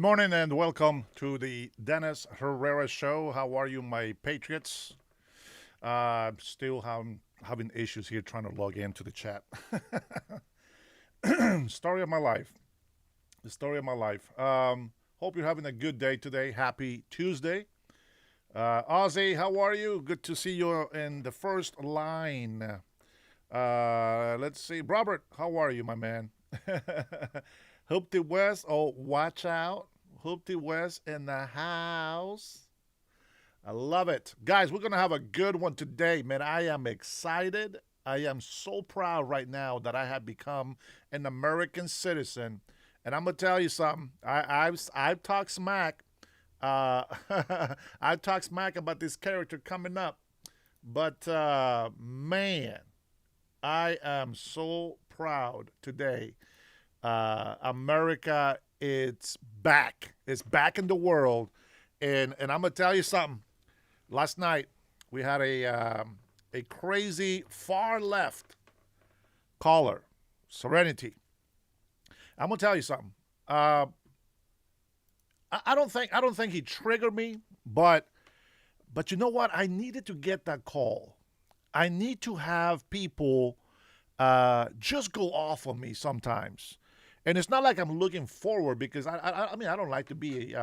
morning and welcome to the Dennis Herrera Show. How are you, my Patriots? Still having issues here trying to log into the chat. Story of my life. The story of my life. Hope you're having a good day today. Happy Tuesday. Ozzy, how are you? Good to see you in the first line. Let's see. Robert, how are you, my man? Hoopty West, oh, watch out. Hoopty West in the house. I love it. Guys, we're going to have a good one today, man. I am excited. I am so proud right now that I have become an American citizen. And I'm going to tell you something. I've talked smack. Uh, I've talked smack about this character coming up. But, man, I am so proud today. America, it's back. It's back in the world, and I'm gonna tell you something. Last night we had a crazy far left caller, Serenity. I'm gonna tell you something. I don't think he triggered me, but you know what? I needed to get that call. I need to have people just go off on me sometimes. And it's not like I'm looking forward because I mean I don't like to be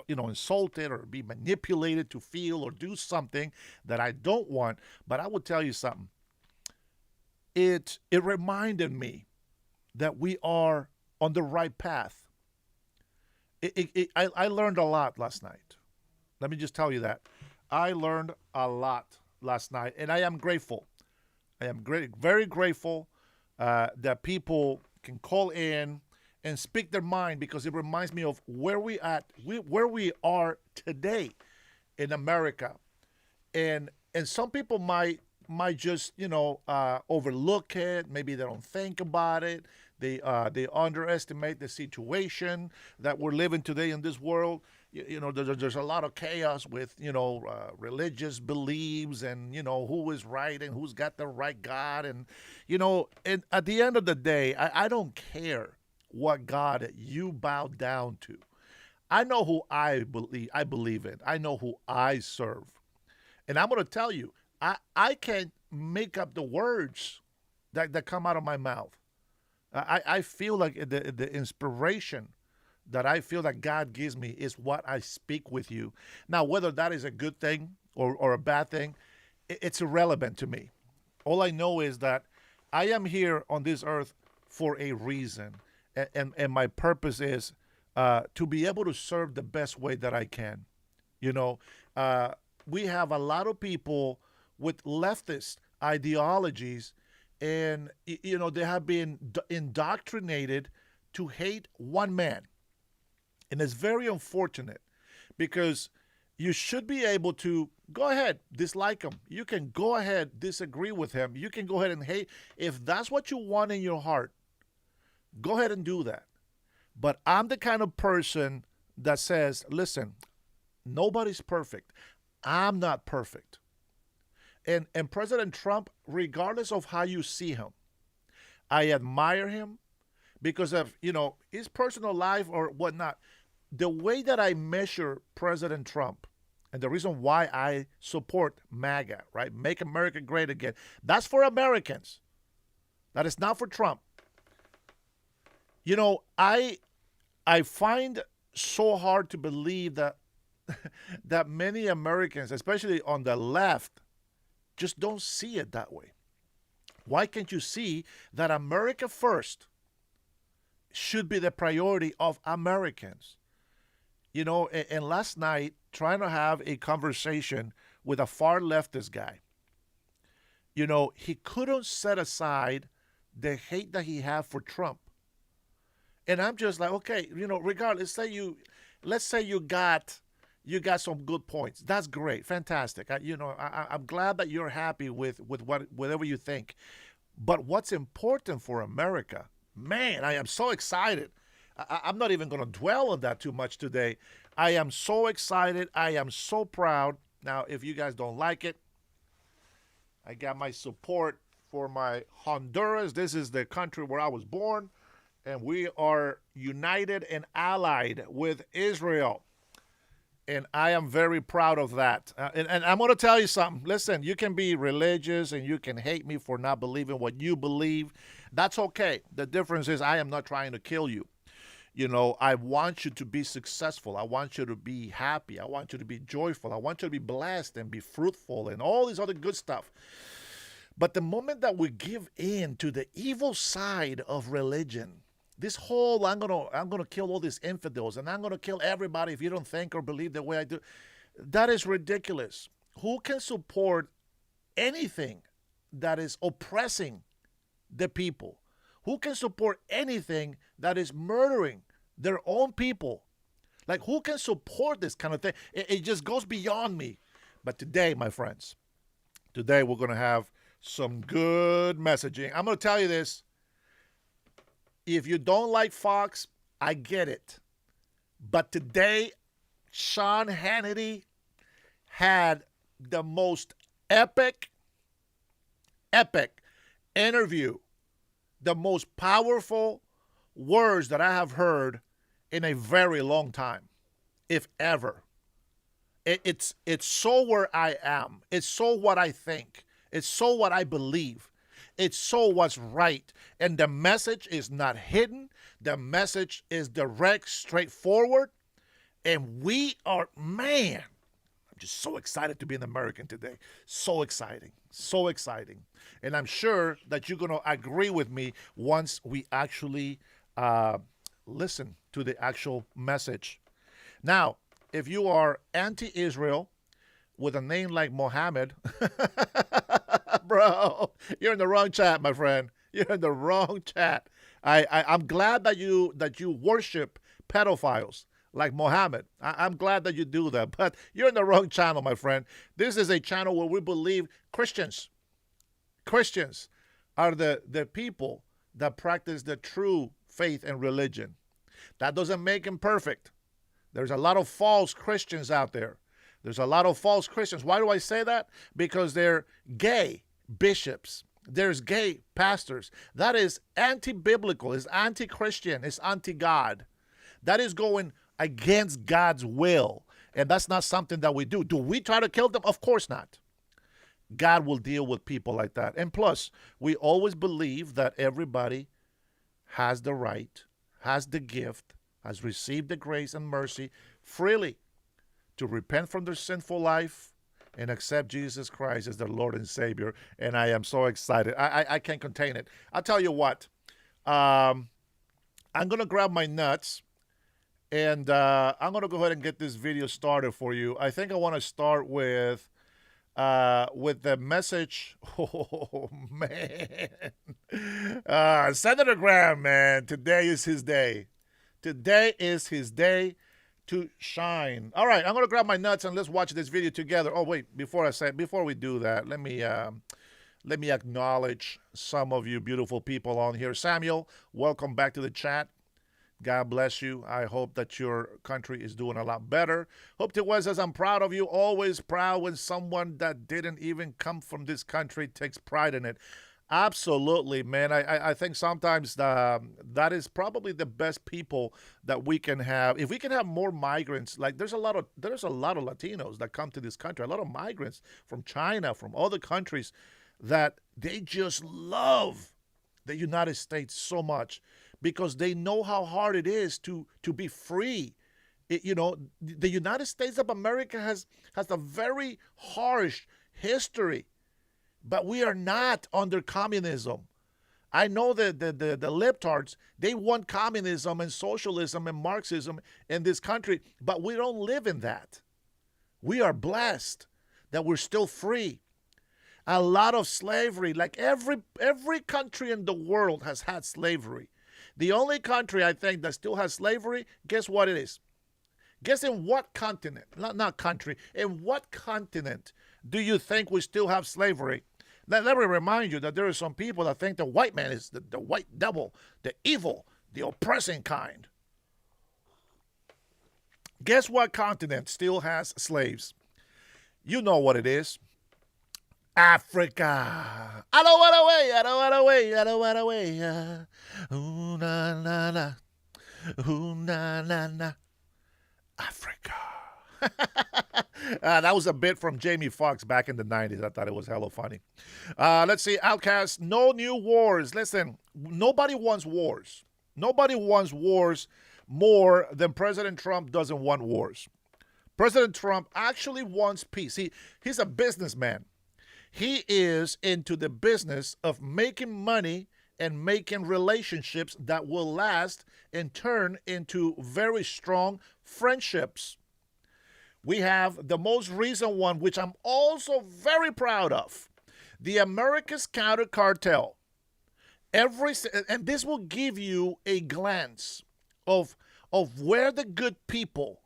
insulted or be manipulated to feel or do something that I don't want. But I will tell you something. It reminded me that we are on the right path. I learned a lot last night. Let me just tell you that I learned a lot last night, and I am grateful. I am very grateful that people can call in and speak their mind because it reminds me of where we are today in America, and some people might just overlook it. Maybe they don't think about it. They underestimate the situation that we're living today in this world. There's a lot of chaos with religious beliefs and who is right and who's got the right God, and at the end of the day, I don't care what God you bow down to. I know who I believe in. I know who I serve. And I'm going to tell you, I can't make up the words that come out of my mouth. I feel like the inspiration that I feel that God gives me is what I speak with you. Now, whether that is a good thing or a bad thing, it's irrelevant to me. All I know is that I am here on this earth for a reason. And my purpose is to be able to serve the best way that I can. You know, we have a lot of people with leftist ideologies, and they have been indoctrinated to hate one man, and it's very unfortunate because you should be able to go ahead dislike him. You can go ahead disagree with him. You can go ahead and hate if that's what you want in your heart. Go ahead and do that. But I'm the kind of person that says, listen, nobody's perfect. I'm not perfect. And President Trump, regardless of how you see him, I admire him because of, his personal life or whatnot. The way that I measure President Trump and the reason why I support MAGA, right? Make America Great Again. That's for Americans. That is not for Trump. I find so hard to believe that that many Americans, especially on the left, just don't see it that way. Why can't you see that America first should be the priority of Americans? And last night, trying to have a conversation with a far leftist guy, he couldn't set aside the hate that he had for Trump. And I'm just like, okay, regardless, let's say you got some good points. That's great, fantastic. I'm glad that you're happy with whatever you think. But what's important for America, man, I am so excited. I'm not even going to dwell on that too much today. I am so excited. I am so proud. Now, if you guys don't like it, I got my support for my Honduras. This is the country where I was born. and we are united and allied with Israel. And I am very proud of that. And I'm going to tell you something. Listen, you can be religious and you can hate me for not believing what you believe. That's okay. The difference is I am not trying to kill you. You know, I want you to be successful. I want you to be happy. I want you to be joyful. I want you to be blessed and be fruitful and all this other good stuff. But the moment that we give in to the evil side of religion, this whole I'm gonna kill all these infidels and I'm gonna kill everybody if you don't think or believe the way I do, that is ridiculous. Who can support anything that is oppressing the people? Who can support anything that is murdering their own people? Like, who can support this kind of thing? It just goes beyond me. But today, my friends, today we're going to have some good messaging. I'm going to tell you this. If you don't like Fox, I get it. But today, Sean Hannity had the most epic interview, the most powerful words that I have heard in a very long time, if ever. It's so where I am. It's so what I think. It's so what I believe. It's so what's right. And the message is not hidden. The message is direct, straightforward. And we are, man, I'm just so excited to be an American today. So exciting. So exciting. And I'm sure that you're going to agree with me once we actually listen to the actual message. Now, if you are anti-Israel with a name like Mohammed, bro, you're in the wrong chat, my friend. You're in the wrong chat. I'm glad that you worship pedophiles like Mohammed. I'm glad that you do that, but you're in the wrong channel, my friend. This is a channel where we believe Christians are the people that practice the true faith and religion. That doesn't make them perfect. There's a lot of false Christians out there. There's a lot of false Christians. Why do I say that? Because they're gay bishops. There's gay pastors. That is anti-biblical. It's anti-Christian. It's anti-God. That is going against God's will. And that's not something that we do. Do we try to kill them? Of course not. God will deal with people like that. And plus, we always believe that everybody has the right, has the gift, has received the grace and mercy freely to repent from their sinful life and accept Jesus Christ as their Lord and Savior. And I am so excited. I can't contain it. I'll tell you what. I'm going to grab my nuts and I'm going to go ahead and get this video started for you. I think I want to start with the message. Oh, man. Senator Graham, man, today is his day. Today is his day to shine. All right, I'm going to grab my nuts and let's watch this video together. Oh, wait, before we do that, let me acknowledge some of you beautiful people on here. Samuel, welcome back to the chat. God bless you. I hope that your country is doing a lot better. Hope it was, as I'm proud of you. Always proud when someone that didn't even come from this country takes pride in it. Absolutely, man. I think sometimes that is probably the best people that we can have. If we can have more migrants, like there's a lot of Latinos that come to this country, a lot of migrants from China, from other countries, that they just love the United States so much because they know how hard it is to be free. The United States of America has a very harsh history. But we are not under communism. I know that the libtards, they want communism and socialism and Marxism in this country, but we don't live in that. We are blessed that we're still free. A lot of slavery, like every country in the world has had slavery. The only country I think that still has slavery, guess what it is? Guess in what continent? Not country. In what continent do you think we still have slavery? Let me remind you that there are some people that think the white man is the white devil, the evil, the oppressing kind. Guess what continent still has slaves? You know what it is. Africa. I don't want to wait. I don't want to wait. I don't want to wait. Ooh, na, na, na. Ooh, na, na, na. Africa. That was a bit from Jamie Foxx back in the 90s. I thought it was hella funny. Let's see. Outcast, no new wars. Listen, nobody wants wars. Nobody wants wars more than President Trump doesn't want wars. President Trump actually wants peace. He's a businessman. He is into the business of making money and making relationships that will last and turn into very strong friendships. We have the most recent one, which I'm also very proud of, the America's Counter Cartel. And this will give you a glance of where the good people,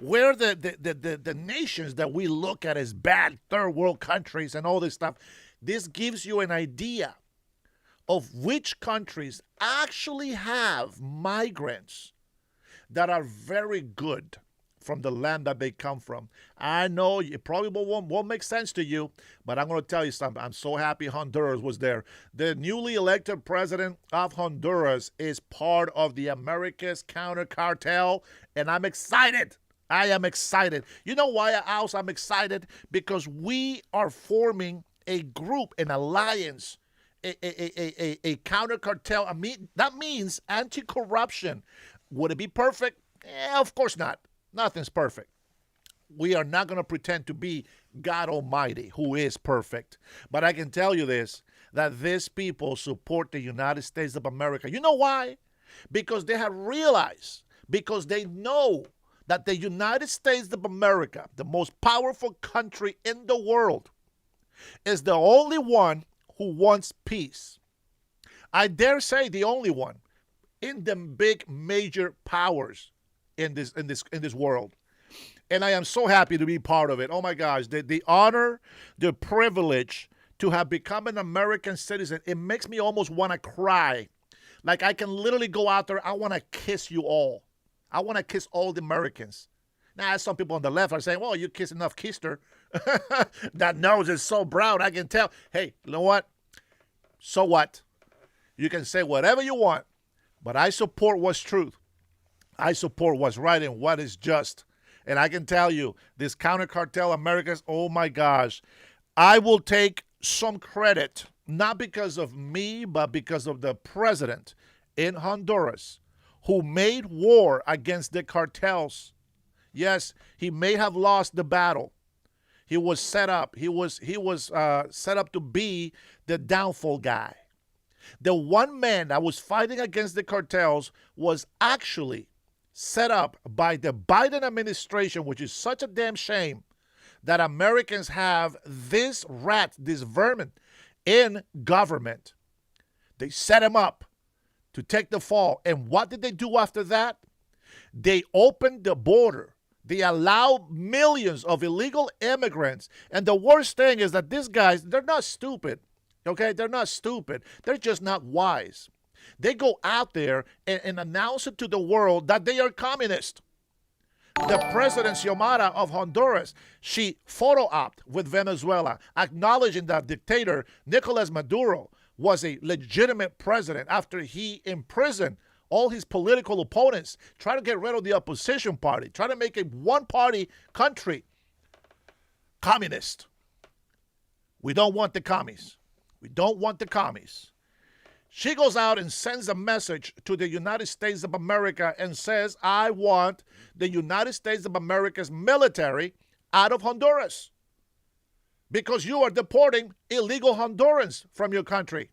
where the nations that we look at as bad third world countries and all this stuff, this gives you an idea of which countries actually have migrants that are very good from the land that they come from. I know it probably won't make sense to you, but I'm going to tell you something. I'm so happy Honduras was there. The newly elected president of Honduras is part of the America's Counter Cartel, and I'm excited. I am excited. You know why else I'm excited? Because we are forming a group, an alliance, a counter cartel. I mean, that means anti-corruption. Would it be perfect? Of course not. Nothing's perfect. We are not going to pretend to be God Almighty, who is perfect. But I can tell you this, that these people support the United States of America. You know why? Because they have realized, because they know that the United States of America, the most powerful country in the world, is the only one who wants peace. I dare say the only one in the big major powers in this world. And I am so happy to be part of it. Oh my gosh, the honor, the privilege to have become an American citizen, it makes me almost want to cry. Like I can literally go out there, I want to kiss you all. I want to kiss all the Americans. Now, some people on the left are saying, well, you kiss enough Kister. That nose is so brown, I can tell. Hey, you know what? So what? You can say whatever you want, but I support what's truth. I support what's right and what is just. And I can tell you, this counter cartel Americans, oh my gosh, I will take some credit, not because of me, but because of the president in Honduras who made war against the cartels. Yes, he may have lost the battle. He was set up. He was set up to be the downfall guy. The one man that was fighting against the cartels was actually set up by the Biden administration, which is such a damn shame that Americans have this rat, this vermin in government. They set him up to take the fall. And what did they do after that? They opened the border. They allowed millions of illegal immigrants. And the worst thing is that these guys, they're not stupid. Okay? They're not stupid. They're just not wise. They go out there and announce it to the world that they are communist. The President Xiomara of Honduras, she photo-opted with Venezuela, acknowledging that dictator Nicolas Maduro was a legitimate president after he imprisoned all his political opponents, try to get rid of the opposition party, try to make a one-party country communist. We don't want the commies. We don't want the commies. She goes out and sends a message to the United States of America and says, I want the United States of America's military out of Honduras because you are deporting illegal Hondurans from your country.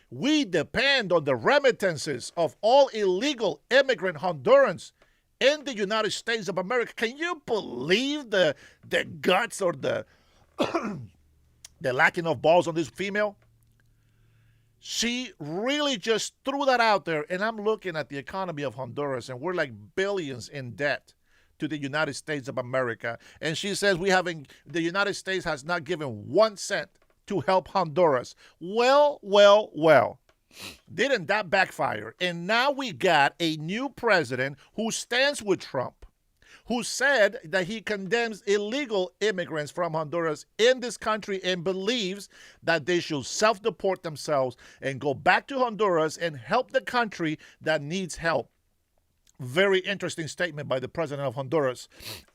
We depend on the remittances of all illegal immigrant Hondurans in the United States of America. Can you believe the guts or the lacking of balls on this female? She really just threw that out there, and I'm looking at the economy of Honduras, and we're like billions in debt to the United States of America. And she says the United States has not given 1 cent to help Honduras. Well. Didn't that backfire? And now we got a new president who stands with Trump, who said that he condemns illegal immigrants from Honduras in this country and believes that they should self-deport themselves and go back to Honduras and help the country that needs help. Very interesting statement by the president of Honduras.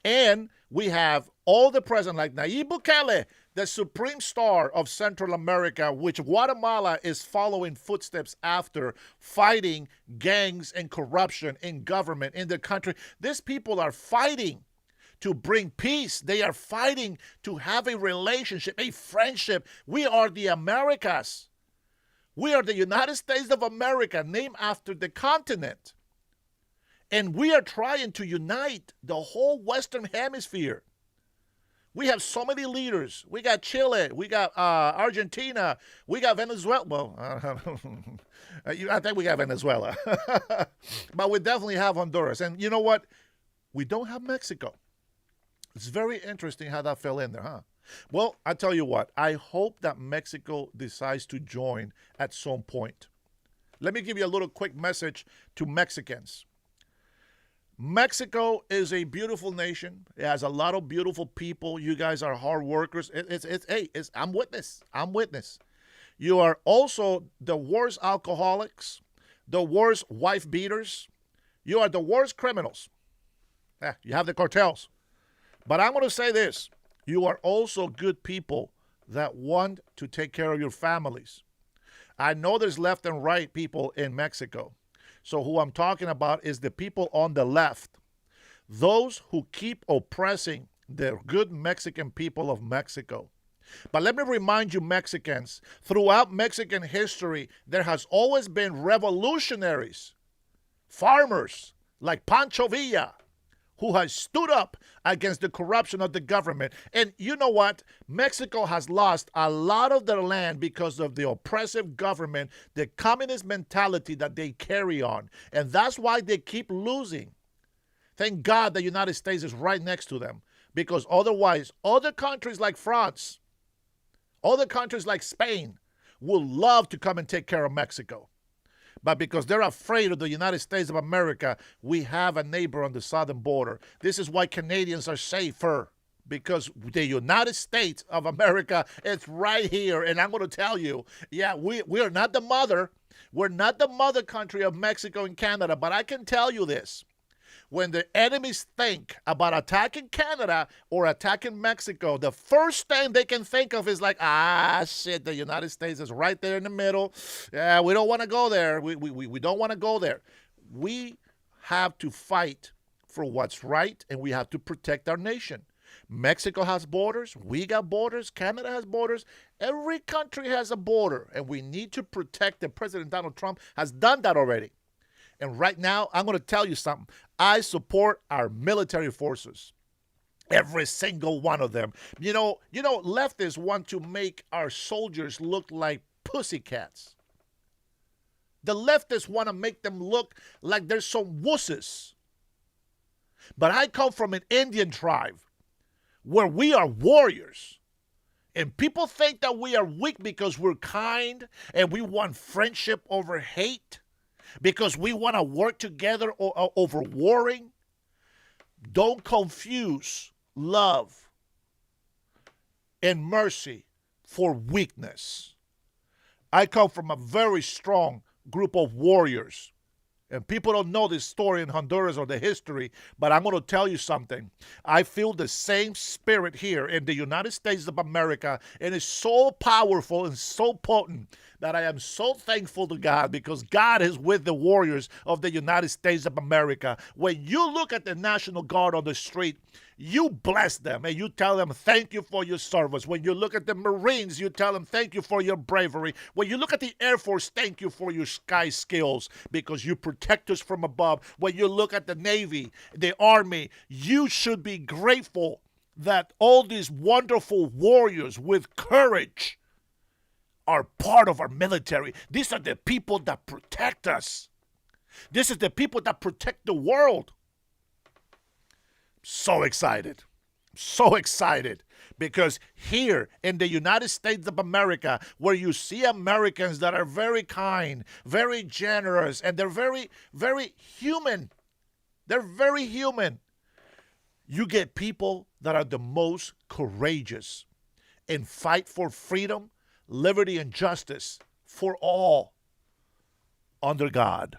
And we have all the presidents like Nayib Bukele, the supreme star of Central America, which Guatemala is following footsteps after, fighting gangs and corruption in government in the country. These people are fighting to bring peace. They are fighting to have a relationship, a friendship. We are the Americas. We are the United States of America, named after the continent. And we are trying to unite the whole Western Hemisphere. We have so many leaders. We got Chile. We got Argentina. We got Venezuela. Well, I think we got Venezuela. But we definitely have Honduras. And you know what? We don't have Mexico. It's very interesting how that fell in there, huh? Well, I tell you what. I hope that Mexico decides to join at some point. Let me give you a little quick message to Mexicans. Mexico is a beautiful nation. It has a lot of beautiful people. You guys are hard workers. I'm witness. I'm witness. You are also the worst alcoholics, the worst wife beaters. You are the worst criminals. You have the cartels. But I'm going to say this. You are also good people that want to take care of your families. I know there's left and right people in Mexico. So who I'm talking about is the people on the left, those who keep oppressing the good Mexican people of Mexico. But let me remind you, Mexicans, throughout Mexican history, there has always been revolutionaries, farmers like Pancho Villa, who has stood up against the corruption of the government. And you know what? Mexico has lost a lot of their land because of the oppressive government, the communist mentality that they carry on. And that's why they keep losing. Thank God the United States is right next to them, because otherwise, other countries like France, other countries like Spain will love to come and take care of Mexico. But because they're afraid of the United States of America, we have a neighbor on the southern border. This is why Canadians are safer, because the United States of America is right here. And I'm going to tell you, yeah, we are not the mother. We're not the mother country of Mexico and Canada. But I can tell you this. When the enemies think about attacking Canada or attacking Mexico, the first thing they can think of is like, shit, the United States is right there in the middle. Yeah, we don't want to go there. We don't want to go there. We have to fight for what's right, and we have to protect our nation. Mexico has borders. We got borders. Canada has borders. Every country has a border, and we need to protect them. President Donald Trump has done that already. And right now, I'm going to tell you something. I support our military forces. Every single one of them. You know, leftists want to make our soldiers look like pussycats. The leftists want to make them look like they're some wusses. But I come from an Indian tribe where we are warriors. And people think that we are weak because we're kind and we want friendship over hate, because we want to work together over warring. Don't confuse love and mercy for weakness. I come from a very strong group of warriors. And people don't know this story in Honduras or the history, but I'm going to tell you something. I feel the same spirit here in the United States of America, and it's so powerful and so potent that I am so thankful to God, because God is with the warriors of the United States of America. When you look at the National Guard on the street, you bless them and you tell them thank you for your service. When you look at the Marines, you tell them thank you for your bravery. When you look at the Air Force, thank you for your sky skills, because you protect us from above. When you look at the Navy, the Army, you should be grateful that all these wonderful warriors with courage are part of our military. These are the people that protect us. This is the people that protect the world. So excited. So excited. Because here in the United States of America, where you see Americans that are very kind, very generous, and they're very, very human. They're very human. You get people that are the most courageous and fight for freedom, liberty, and justice for all under God.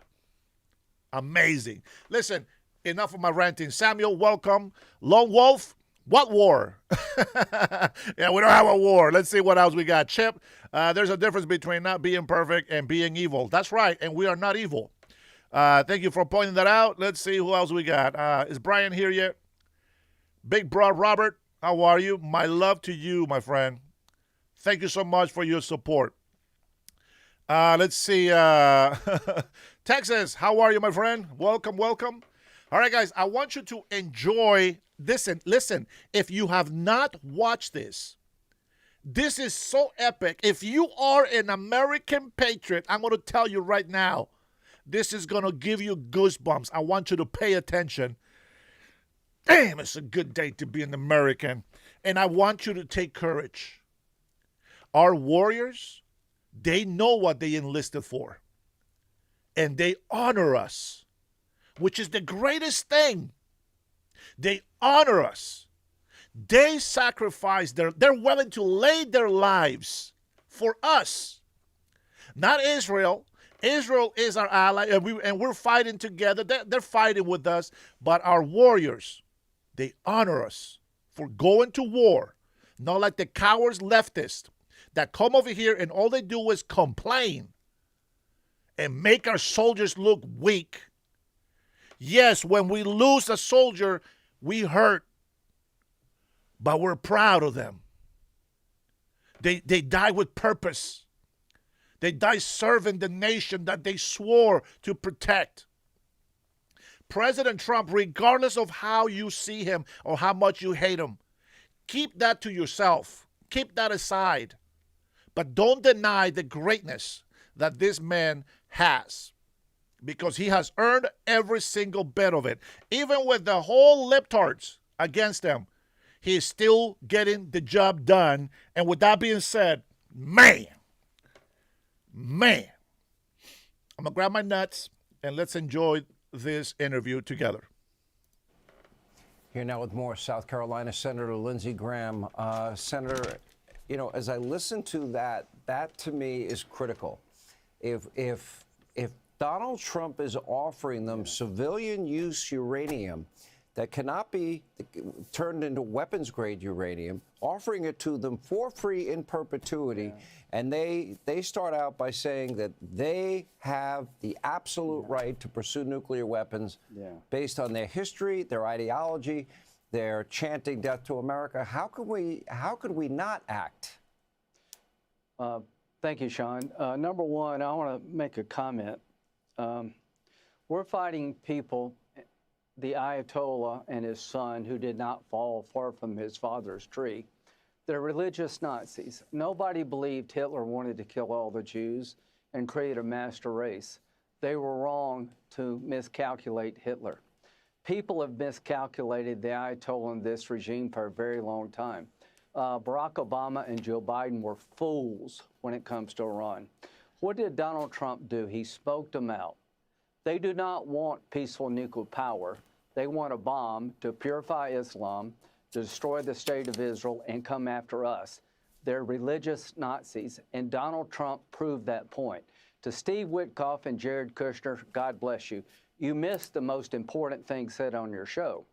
Amazing. Listen, enough of my ranting. Samuel, welcome. Lone Wolf, what war? Yeah, we don't have a war. Let's see what else we got. Chip, there's a difference between not being perfect and being evil. That's right, and we are not evil. Thank you for pointing that out. Let's see who else we got. Is Brian here yet? Big bro Robert, how are you? My love to you, my friend. Thank you so much for your support. Let's see. Texas, how are you, my friend? Welcome, welcome. All right, guys, I want you to enjoy this. And listen, if you have not watched this, this is so epic. If you are an American patriot, I'm going to tell you right now, this is going to give you goosebumps. I want you to pay attention. Damn, it's a good day to be an American. And I want you to take courage. Our warriors, they know what they enlisted for. And they honor us, which is the greatest thing. They honor us. They sacrifice they're willing to lay their lives for us. Not Israel. Israel is our ally, and we're fighting together. They're fighting with us. But our warriors, they honor us for going to war. Not like the cowards leftists that come over here and all they do is complain and make our soldiers look weak. Yes, when we lose a soldier, we hurt, but we're proud of them. They die with purpose. They die serving the nation that they swore to protect. President Trump, regardless of how you see him or how much you hate him, keep that to yourself. Keep that aside. But don't deny the greatness that this man has, because he has earned every single bit of it. Even with the whole libtards against him, he is still getting the job done. And with that being said, man, I'm going to grab my nuts and let's enjoy this interview together. Here now with more South Carolina Senator Lindsey Graham. Senator, you know, as I listen to that to me is critical. If Donald Trump is offering them civilian use uranium that cannot be turned into weapons grade uranium, offering it to them for free in perpetuity, and they start out by saying that they have the absolute right to pursue nuclear weapons based on their history, their ideology, their chanting death to America. How could we not act? Thank you, Sean. Number one, I want to make a comment. We're fighting people, the Ayatollah and his son, who did not fall far from his father's tree. They're religious Nazis. Nobody believed Hitler wanted to kill all the Jews and create a master race. They were wrong to miscalculate Hitler. People have miscalculated the Ayatollah and this regime for a very long time. Barack Obama and Joe Biden were fools when it comes to Iran. What did Donald Trump do? He spoke them out. They do not want peaceful nuclear power. They want a bomb to purify Islam, to destroy the state of Israel, and come after us. They're religious Nazis, and Donald Trump proved that point. To Steve Witkoff and Jared Kushner, God bless you. You missed the most important thing said on your show.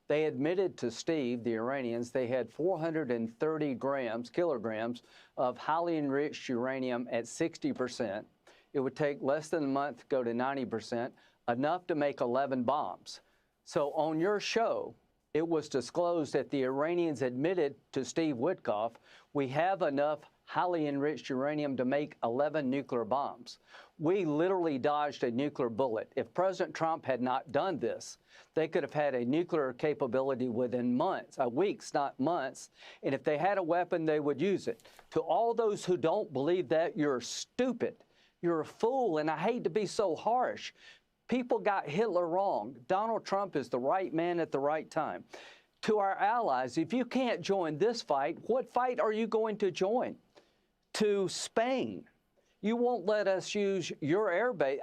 They admitted to Steve, the Iranians, they had 430 kilograms of highly enriched uranium at 60%. It would take less than a month to go to 90%, enough to make 11 bombs. So on your show, it was disclosed that the Iranians admitted to Steve Witkoff, we have enough highly enriched uranium to make 11 nuclear bombs. We literally dodged a nuclear bullet. If President Trump had not done this, they could have had a nuclear capability within months, weeks, not months. And if they had a weapon, they would use it. To all those who don't believe that, you're stupid. You're a fool, and I hate to be so harsh. People got Hitler wrong. Donald Trump is the right man at the right time. To our allies, if you can't join this fight, what fight are you going to join? To Spain. You won't let us use your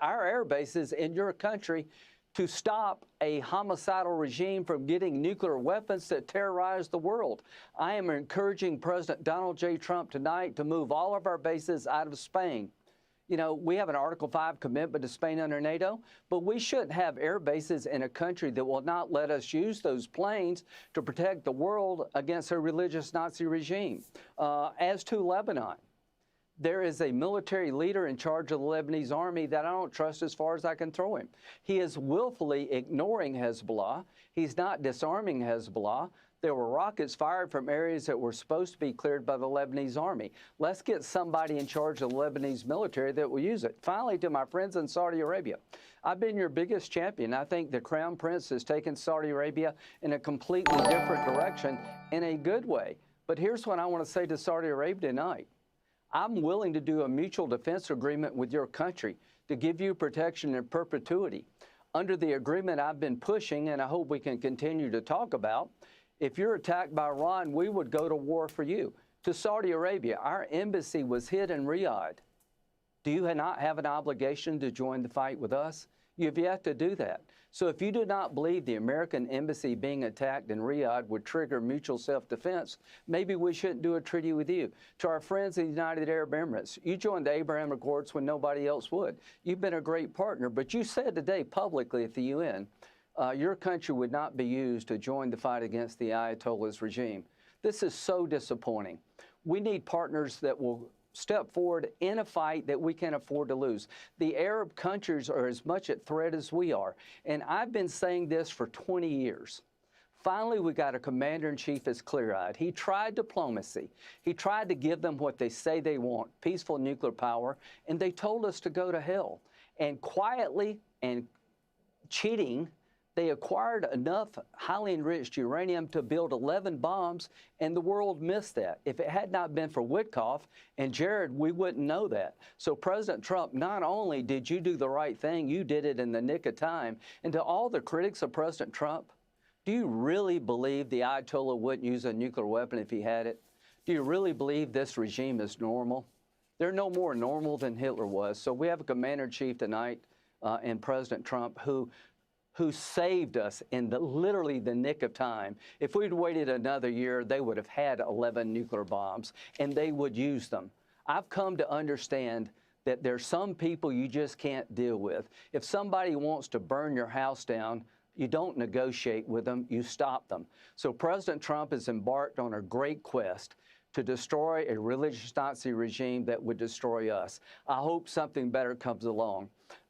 our air bases in your country to stop a homicidal regime from getting nuclear weapons that terrorize the world. I am encouraging President Donald J. Trump tonight to move all of our bases out of Spain. You know, we have an Article 5 commitment to Spain under NATO, but we shouldn't have air bases in a country that will not let us use those planes to protect the world against a religious Nazi regime. As to Lebanon, there is a military leader in charge of the Lebanese army that I don't trust as far as I can throw him. He is willfully ignoring Hezbollah. He's not disarming Hezbollah. There were rockets fired from areas that were supposed to be cleared by the Lebanese army. Let's get somebody in charge of the Lebanese military that will use it. Finally, to my friends in Saudi Arabia, I've been your biggest champion. I think the Crown Prince has taken Saudi Arabia in a completely different direction in a good way. But here's what I want to say to Saudi Arabia tonight. I'm willing to do a mutual defense agreement with your country to give you protection in perpetuity. Under the agreement I've been pushing, and I hope we can continue to talk about, if you're attacked by Iran, we would go to war for you. To Saudi Arabia, our embassy was hit in Riyadh. Do you not have an obligation to join the fight with us? You've yet to do that. So if you do not believe the American embassy being attacked in Riyadh would trigger mutual self-defense, maybe we shouldn't do a treaty with you. To our friends in the United Arab Emirates, you joined the Abraham Accords when nobody else would. You've been a great partner, but you said today publicly at the UN, your country would not be used to join the fight against the Ayatollah's regime. This is so disappointing. We need partners that will step forward in a fight that we can't afford to lose. The Arab countries are as much at threat as we are. And I've been saying this for 20 years. Finally, we got a commander-in-chief that's clear-eyed. He tried diplomacy. He tried to give them what they say they want, peaceful nuclear power, and they told us to go to hell. And quietly and cheating, they acquired enough highly enriched uranium to build 11 bombs, and the world missed that. If it had not been for Witkoff and Jared, we wouldn't know that. So President Trump, not only did you do the right thing, you did it in the nick of time. And to all the critics of President Trump, do you really believe the Ayatollah wouldn't use a nuclear weapon if he had it? Do you really believe this regime is normal? They're no more normal than Hitler was. So we have a commander-in-chief tonight and President Trump who saved us in literally the nick of time. If we'd waited another year, they would have had 11 nuclear bombs, and they would use them. I've come to understand that there's some people you just can't deal with. If somebody wants to burn your house down, you don't negotiate with them, you stop them. So President Trump has embarked on a great quest to destroy a religious Nazi regime that would destroy us. I hope something better comes along.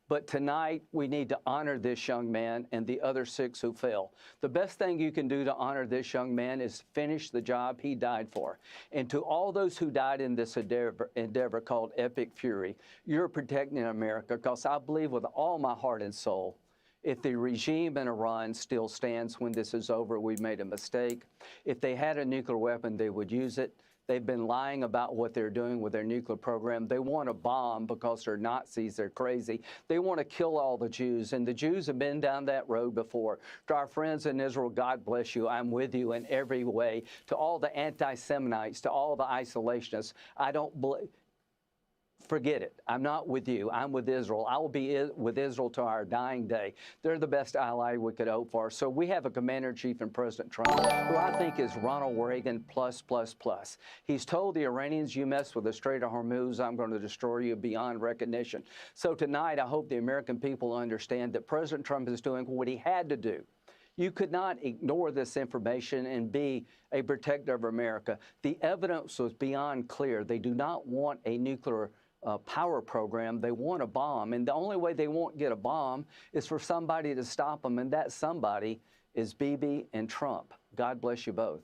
But tonight, we need to honor this young man and the other 6 who fell. The best thing you can do to honor this young man is finish the job he died for. And to all those who died in this endeavor called Epic Fury, you're protecting America, because I believe with all my heart and soul, if the regime in Iran still stands when this is over, we've made a mistake. If they had a nuclear weapon, they would use it. They've been lying about what they're doing with their nuclear program. They want to bomb because they're Nazis, they're crazy. They want to kill all the Jews, and the Jews have been down that road before. To our friends in Israel, God bless you. I'm with you in every way. To all the anti-Semitites, to all the isolationists, I don't believe. Forget it. I'm not with you. I'm with Israel. I will be with Israel to our dying day. They're the best ally we could hope for. So we have a commander-in-chief in President Trump, who I think is Ronald Reagan plus. He's told the Iranians, you mess with the Strait of Hormuz, I'm going to destroy you beyond recognition. So tonight, I hope the American people understand that President Trump is doing what he had to do. You could not ignore this information and be a protector of America. The evidence was beyond clear. They do not want a nuclear power program. They want a bomb, and the only way they won't get a bomb is for somebody to stop them, and that somebody is Bibi and Trump. God bless you both.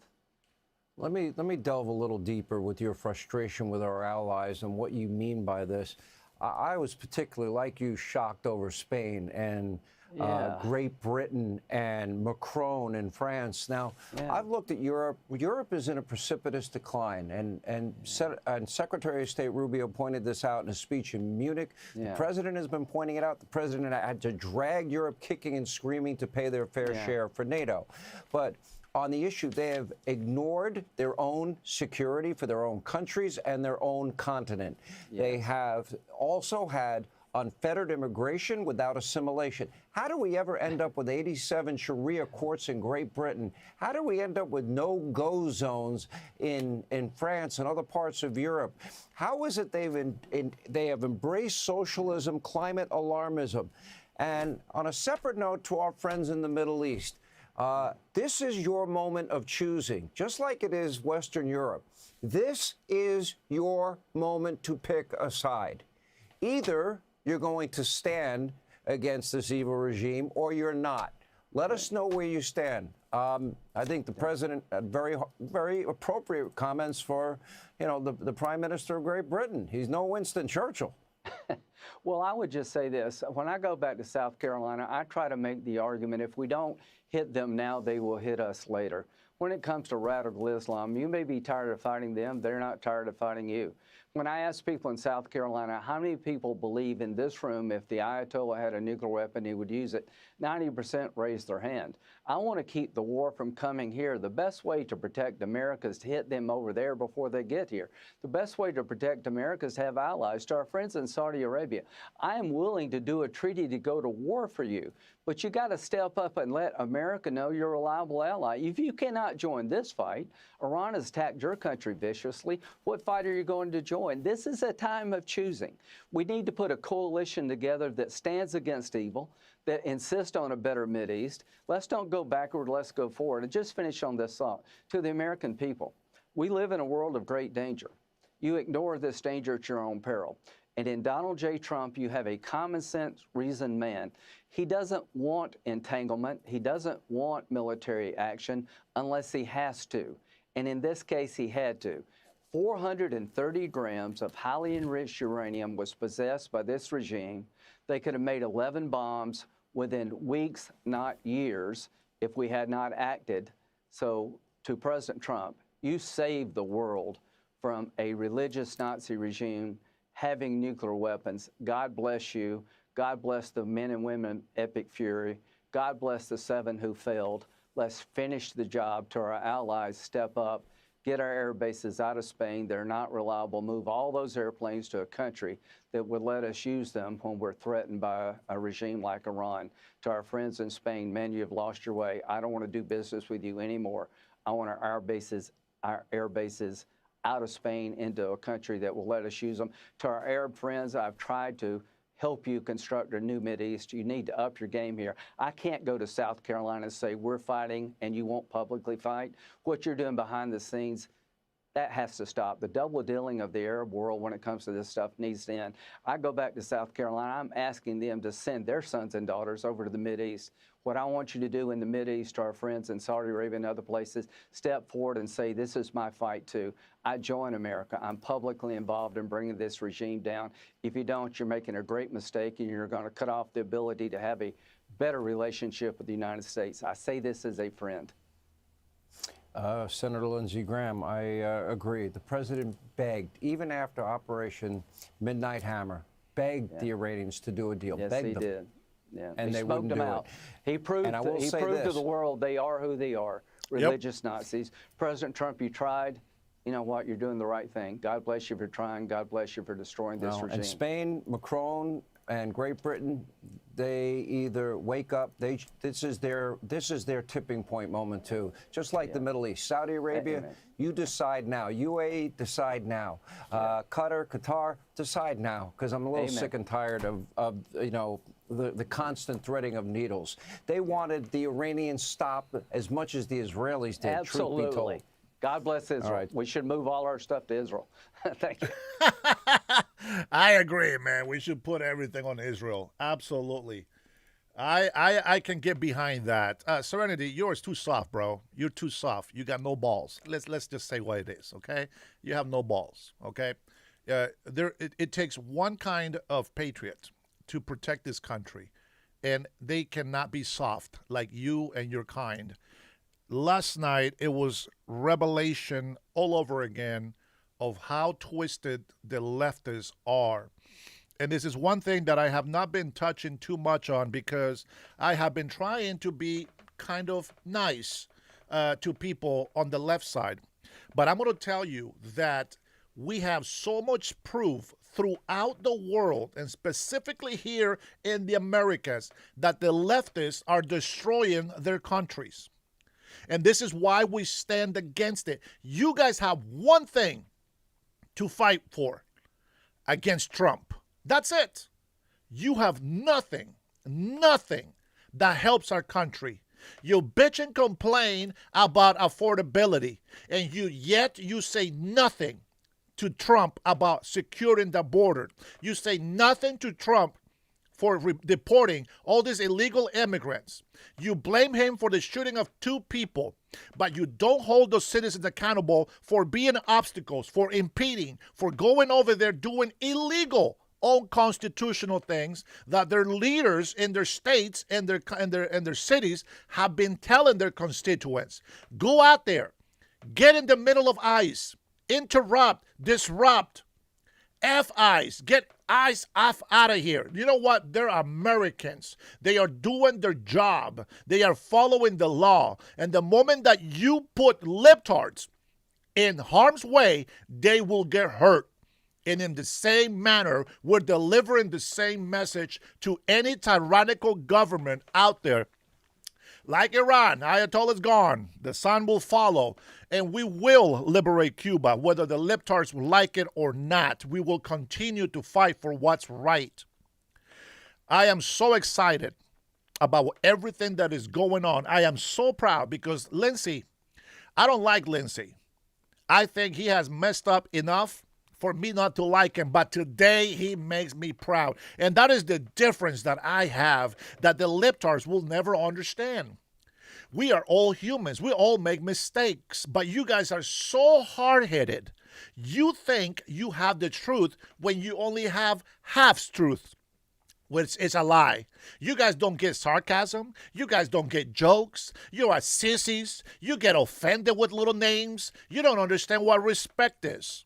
Let me delve a little deeper with your frustration with our allies and what you mean by this. I was particularly, like you, shocked over Spain and Great Britain and Macron in France. Now, I've looked at Europe. Europe is in a precipitous decline, and Secretary of State Rubio pointed this out in a speech in Munich. The president has been pointing it out. The president had to drag Europe kicking and screaming to pay their fair share for NATO. But on the issue, they have ignored their own security for their own countries and their own continent. They have also had unfettered immigration without assimilation. How do we ever end up with 87 Sharia courts in Great Britain? How do we end up with no-go zones in France and other parts of Europe? How is it they have embraced socialism, climate alarmism? And on a separate note to our friends in the Middle East, this is your moment of choosing, just like it is Western Europe. This is your moment to pick a side. Either you're going to stand against this evil regime or you're not. Let us know where you stand. I think the president had very, very appropriate comments for, the Prime Minister of Great Britain. He's no Winston Churchill. Well, I would just say this. When I go back to South Carolina, I try to make the argument if we don't hit them now, they will hit us later. When it comes to radical Islam, you may be tired of fighting them. They're not tired of fighting you. When I ask people in South Carolina, how many people believe in this room if the Ayatollah had a nuclear weapon, he would use it? 90% raised their hand. I want to keep the war from coming here. The best way to protect America is to hit them over there before they get here. The best way to protect America is to have allies. To our friends in Saudi Arabia, I am willing to do a treaty to go to war for you, but you got to step up and let America know you're a reliable ally. If you cannot join this fight, Iran has attacked your country viciously. What fight are you going to join? This is a time of choosing. We need to put a coalition together that stands against evil, that insists on a better Mideast. Let's don't go backward, let's go forward. And just finish on this thought. To the American people, we live in a world of great danger. You ignore this danger at your own peril. And in Donald J. Trump, you have a common sense, reasoned man. He doesn't want entanglement. He doesn't want military action unless he has to. And in this case, he had to. 430 grams of highly enriched uranium was possessed by this regime. They could have made 11 bombs within weeks, not years, if we had not acted. So to President Trump, you saved the world from a religious Nazi regime having nuclear weapons. God bless you. God bless the men and women, Epic Fury. God bless the 7 who failed. Let's finish the job. To our allies, step up. Get our air bases out of Spain. They're not reliable. Move all those airplanes to a country that would let us use them when we're threatened by a regime like Iran. To our friends in Spain, man, you have lost your way. I don't want to do business with you anymore. I want our air bases out of Spain into a country that will let us use them. To our Arab friends, I've tried to help you construct a new Mideast. You need to up your game here. I can't go to South Carolina and say we're fighting and you won't publicly fight. What you're doing behind the scenes, that has to stop. The double dealing of the Arab world when it comes to this stuff needs to end. I go back to South Carolina, I'm asking them to send their sons and daughters over to the Mideast. What I want you to do in the Mideast, to our friends in Saudi Arabia and other places, step forward and say, this is my fight too. I join America. I'm publicly involved in bringing this regime down. If you don't, you're making a great mistake and you're going to cut off the ability to have a better relationship with the United States. I say this as a friend. Senator Lindsey Graham, I agree. The president begged, even after Operation Midnight Hammer, begged the Iranians to do a deal. Yes, begged he them. did. Yeah. And he they smoked wouldn't them do out. it. He proved, to the world they are who they are, religious Nazis. President Trump, you tried. You know what? You're doing the right thing. God bless you for trying. God bless you for destroying this regime. And Spain, Macron, and Great Britain, they either wake up. This is their tipping point moment too. Just like the Middle East, Saudi Arabia, you decide now. UAE, decide now. Qatar, decide now. Because I'm a little sick and tired of the constant threading of needles. They wanted the Iranians stopped as much as the Israelis did. Absolutely. Truth be told. God bless Israel. Right. We should move all our stuff to Israel. Thank you. I agree, man. We should put everything on Israel. Absolutely. I can get behind that. Serenity, yours too soft, bro. You're too soft. You got no balls. Let's just say what it is, okay? You have no balls, okay? It takes one kind of patriot to protect this country, and they cannot be soft like you and your kind. Last night, it was revelation all over again of how twisted the leftists are. And this is one thing that I have not been touching too much on because I have been trying to be kind of nice to people on the left side. But I'm going to tell you that we have so much proof throughout the world, and specifically here in the Americas, that the leftists are destroying their countries. And this is why we stand against it. You guys have one thing to fight for against Trump. That's it. You have nothing that helps our country. You bitch and complain about affordability, and yet you say nothing to Trump about securing the border. You say nothing to Trump for deporting all these illegal immigrants. You blame him for the shooting of 2 people, but you don't hold those citizens accountable for being obstacles, for impeding, for going over there doing illegal, unconstitutional things that their leaders in their states and their cities have been telling their constituents. Go out there, get in the middle of ICE, interrupt, disrupt, ICE, get ICE off out of here. You know what? They're Americans. They are doing their job. They are following the law. And the moment that you put libtards in harm's way, they will get hurt. And in the same manner, we're delivering the same message to any tyrannical government out there. Like Iran, Ayatollah's gone. The sun will follow. And we will liberate Cuba, whether the libtards like it or not. We will continue to fight for what's right. I am so excited about everything that is going on. I am so proud because Lindsey, I don't like Lindsey. I think he has messed up enough for me not to like him, but today he makes me proud. And that is the difference that I have that the libtards will never understand. We are all humans. We all make mistakes, but you guys are so hard-headed. You think you have the truth when you only have half-truth, which is a lie. You guys don't get sarcasm. You guys don't get jokes. You are sissies. You get offended with little names. You don't understand what respect is.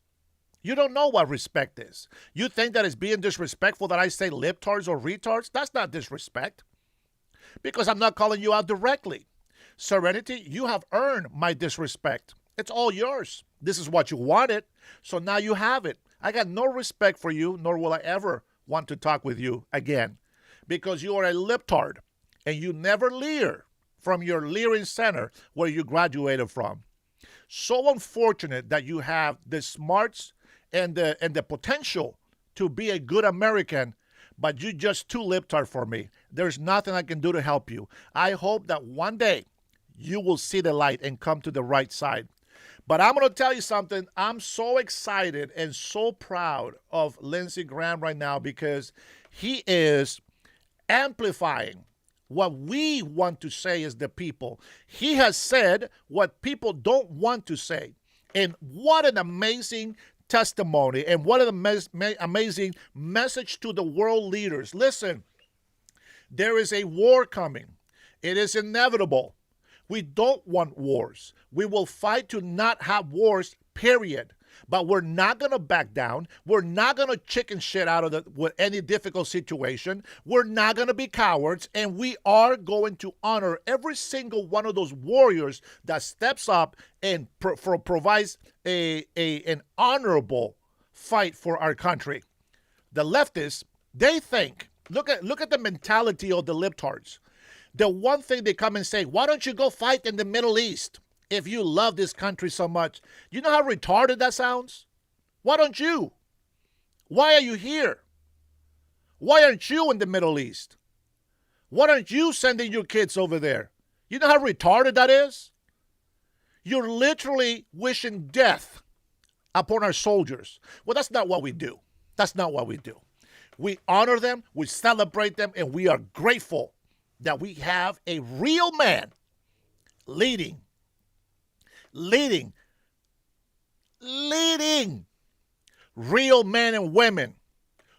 You don't know what respect is. You think that it's being disrespectful that I say libtards or retards? That's not disrespect. Because I'm not calling you out directly. Serenity, you have earned my disrespect. It's all yours. This is what you wanted, so now you have it. I got no respect for you, nor will I ever want to talk with you again. Because you are a libtard, and you never leer from your leering center where you graduated from. So unfortunate that you have the smarts and the potential to be a good American, but you're just too libtard for me. There's nothing I can do to help you. I hope that one day you will see the light and come to the right side. But I'm going to tell you something. I'm so excited and so proud of Lindsey Graham right now because he is amplifying what we want to say as the people. He has said what people don't want to say. And what an amazing testimony and what an amazing message to the world leaders. Listen, there is a war coming. It is inevitable. We don't want wars. We will fight to not have wars, period. But we're not going to back down. We're not going to chicken shit out of with any difficult situation. We're not going to be cowards. And we are going to honor every single one of those warriors that steps up and provides an honorable fight for our country. The leftists, they think, look at the mentality of the libtards. The one thing they come and say, why don't you go fight in the Middle East if you love this country so much? You know how retarded that sounds? Why don't you? Why are you here? Why aren't you in the Middle East? Why aren't you sending your kids over there? You know how retarded that is? You're literally wishing death upon our soldiers. Well, that's not what we do. That's not what we do. We honor them, we celebrate them, and we are grateful that we have a real man leading real men and women,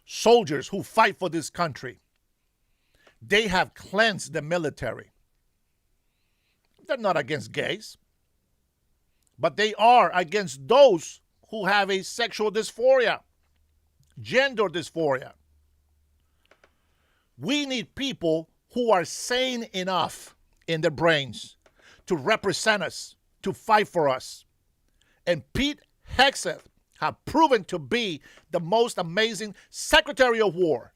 soldiers who fight for this country. They have cleansed the military. They're not against gays, but they are against those who have a sexual dysphoria, gender dysphoria. We need people who are sane enough in their brains to represent us, to fight for us. And Pete Hegseth have proven to be the most amazing Secretary of War.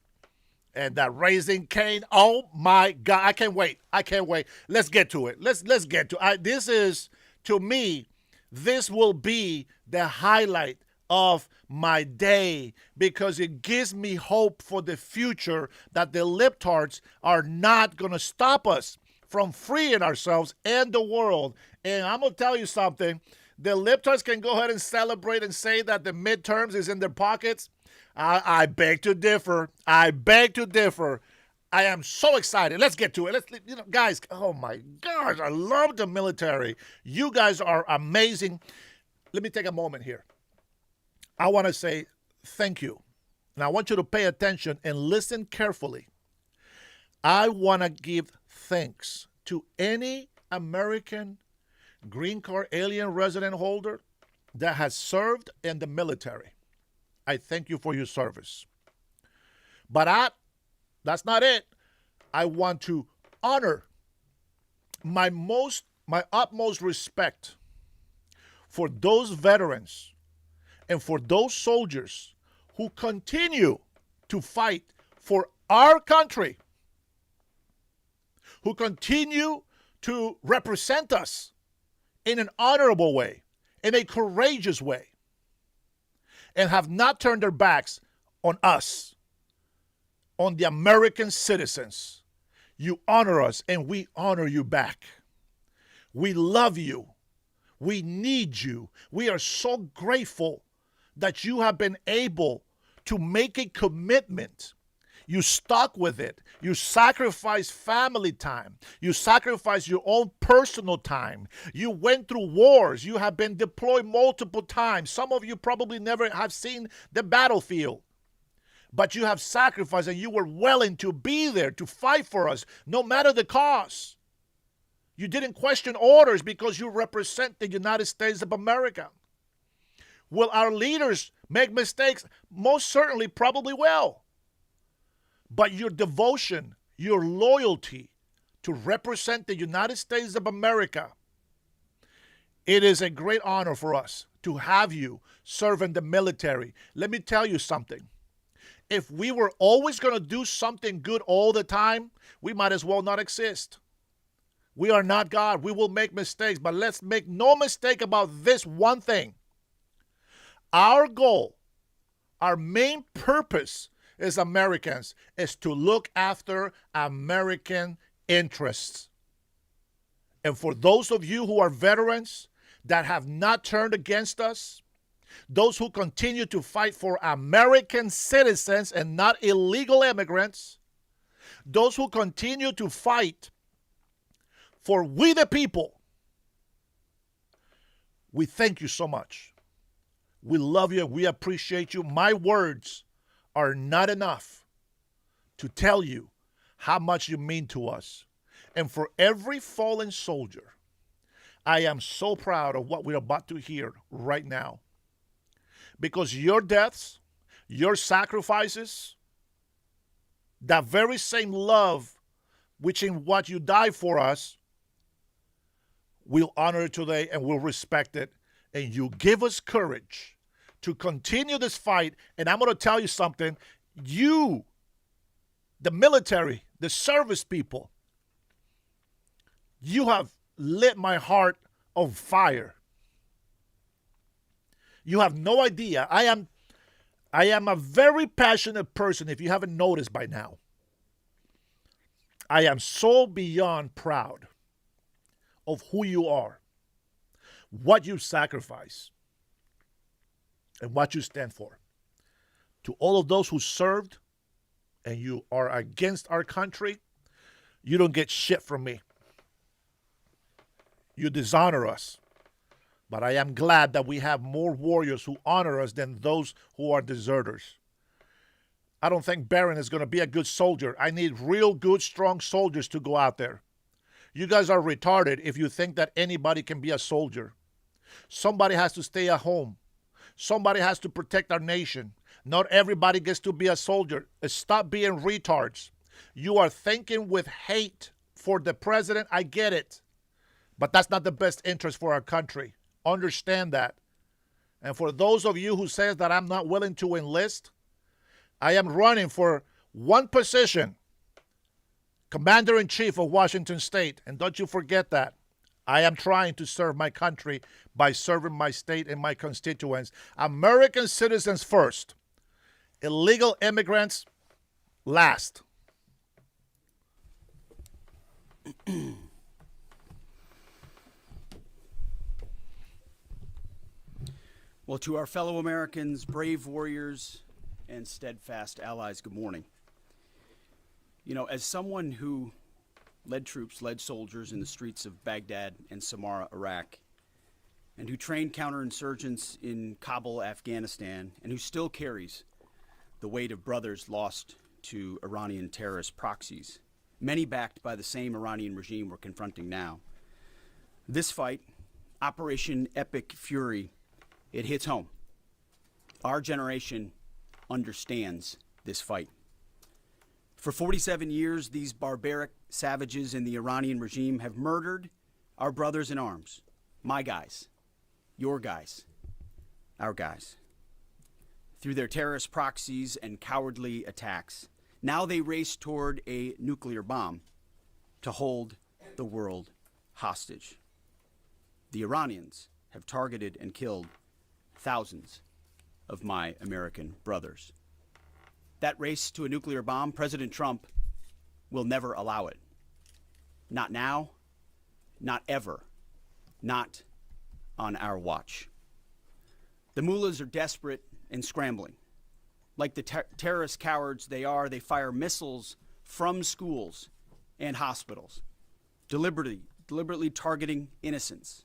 And that Raising Cane, oh my God, I can't wait. I can't wait. Let's get to it. Let's get to it. This is, to me, this will be the highlight of my day because it gives me hope for the future that the libtards are not going to stop us from freeing ourselves and the world. And I'm going to tell you something. The libtards can go ahead and celebrate and say that the midterms is in their pockets. I beg to differ. I beg to differ. I am so excited. Let's get to it. Guys, oh my gosh, I love the military. You guys are amazing. Let me take a moment here. I want to say thank you. And I want you to pay attention and listen carefully. I want to give thanks to any American green card alien resident holder that has served in the military. I thank you for your service. But that's not it. I want to honor my utmost respect for those veterans and for those soldiers who continue to fight for our country, who continue to represent us in an honorable way, in a courageous way, and have not turned their backs on us, on the American citizens. You honor us, and we honor you back. We love you. We need you. We are so grateful that you have been able to make a commitment. You stuck with it. You sacrificed family time. You sacrificed your own personal time. You went through wars. You have been deployed multiple times. Some of you probably never have seen the battlefield. But you have sacrificed and you were willing to be there to fight for us, no matter the cost. You didn't question orders because you represent the United States of America. Will our leaders make mistakes? Most certainly, probably will. But your devotion, your loyalty to represent the United States of America, it is a great honor for us to have you serve in the military. Let me tell you something. If we were always going to do something good all the time, we might as well not exist. We are not God. We will make mistakes, but let's make no mistake about this one thing. Our goal, our main purpose as Americans is to look after American interests. And for those of you who are veterans that have not turned against us, those who continue to fight for American citizens and not illegal immigrants, those who continue to fight for we the people, we thank you so much. We love you and we appreciate you. My words are not enough to tell you how much you mean to us. And for every fallen soldier, I am so proud of what we're about to hear right now. Because your deaths, your sacrifices, that very same love which in what you died for us, we'll honor it today and we'll respect it. And you give us courage to continue this fight. And I'm going to tell you something. You, the military, the service people, you have lit my heart on fire. You have no idea. I am a very passionate person, if you haven't noticed by now. I am so beyond proud of who you are, what you sacrifice, and what you stand for. To all of those who served and you are against our country, you don't get shit from me. You dishonor us. But I am glad that we have more warriors who honor us than those who are deserters. I don't think Barron is going to be a good soldier. I need real good, strong soldiers to go out there. You guys are retarded if you think that anybody can be a soldier. Somebody has to stay at home. Somebody has to protect our nation. Not everybody gets to be a soldier. Stop being retards. You are thinking with hate for the president. I get it. But that's not the best interest for our country. Understand that. And for those of you who says that I'm not willing to enlist, I am running for one position, Commander-in-Chief of Washington State. And don't you forget that. I am trying to serve my country by serving my state and my constituents. American citizens first. Illegal immigrants last. Well, to our fellow Americans, brave warriors, and steadfast allies, good morning. You know, as someone who led soldiers in the streets of Baghdad and Samarra, Iraq, and who trained counterinsurgents in Kabul, Afghanistan, and who still carries the weight of brothers lost to Iranian terrorist proxies, many backed by the same Iranian regime we're confronting now. This fight, Operation Epic Fury, it hits home. Our generation understands this fight. For 47 years, these barbaric savages in the Iranian regime have murdered our brothers in arms, my guys, your guys, our guys. Through their terrorist proxies and cowardly attacks, now they race toward a nuclear bomb to hold the world hostage. The Iranians have targeted and killed thousands of my American brothers. That race to a nuclear bomb, President Trump will never allow it. Not now, not ever, not on our watch. The mullahs are desperate and scrambling. Like the terrorist cowards they are, they fire missiles from schools and hospitals, deliberately targeting innocents,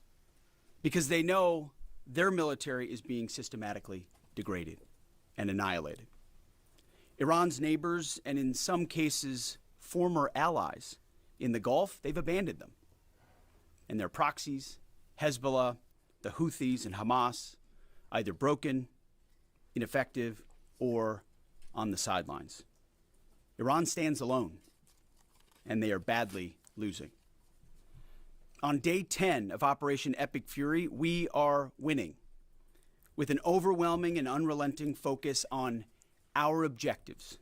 because they know their military is being systematically degraded and annihilated. Iran's neighbors, and in some cases, former allies in the Gulf, they've abandoned them. And their proxies, Hezbollah, the Houthis, and Hamas, either broken, ineffective, or on the sidelines. Iran stands alone, and they are badly losing. On day 10 of Operation Epic Fury, we are winning with an overwhelming and unrelenting focus on our objectives,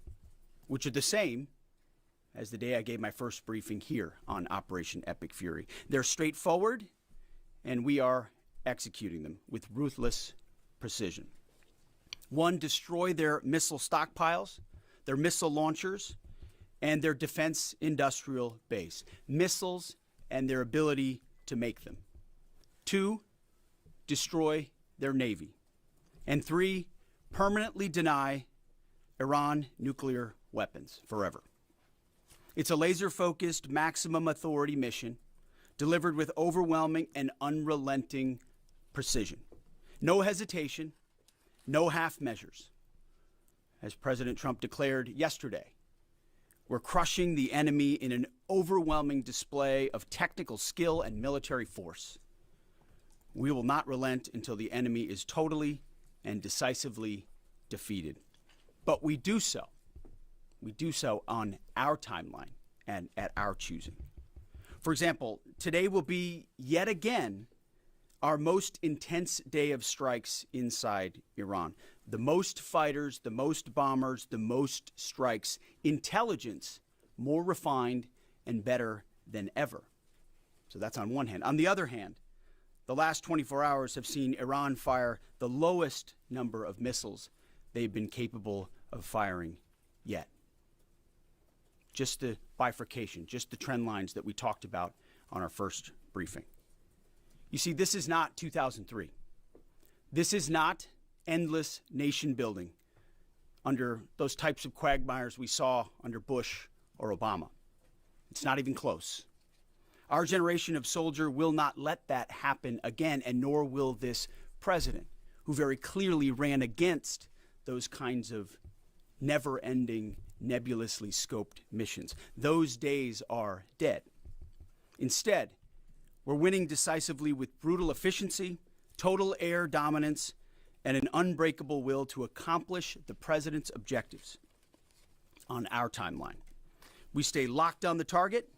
which are the same as the day I gave my first briefing here on Operation Epic Fury. They're straightforward, and we are executing them with ruthless precision. One, destroy their missile stockpiles, their missile launchers, and their defense industrial base. Missiles and their ability to make them. Two, destroy their navy. And three, permanently deny Iran nuclear weapons forever. It's a laser-focused, maximum authority mission delivered with overwhelming and unrelenting precision. No hesitation, no half measures. As President Trump declared yesterday, we're crushing the enemy in an overwhelming display of technical skill and military force. We will not relent until the enemy is totally and decisively defeated. But we do so on our timeline and at our choosing. For example, today will be yet again our most intense day of strikes inside Iran. The most fighters, the most bombers, the most strikes, intelligence more refined and better than ever. So that's on one hand. On the other hand, the last 24 hours have seen Iran fire the lowest number of missiles they've been capable of firing yet. Just the bifurcation, just the trend lines that we talked about on our first briefing. You see, this is not 2003. This is not endless nation building under those types of quagmires we saw under Bush or Obama. It's not even close. Our generation of soldier will not let that happen again, and nor will this president, who very clearly ran against those kinds of never-ending, nebulously scoped missions. Those days are dead. Instead, we're winning decisively with brutal efficiency, total air dominance, and an unbreakable will to accomplish the president's objectives on our timeline. We stay locked on the target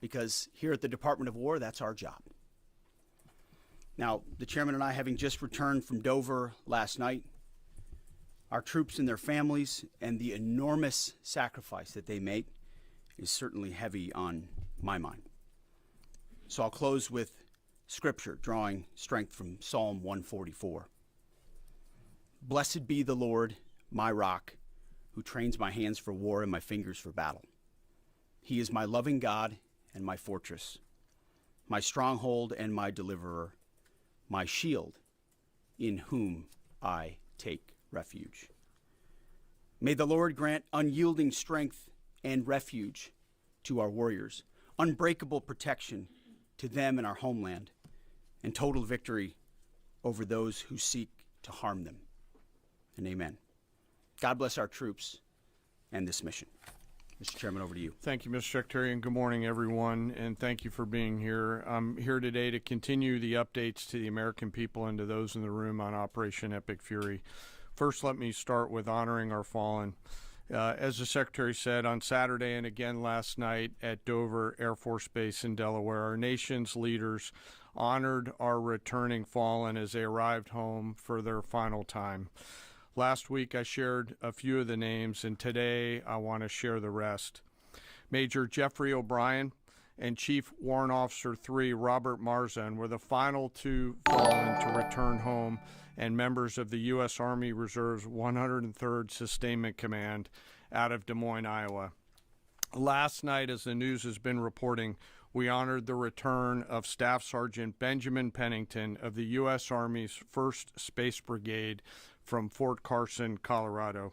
because here at the Department of War, that's our job. Now, the chairman and I, having just returned from Dover last night, our troops and their families and the enormous sacrifice that they make is certainly heavy on my mind. So I'll close with scripture, drawing strength from Psalm 144. Blessed be the Lord, my rock, who trains my hands for war and my fingers for battle. He is my loving God and my fortress, my stronghold and my deliverer, my shield, in whom I take refuge. May the Lord grant unyielding strength and refuge to our warriors, unbreakable protection to them and our homeland, and total victory over those who seek to harm them. And amen. God bless our troops and this mission. Mr. Chairman, over to you. Thank you, Mr. Secretary, and good morning, everyone, and thank you for being here. I'm here today to continue the updates to the American people and to those in the room on Operation Epic Fury. First, let me start with honoring our fallen. As the Secretary said, on Saturday and again last night at Dover Air Force Base in Delaware, our nation's leaders honored our returning fallen as they arrived home for their final time. Last week, I shared a few of the names, and today I want to share the rest. Major Jeffrey O'Brien and Chief Warrant Officer 3 Robert Marzan were the final two fallen to return home and members of the U.S. Army Reserve's 103rd Sustainment Command out of Des Moines, Iowa. Last night, as the news has been reporting, we honored the return of Staff Sergeant Benjamin Pennington of the U.S. Army's 1st Space Brigade from Fort Carson, Colorado.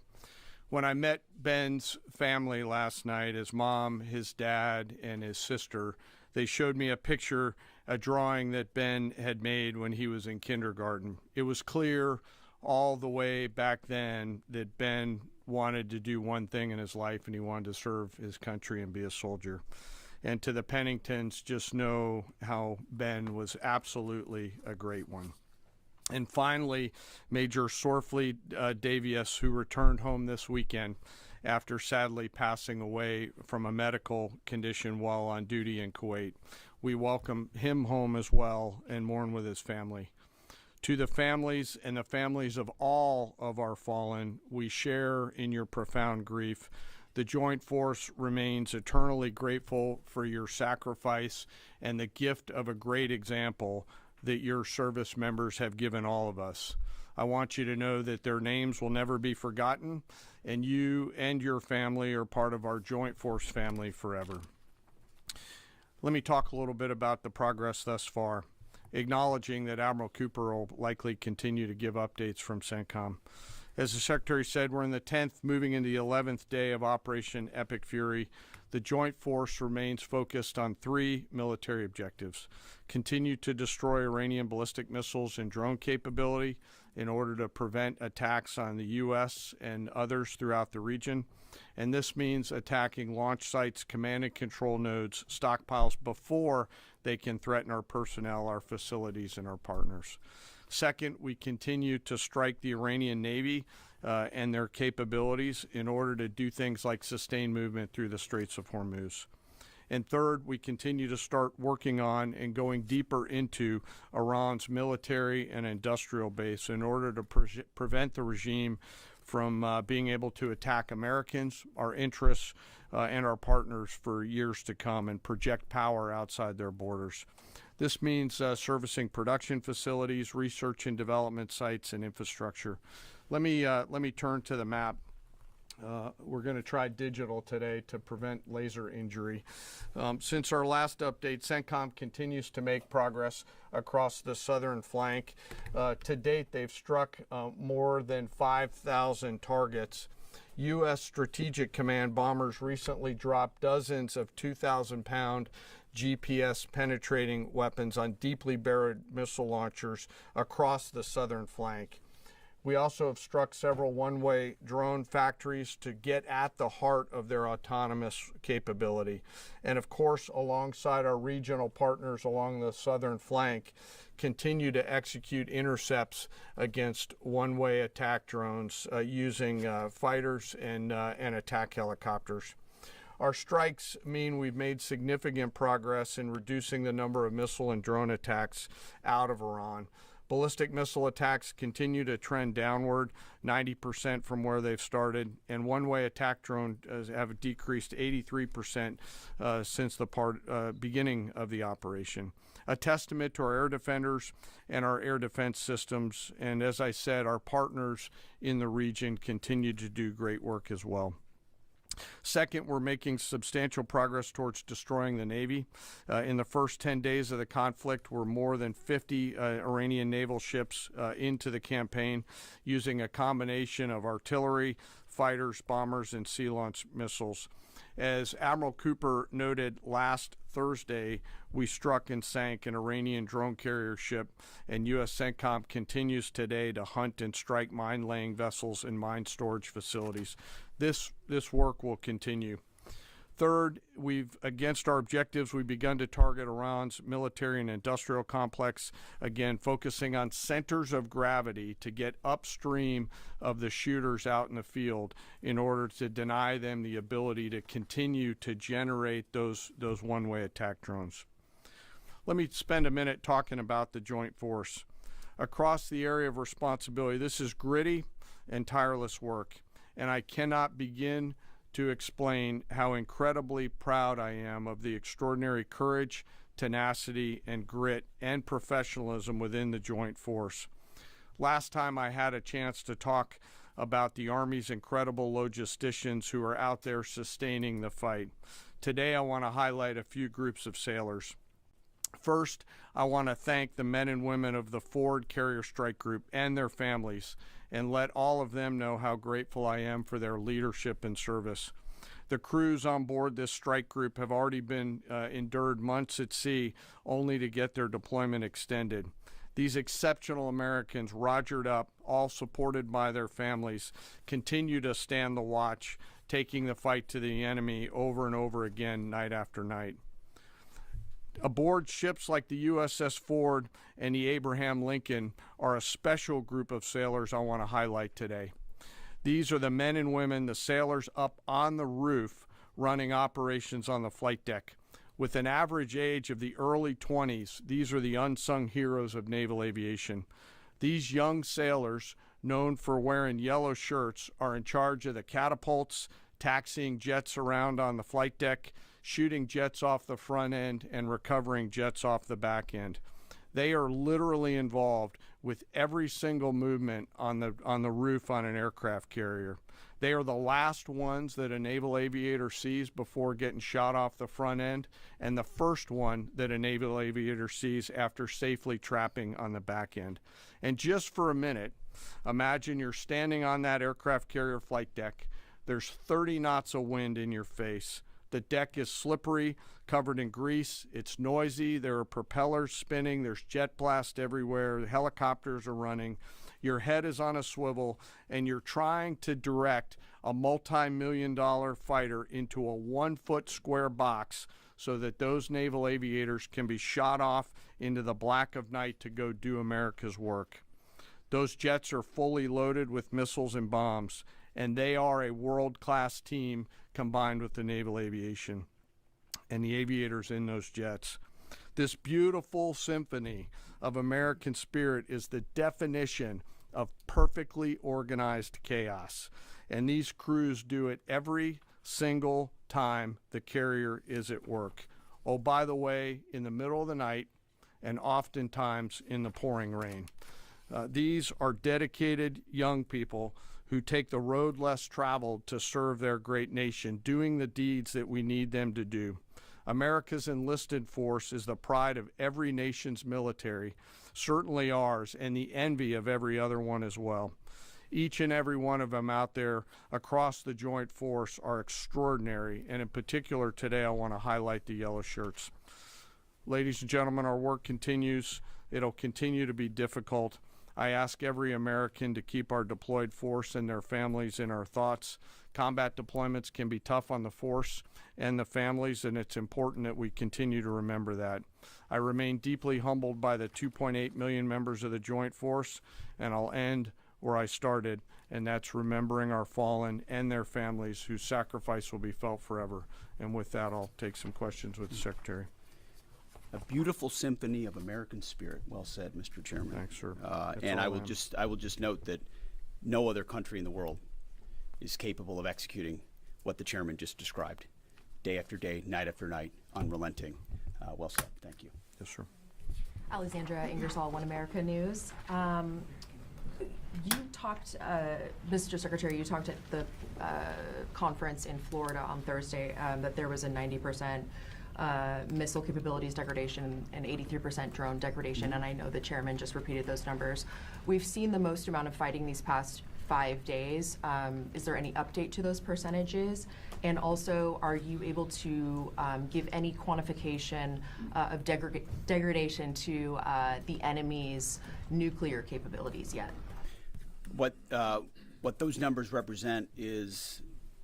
When I met Ben's family last night, his mom, his dad, and his sister, they showed me a picture, a drawing that Ben had made when he was in kindergarten. It was clear all the way back then that Ben wanted to do one thing in his life, and he wanted to serve his country and be a soldier. And to the Penningtons, just know how Ben was absolutely a great one. And finally, Major Sorfleet Davies, who returned home this weekend after sadly passing away from a medical condition while on duty in Kuwait. We welcome him home as well and mourn with his family. To the families and the families of all of our fallen, we share in your profound grief. The Joint Force remains eternally grateful for your sacrifice and the gift of a great example that your service members have given all of us. I want you to know that their names will never be forgotten, and you and your family are part of our Joint Force family forever. Let me talk a little bit about the progress thus far, acknowledging that Admiral Cooper will likely continue to give updates from CENTCOM. As the Secretary said, we're in the 10th, moving into the 11th day of Operation Epic Fury. The Joint Force remains focused on 3 military objectives: continue to destroy Iranian ballistic missiles and drone capability in order to prevent attacks on the U.S. and others throughout the region. And this means attacking launch sites, command and control nodes, stockpiles before they can threaten our personnel, our facilities, and our partners. Second, we continue to strike the Iranian Navy and their capabilities in order to do things like sustain movement through the Straits of Hormuz. And third, we continue to start working on and going deeper into Iran's military and industrial base in order to prevent the regime from being able to attack Americans, our interests, and our partners for years to come and project power outside their borders. This means servicing production facilities, research and development sites, and infrastructure. Let me turn to the map. We're going to try digital today to prevent laser injury. Since our last update, CENTCOM continues to make progress across the southern flank. To date, they've struck more than 5,000 targets. U.S. Strategic Command bombers recently dropped dozens of 2,000-pound GPS penetrating weapons on deeply buried missile launchers across the southern flank. We also have struck several one-way drone factories to get at the heart of their autonomous capability. And of course, alongside our regional partners along the southern flank, continue to execute intercepts against one-way attack drones using fighters and attack helicopters. Our strikes mean we've made significant progress in reducing the number of missile and drone attacks out of Iran. Ballistic missile attacks continue to trend downward, 90% from where they've started, and one-way attack drones have decreased 83% since the beginning of the operation. A testament to our air defenders and our air defense systems, and as I said, our partners in the region continue to do great work as well. Second, we're making substantial progress towards destroying the Navy. In the first 10 days of the conflict, we're more than 50 Iranian naval ships into the campaign using a combination of artillery, fighters, bombers, and sea-launched missiles. As Admiral Cooper noted last Thursday, we struck and sank an Iranian drone carrier ship, and U.S. CENTCOM continues today to hunt and strike mine-laying vessels and mine storage facilities. This work will continue. Third, against our objectives, we've begun to target Iran's military and industrial complex, again, focusing on centers of gravity to get upstream of the shooters out in the field in order to deny them the ability to continue to generate those one-way attack drones. Let me spend a minute talking about the joint force. Across the area of responsibility, this is gritty and tireless work, and I cannot begin to explain how incredibly proud I am of the extraordinary courage, tenacity, and grit and professionalism within the joint force. Last time I had a chance to talk about the Army's incredible logisticians who are out there sustaining the fight. Today I want to highlight a few groups of sailors. First, I want to thank the men and women of the Ford Carrier Strike Group and their families, and let all of them know how grateful I am for their leadership and service. The crews on board this strike group have already been endured months at sea only to get their deployment extended. These exceptional Americans, rogered up, all supported by their families, continue to stand the watch, taking the fight to the enemy over and over again, night after night. Aboard ships like the USS Ford and the Abraham Lincoln are a special group of sailors I want to highlight today. These are the men and women, the sailors up on the roof running operations on the flight deck. With an average age of the early 20s, these are the unsung heroes of naval aviation. These young sailors, known for wearing yellow shirts, are in charge of the catapults, taxiing jets around on the flight deck, shooting jets off the front end, and recovering jets off the back end. They are literally involved with every single movement on the roof on an aircraft carrier. They are the last ones that a naval aviator sees before getting shot off the front end, and the first one that a naval aviator sees after safely trapping on the back end. And just for a minute, imagine you're standing on that aircraft carrier flight deck. There's 30 knots of wind in your face. The deck is slippery, covered in grease. It's noisy. There are propellers spinning. There's jet blast everywhere. The helicopters are running. Your head is on a swivel, and you're trying to direct a multi-million-dollar fighter into a 1-foot square box so that those naval aviators can be shot off into the black of night to go do America's work. Those jets are fully loaded with missiles and bombs, and they are a world-class team combined with the naval aviation and the aviators in those jets. This beautiful symphony of American spirit is the definition of perfectly organized chaos. And these crews do it every single time the carrier is at work. Oh, by the way, in the middle of the night and oftentimes in the pouring rain. These are dedicated young people who take the road less traveled to serve their great nation, doing the deeds that we need them to do. America's enlisted force is the pride of every nation's military, certainly ours, and the envy of every other one as well. Each and every one of them out there across the joint force are extraordinary, and in particular today I want to highlight the yellow shirts. Ladies and gentlemen, our work continues. It'll continue to be difficult. I ask every American to keep our deployed force and their families in our thoughts. Combat deployments can be tough on the force and the families, and it's important that we continue to remember that. I remain deeply humbled by the 2.8 million members of the Joint Force, and I'll end where I started, and that's remembering our fallen and their families whose sacrifice will be felt forever. And with that, I'll take some questions with the Secretary. A beautiful symphony of American spirit. Well said, Mr. Chairman. Thanks, sir. And I will just note that no other country in the world is capable of executing what the chairman just described, day after day, night after night, unrelenting. Well said. Thank you. Yes, sir. Alexandra Ingersoll, One America News. You talked, Mr. Secretary, you talked at the conference in Florida on Thursday that there was a 90% missile capabilities degradation and 83% drone degradation, and I know the chairman just repeated those numbers. We've seen the most amount of fighting these past 5 days. Is there any update to those percentages? And also, are you able to give any quantification of degradation to the enemy's nuclear capabilities yet? What those numbers represent is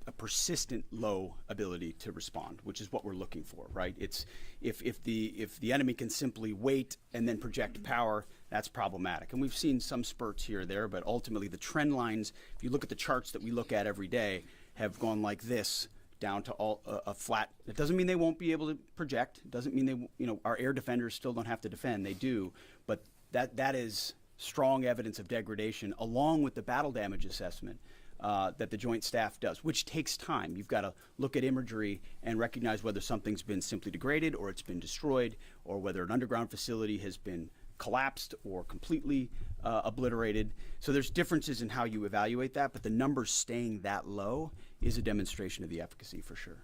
a persistent low ability to respond, which is what we're looking for, right? It's if the enemy can simply wait and then project power, that's problematic. And we've seen some spurts here or there, but ultimately the trend lines, if you look at the charts that we look at every day, have gone like this down to a flat. It doesn't mean they won't be able to project. It doesn't mean our air defenders still don't have to defend. They do, but that is strong evidence of degradation, along with the battle damage assessment that the Joint Staff does, which takes time. You've got to look at imagery and recognize whether something's been simply degraded or it's been destroyed, or whether an underground facility has been collapsed or completely obliterated. So there's differences in how you evaluate that, but the numbers staying that low is a demonstration of the efficacy for sure.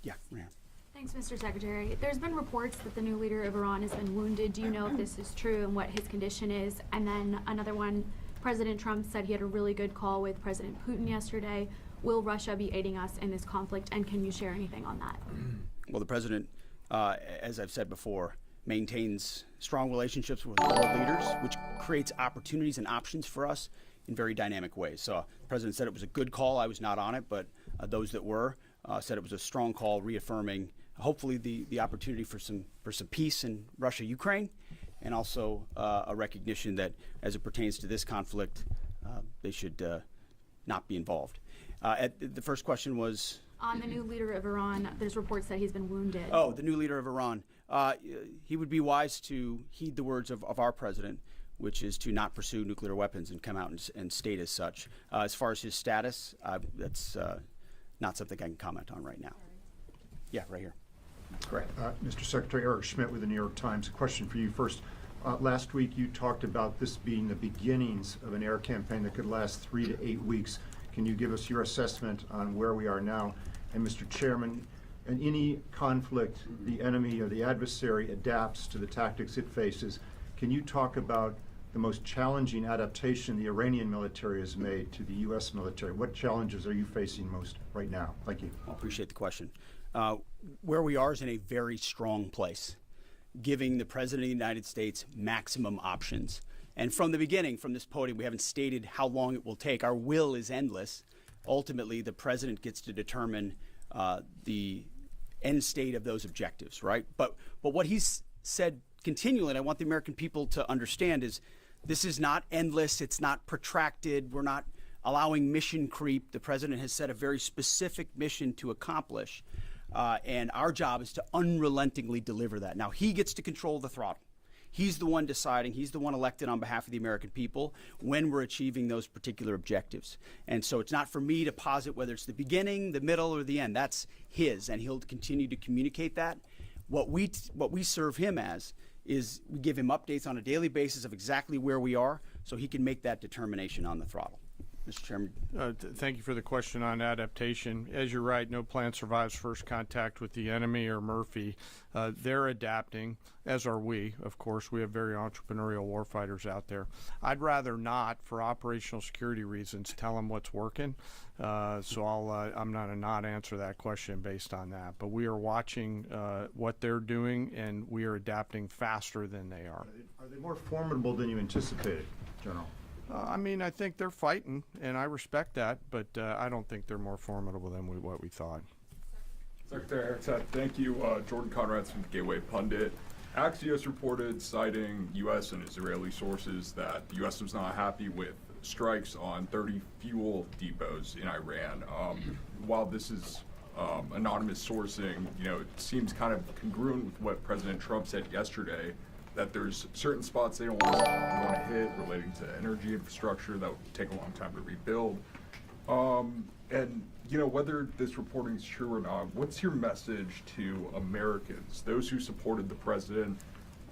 Yeah, Ryan. Thanks, Mr. Secretary. There's been reports that the new leader of Iran has been wounded. Do you know if this is true and what his condition is? And then another one, President Trump said he had a really good call with President Putin yesterday. Will Russia be aiding us in this conflict, and can you share anything on that? Well, the president, as I've said before, maintains strong relationships with world leaders, which creates opportunities and options for us in very dynamic ways. So the president said it was a good call. I was not on it, but those that were said it was a strong call, reaffirming hopefully the opportunity for some peace in Russia-Ukraine, and also a recognition that as it pertains to this conflict, they should not be involved. The first question was? On the new leader of Iran, there's reports that he's been wounded. Oh, the new leader of Iran. He would be wise to heed the words of our president, which is to not pursue nuclear weapons and come out and state as such. As far as his status, that's not something I can comment on right now. Yeah, right here. Correct. Mr. Secretary, Eric Schmidt with the New York Times. A question for you first. Last week you talked about this being the beginnings of an air campaign that could last 3 to 8 weeks. Can you give us your assessment on where we are now? And Mr. Chairman, in any conflict, the enemy or the adversary adapts to the tactics it faces. Can you talk about the most challenging adaptation the Iranian military has made to the U.S. military? What challenges are you facing most right now? Thank you. I appreciate the question. Where we are is in a very strong place, giving the President of the United States maximum options. And from the beginning, from this podium, we haven't stated how long it will take. Our will is endless. Ultimately, the President gets to determine the end state of those objectives, right? But what he's said continually, and I want the American people to understand, is this is not endless. It's not protracted. We're not allowing mission creep. The President has set a very specific mission to accomplish. And our job is to unrelentingly deliver that. Now, he gets to control the throttle. He's the one deciding, he's the one elected on behalf of the American people when we're achieving those particular objectives. And so it's not for me to posit whether it's the beginning, the middle, or the end. That's his, and he'll continue to communicate that. What we serve him as is we give him updates on a daily basis of exactly where we are so he can make that determination on the throttle. Mr. Chairman. Thank you for the question on adaptation. As you're right, no plan survives first contact with the enemy or Murphy. They're adapting, as are we. Of course, we have very entrepreneurial warfighters out there. I'd rather not, for operational security reasons, tell them what's working. So I'm not a not answer that question based on that. But we are watching what they're doing, and we are adapting faster than they are. Are they more formidable than you anticipated, General? I think they're fighting, and I respect that, but I don't think they're more formidable than what we thought. Secretary Eric, thank you. Jordan Conrad's from the Gateway Pundit. Axios reported, citing U.S. and Israeli sources, that the U.S. was not happy with strikes on 30 fuel depots in Iran. While this is anonymous sourcing, it seems kind of congruent with what President Trump said yesterday, that there's certain spots they don't want to hit relating to energy infrastructure that would take a long time to rebuild. And whether this reporting is true or not, what's your message to Americans, those who supported the president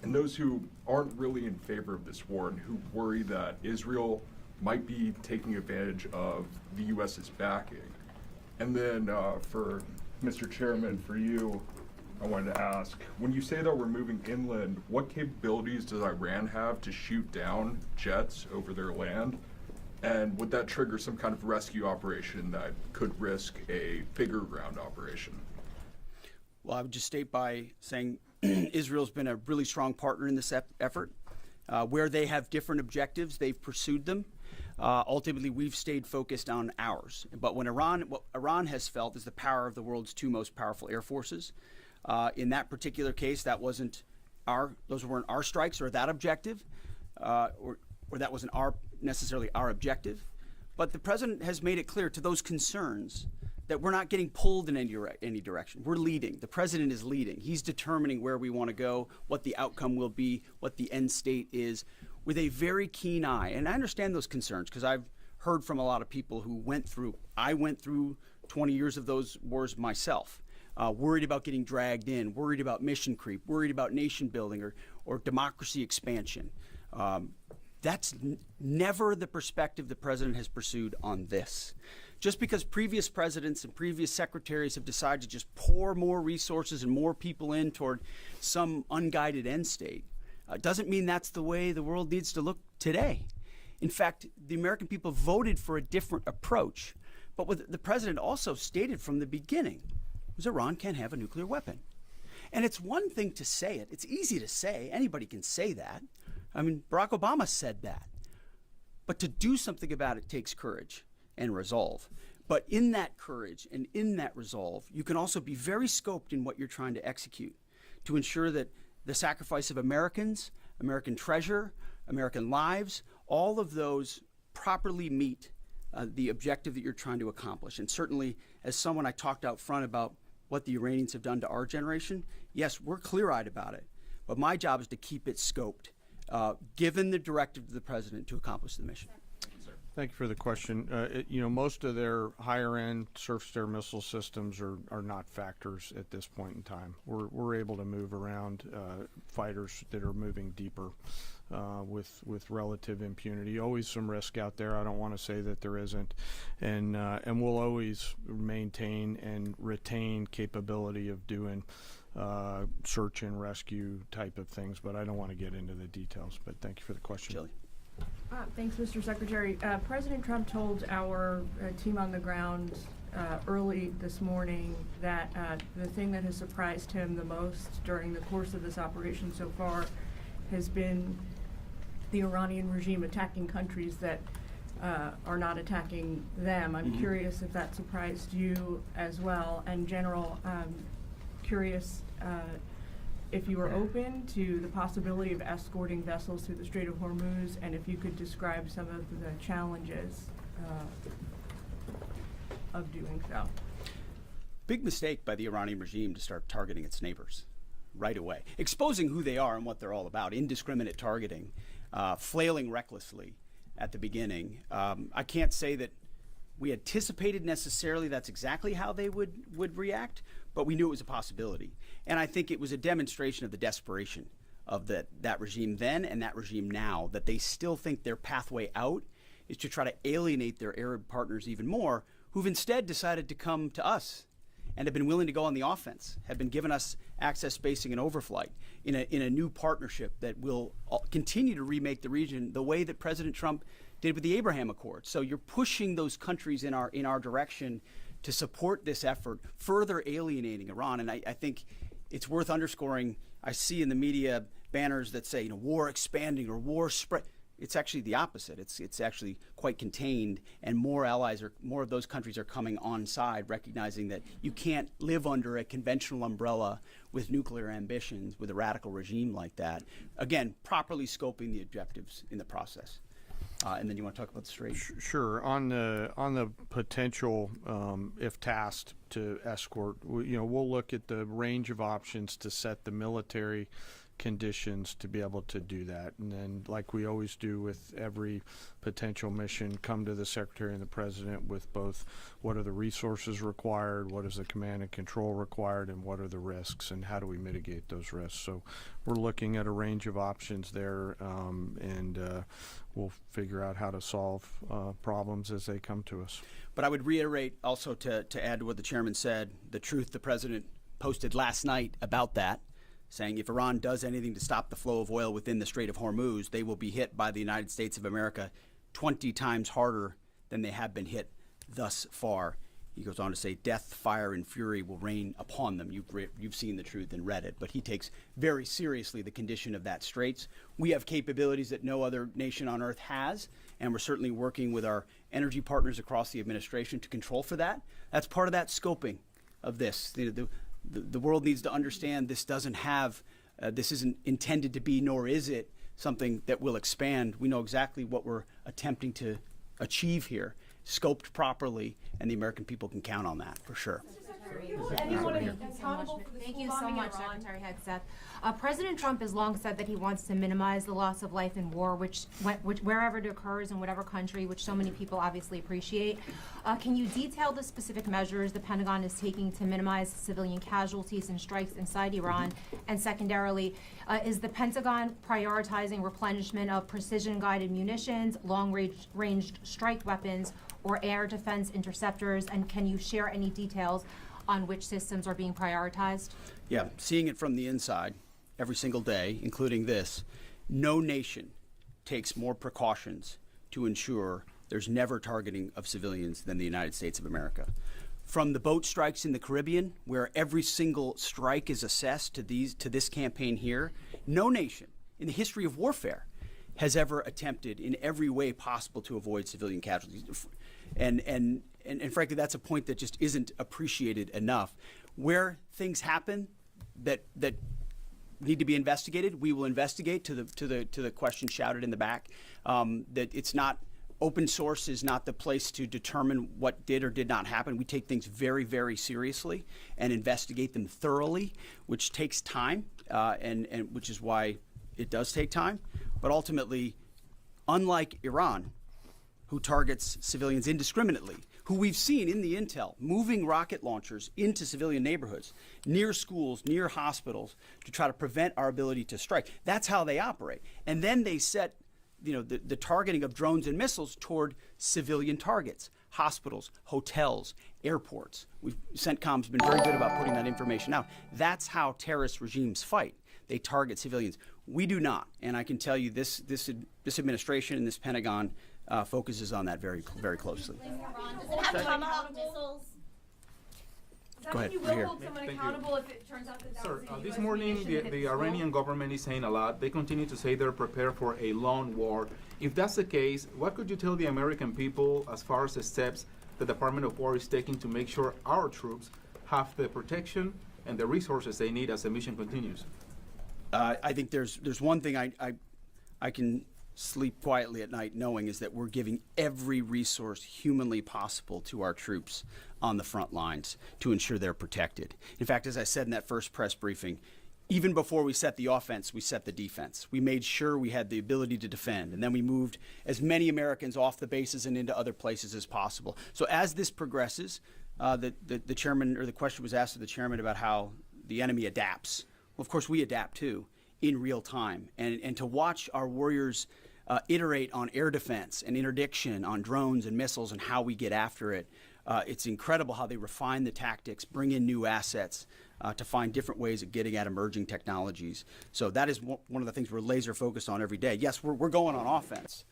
and those who aren't really in favor of this war and who worry that Israel might be taking advantage of the U.S.'s backing? And then for Mr. Chairman, for you, I wanted to ask, when you say that we're moving inland, what capabilities does Iran have to shoot down jets over their land? And would that trigger some kind of rescue operation that could risk a bigger ground operation? Well, I would just state by saying Israel's been a really strong partner in this effort. Where they have different objectives, they've pursued them. Ultimately, we've stayed focused on ours. But what Iran has felt is the power of the world's two most powerful air forces. In that particular case, those weren't our strikes or that objective, or that wasn't necessarily our objective. But the president has made it clear to those concerns that we're not getting pulled in any direction. We're leading. The president is leading. He's determining where we want to go, what the outcome will be, what the end state is, with a very keen eye. And I understand those concerns because I've heard from a lot of people who I went through 20 years of those wars myself, worried about getting dragged in, worried about mission creep, worried about nation building or democracy expansion. That's never the perspective the president has pursued on this. Just because previous presidents and previous secretaries have decided to just pour more resources and more people in toward some unguided end state, doesn't mean that's the way the world needs to look today. In fact, the American people voted for a different approach. But what the president also stated from the beginning was Iran can't have a nuclear weapon. And it's one thing to say it. It's easy to say. Anybody can say that. I mean, Barack Obama said that. But to do something about it takes courage and resolve. But in that courage and in that resolve, you can also be very scoped in what you're trying to execute to ensure that the sacrifice of Americans, American treasure, American lives, all of those properly meet the objective that you're trying to accomplish. And certainly, as someone I talked out front about what the Iranians have done to our generation, yes, we're clear-eyed about it. But my job is to keep it scoped, given the directive to the president to accomplish the mission. Thank you for the question. Most of their higher-end surface-to-air missile systems are not factors at this point in time. We're able to move around fighters that are moving deeper with relative impunity. Always some risk out there. I don't want to say that there isn't, and we'll always maintain and retain capability of doing search and rescue type of things. But I don't want to get into the details. But thank you for the question. Chili. Thanks, Mr. Secretary. President Trump told our team on the ground early this morning that the thing that has surprised him the most during the course of this operation so far has been the Iranian regime attacking countries that are not attacking them. I'm curious if that surprised you as well. And General, curious if you were open to the possibility of escorting vessels through the Strait of Hormuz, and if you could describe some of the challenges of doing so. Big mistake by the Iranian regime to start targeting its neighbors right away, exposing who they are and what they're all about, indiscriminate targeting, flailing recklessly at the beginning. I can't say that we anticipated necessarily that's exactly how they would react, but we knew it was a possibility. And I think it was a demonstration of the desperation of that regime then and that regime now, that they still think their pathway out is to try to alienate their Arab partners even more, who've instead decided to come to us and have been willing to go on the offense, have been giving us access, spacing, and overflight in a new partnership that will continue to remake the region the way that President Trump did with the Abraham Accords. So you're pushing those countries in our direction to support this effort, further alienating Iran. And I think it's worth underscoring. I see in the media banners that say, war expanding or war spread. it's actually the opposite. It's actually quite contained, and more of those countries are coming on side, recognizing that you can't live under a conventional umbrella with nuclear ambitions with a radical regime like that. Again, properly scoping the objectives in the process. And then you want to talk about the Strait? Sure. On the potential, if tasked to escort, we'll look at the range of options to set the military conditions to be able to do that. And then, like we always do with every potential mission, come to the Secretary and the President with both what are the resources required, what is the command and control required, and what are the risks, and how do we mitigate those risks. So we're looking at a range of options there, and we'll figure out how to solve problems as they come to us. But I would reiterate also to add to what the chairman said, the truth the president posted last night about that, saying if Iran does anything to stop the flow of oil within the Strait of Hormuz, they will be hit by the United States of America 20 times harder than they have been hit thus far. He goes on to say, death, fire, and fury will rain upon them. You've seen the truth and read it. But he takes very seriously the condition of that straits. We have capabilities that no other nation on earth has, and we're certainly working with our energy partners across the administration to control for that. That's part of that scoping of this. The world needs to understand this doesn't have, this isn't intended to be, nor is it something that will expand. We know exactly what we're attempting to achieve here, scoped properly, and the American people can count on that for sure. Thank you so much, Secretary Hegseth. President Trump has long said that he wants to minimize the loss of life in war, which wherever it occurs in whatever country, which so many people obviously appreciate. Can you detail the specific measures the Pentagon is taking to minimize civilian casualties and strikes inside Iran? And secondarily, is the Pentagon prioritizing replenishment of precision-guided munitions, long-ranged strike weapons, or air defense interceptors? And can you share any details on which systems are being prioritized? Yeah, seeing it from the inside every single day, including this, no nation takes more precautions to ensure there's never targeting of civilians than the United States of America. From the boat strikes in the Caribbean, where every single strike is assessed to this campaign here, no nation in the history of warfare has ever attempted in every way possible to avoid civilian casualties. And frankly, that's a point that just isn't appreciated enough. Where things happen that need to be investigated, we will investigate. To the question shouted in the back, that it's not open source is not the place to determine what did or did not happen. We take things very, very seriously and investigate them thoroughly, which takes time, and which is why it does take time. But ultimately, unlike Iran, who targets civilians indiscriminately, who we've seen in the intel moving rocket launchers into civilian neighborhoods, near schools, near hospitals, to try to prevent our ability to strike. That's how they operate. And then they set the targeting of drones and missiles toward civilian targets, hospitals, hotels, airports. CENTCOM's been very good about putting that information out. That's how terrorist regimes fight. They target civilians. We do not. And I can tell you this administration and this Pentagon focuses on that very, very closely. Does it have Tomahawk missiles? Go ahead. You will hold someone accountable if it turns out that Sir, was a this US morning munition that hit the the school? Iranian government is saying a lot. They continue to say they're prepared for a long war. If that's the case, what could you tell the American people as far as the steps the Department of War is taking to make sure our troops have the protection and the resources they need as the mission continues? I think there's one thing I can sleep quietly at night knowing is that we're giving every resource humanly possible to our troops on the front lines to ensure they're protected. In fact, as I said in that first press briefing, even before we set the offense, we set the defense. We made sure we had the ability to defend, and then we moved as many Americans off the bases and into other places as possible. So as this progresses, the chairman, or the question was asked of the chairman about how the enemy adapts. Well, of course, we adapt too in real time. And to watch our warriors iterate on air defense and interdiction on drones and missiles and how we get after it, it's incredible how they refine the tactics, bring in new assets to find different ways of getting at emerging technologies. So that is one of the things we're laser focused on every day. Yes, we're going on offense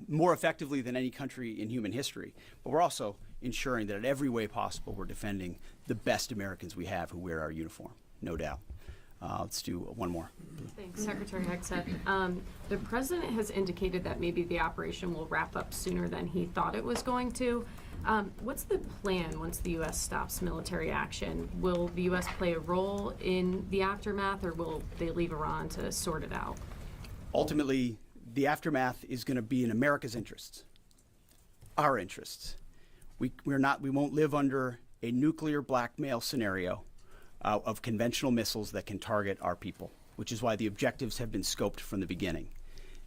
more effectively than any country in human history, but we're also ensuring that in every way possible we're defending the best Americans we have who wear our uniform, no doubt. Let's do one more. Thanks, Secretary Hegseth. The president has indicated that maybe the operation will wrap up sooner than he thought it was going to. What's the plan once the U.S. stops military action? Will the U.S. play a role in the aftermath, or will they leave Iran to sort it out? Ultimately, the aftermath is going to be in America's interests, our interests. We won't live under a nuclear blackmail scenario of conventional missiles that can target our people, which is why the objectives have been scoped from the beginning.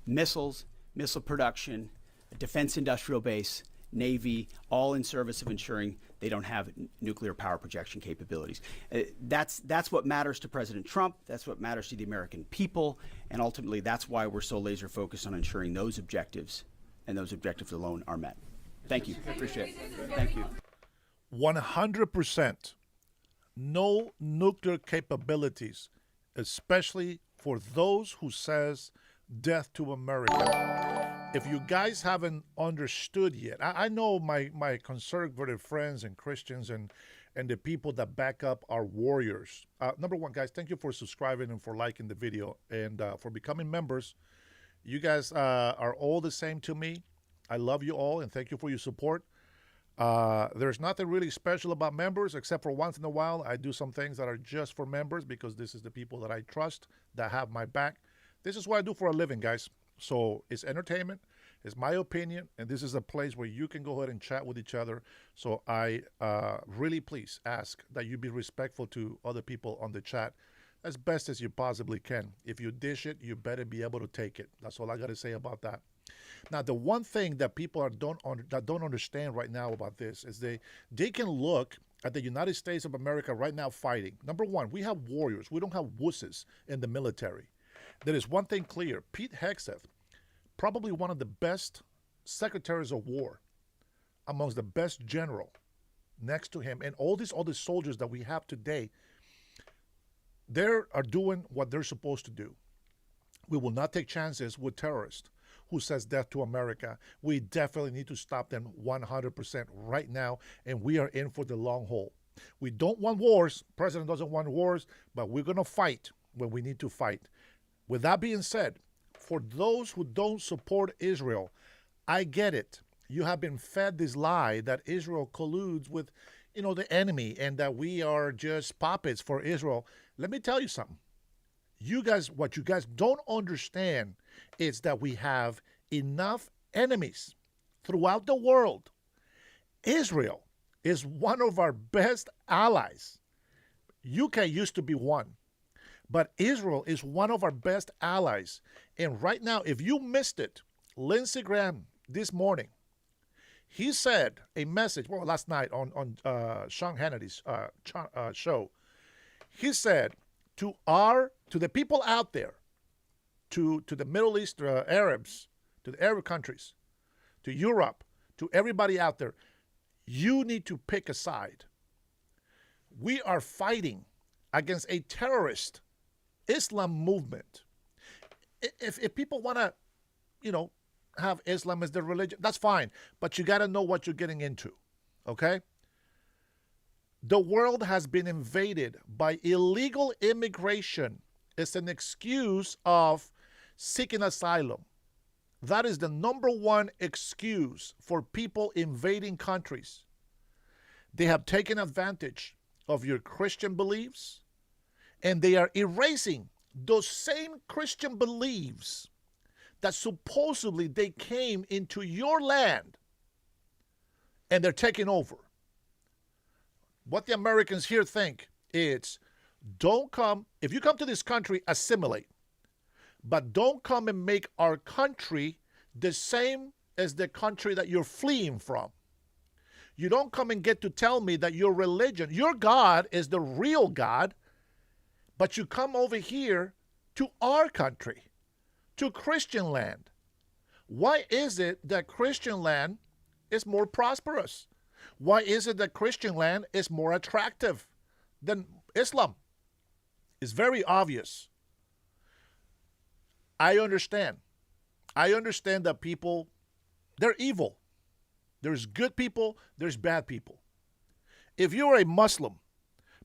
Missiles, missile production, a defense industrial base, Navy, all in service of ensuring they don't have nuclear power projection capabilities. That's what matters to President Trump. That's what matters to the American people. And ultimately, that's why we're so laser focused on ensuring those objectives and those objectives alone are met. Thank you. I appreciate it. Thank you. 100% no nuclear capabilities, especially for those who says death to America. If you guys haven't understood yet, I know my conservative friends and Christians and the people that back up our warriors. Number one, guys, thank you for subscribing and for liking the video and for becoming members. You guys are all the same to me. I love you all and thank you for your support. There's nothing really special about members except for once in a while I do some things that are just for members because this is the people that I trust that have my back. This is what I do for a living, guys. So it's entertainment, it's my opinion, and this is a place where you can go ahead and chat with each other. So I really please ask that you be respectful to other people on the chat as best as you possibly can. If you dish it, you better be able to take it. That's all I got to say about that. Now, the one thing that people don't understand right now about this is they can look at the United States of America right now fighting. Number one, we have warriors. We don't have wusses in the military. There is one thing clear. Pete Hegseth, probably one of the best secretaries of war, amongst the best general next to him, and all these other soldiers that we have today, they are doing what they're supposed to do. We will not take chances with terrorists who says death to America. We definitely need to stop them 100% right now, and we are in for the long haul. We don't want wars. President doesn't want wars, but we're going to fight when we need to fight. With that being said, for those who don't support Israel, I get it. You have been fed this lie that Israel colludes with, the enemy and that we are just puppets for Israel. Let me tell you something. What you guys don't understand is that we have enough enemies throughout the world. Israel is one of our best allies. UK used to be one. But Israel is one of our best allies. And right now, if you missed it, Lindsey Graham this morning, he said a message, last night on Sean Hannity's show. He said to the people out there, to the Middle East Arabs, to the Arab countries, to Europe, to everybody out there, you need to pick a side. We are fighting against a terrorist Islam movement. If people want to, have Islam as their religion, that's fine. But you got to know what you're getting into, okay? The world has been invaded by illegal immigration. It's an excuse of seeking asylum. That is the number one excuse for people invading countries. They have taken advantage of your Christian beliefs, and they are erasing those same Christian beliefs that supposedly they came into your land, and they're taking over. What the Americans here think is, if you come to this country, assimilate, but don't come and make our country the same as the country that you're fleeing from. You don't come and get to tell me that your religion, your God is the real God, but you come over here to our country, to Christian land. Why is it that Christian land is more prosperous? Why is it that Christian land is more attractive than Islam? It's very obvious. I understand. I understand that people, they're evil. There's good people, there's bad people. If you're a Muslim,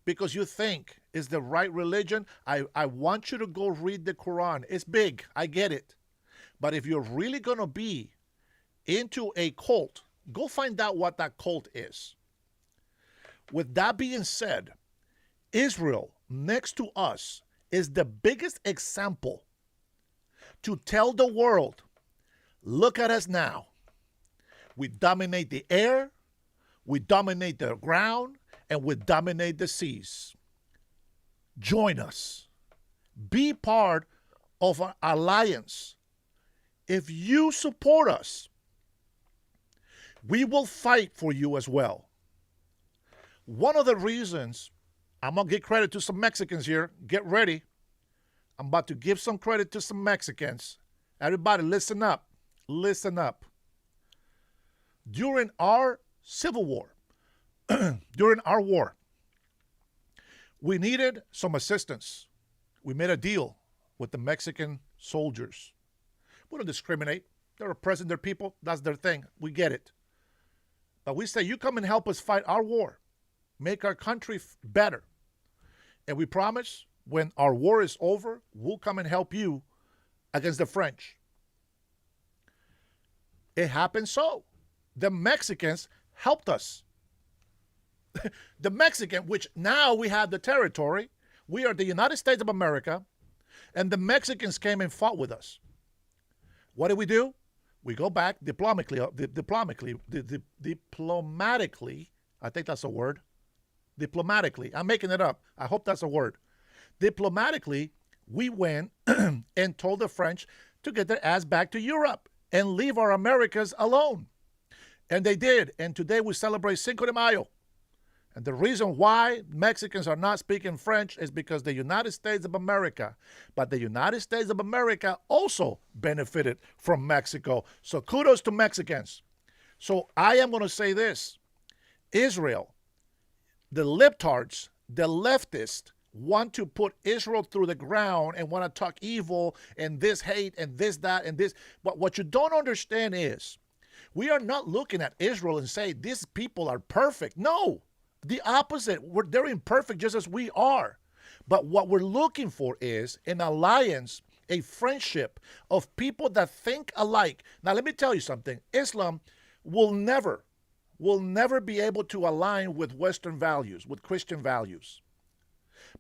because you think is the right religion, I want you to go read the Quran. It's big. I get it. But if you're really going to be into a cult, go find out what that cult is. With that being said, Israel, next to us, is the biggest example to tell the world, look at us now. We dominate the air, we dominate the ground, and we dominate the seas. Join us. Be part of our alliance. If you support us, we will fight for you as well. One of the reasons, I'm going to give credit to some Mexicans here. Get ready. I'm about to give some credit to some Mexicans. Everybody, listen up. Listen up. During our Civil War, during our war, we needed some assistance. We made a deal with the Mexican soldiers. We don't discriminate. They're oppressing their people. That's their thing. We get it. But we say, you come and help us fight our war. Make our country better. And we promise, when our war is over, we'll come and help you against the French. It happened so. The Mexicans helped us. The Mexican, which now we have the territory, we are the United States of America, and the Mexicans came and fought with us. What do? We go back diplomatically, I think that's a word. Diplomatically. I'm making it up. I hope that's a word. Diplomatically, we went and told the French to get their ass back to Europe and leave our Americas alone. And they did. And today we celebrate Cinco de Mayo. And the reason why Mexicans are not speaking French is because the United States of America. But the United States of America also benefited from Mexico. So kudos to Mexicans. So I am going to say this. Israel, the libtards, the leftists, want to put Israel through the ground and want to talk evil and this hate and this, that, and this. But what you don't understand is we are not looking at Israel and say these people are perfect. No. The opposite. They're imperfect just as we are. But what we're looking for is an alliance, a friendship of people that think alike. Now, let me tell you something. Islam will never be able to align with Western values, with Christian values.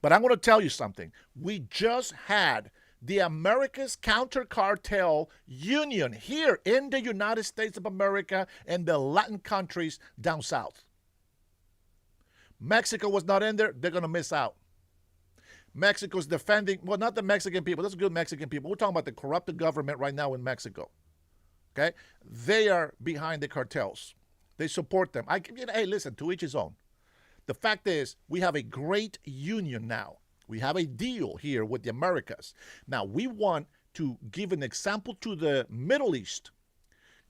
But I'm going to tell you something. We just had the America's Counter Cartel Union here in the United States of America and the Latin countries down south. Mexico was not in there. They're going to miss out. Mexico's defending, well, not the Mexican people. That's good Mexican people. We're talking about the corrupted government right now in Mexico. Okay? They are behind the cartels. They support them. Hey, listen, to each his own. The fact is, we have a great union now. We have a deal here with the Americas. Now, we want to give an example to the Middle East.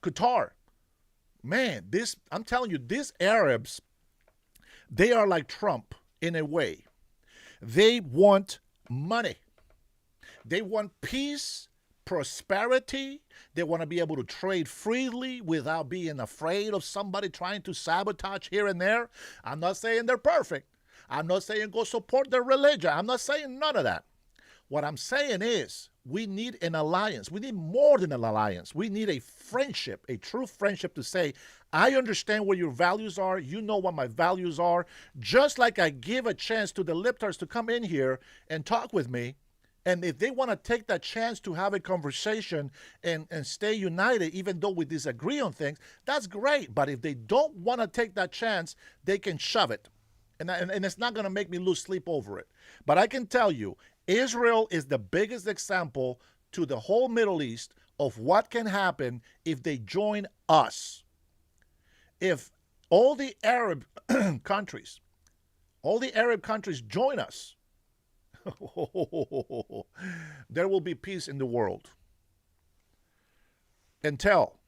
Qatar. Man, I'm telling you, these Arabs, they are like Trump in a way. They want money. They want peace, prosperity. They want to be able to trade freely without being afraid of somebody trying to sabotage here and there. I'm not saying they're perfect. I'm not saying go support their religion. I'm not saying none of that. What I'm saying is we need an alliance. We need more than an alliance. We need a friendship, a true friendship to say, I understand what your values are. You know what my values are. Just like I give a chance to the libtards to come in here and talk with me. And if they want to take that chance to have a conversation and stay united, even though we disagree on things, that's great. But if they don't want to take that chance, they can shove it. And it's not going to make me lose sleep over it. But I can tell you, Israel is the biggest example to the whole Middle East of what can happen if they join us. If all the Arab countries join us, there will be peace in the world. Until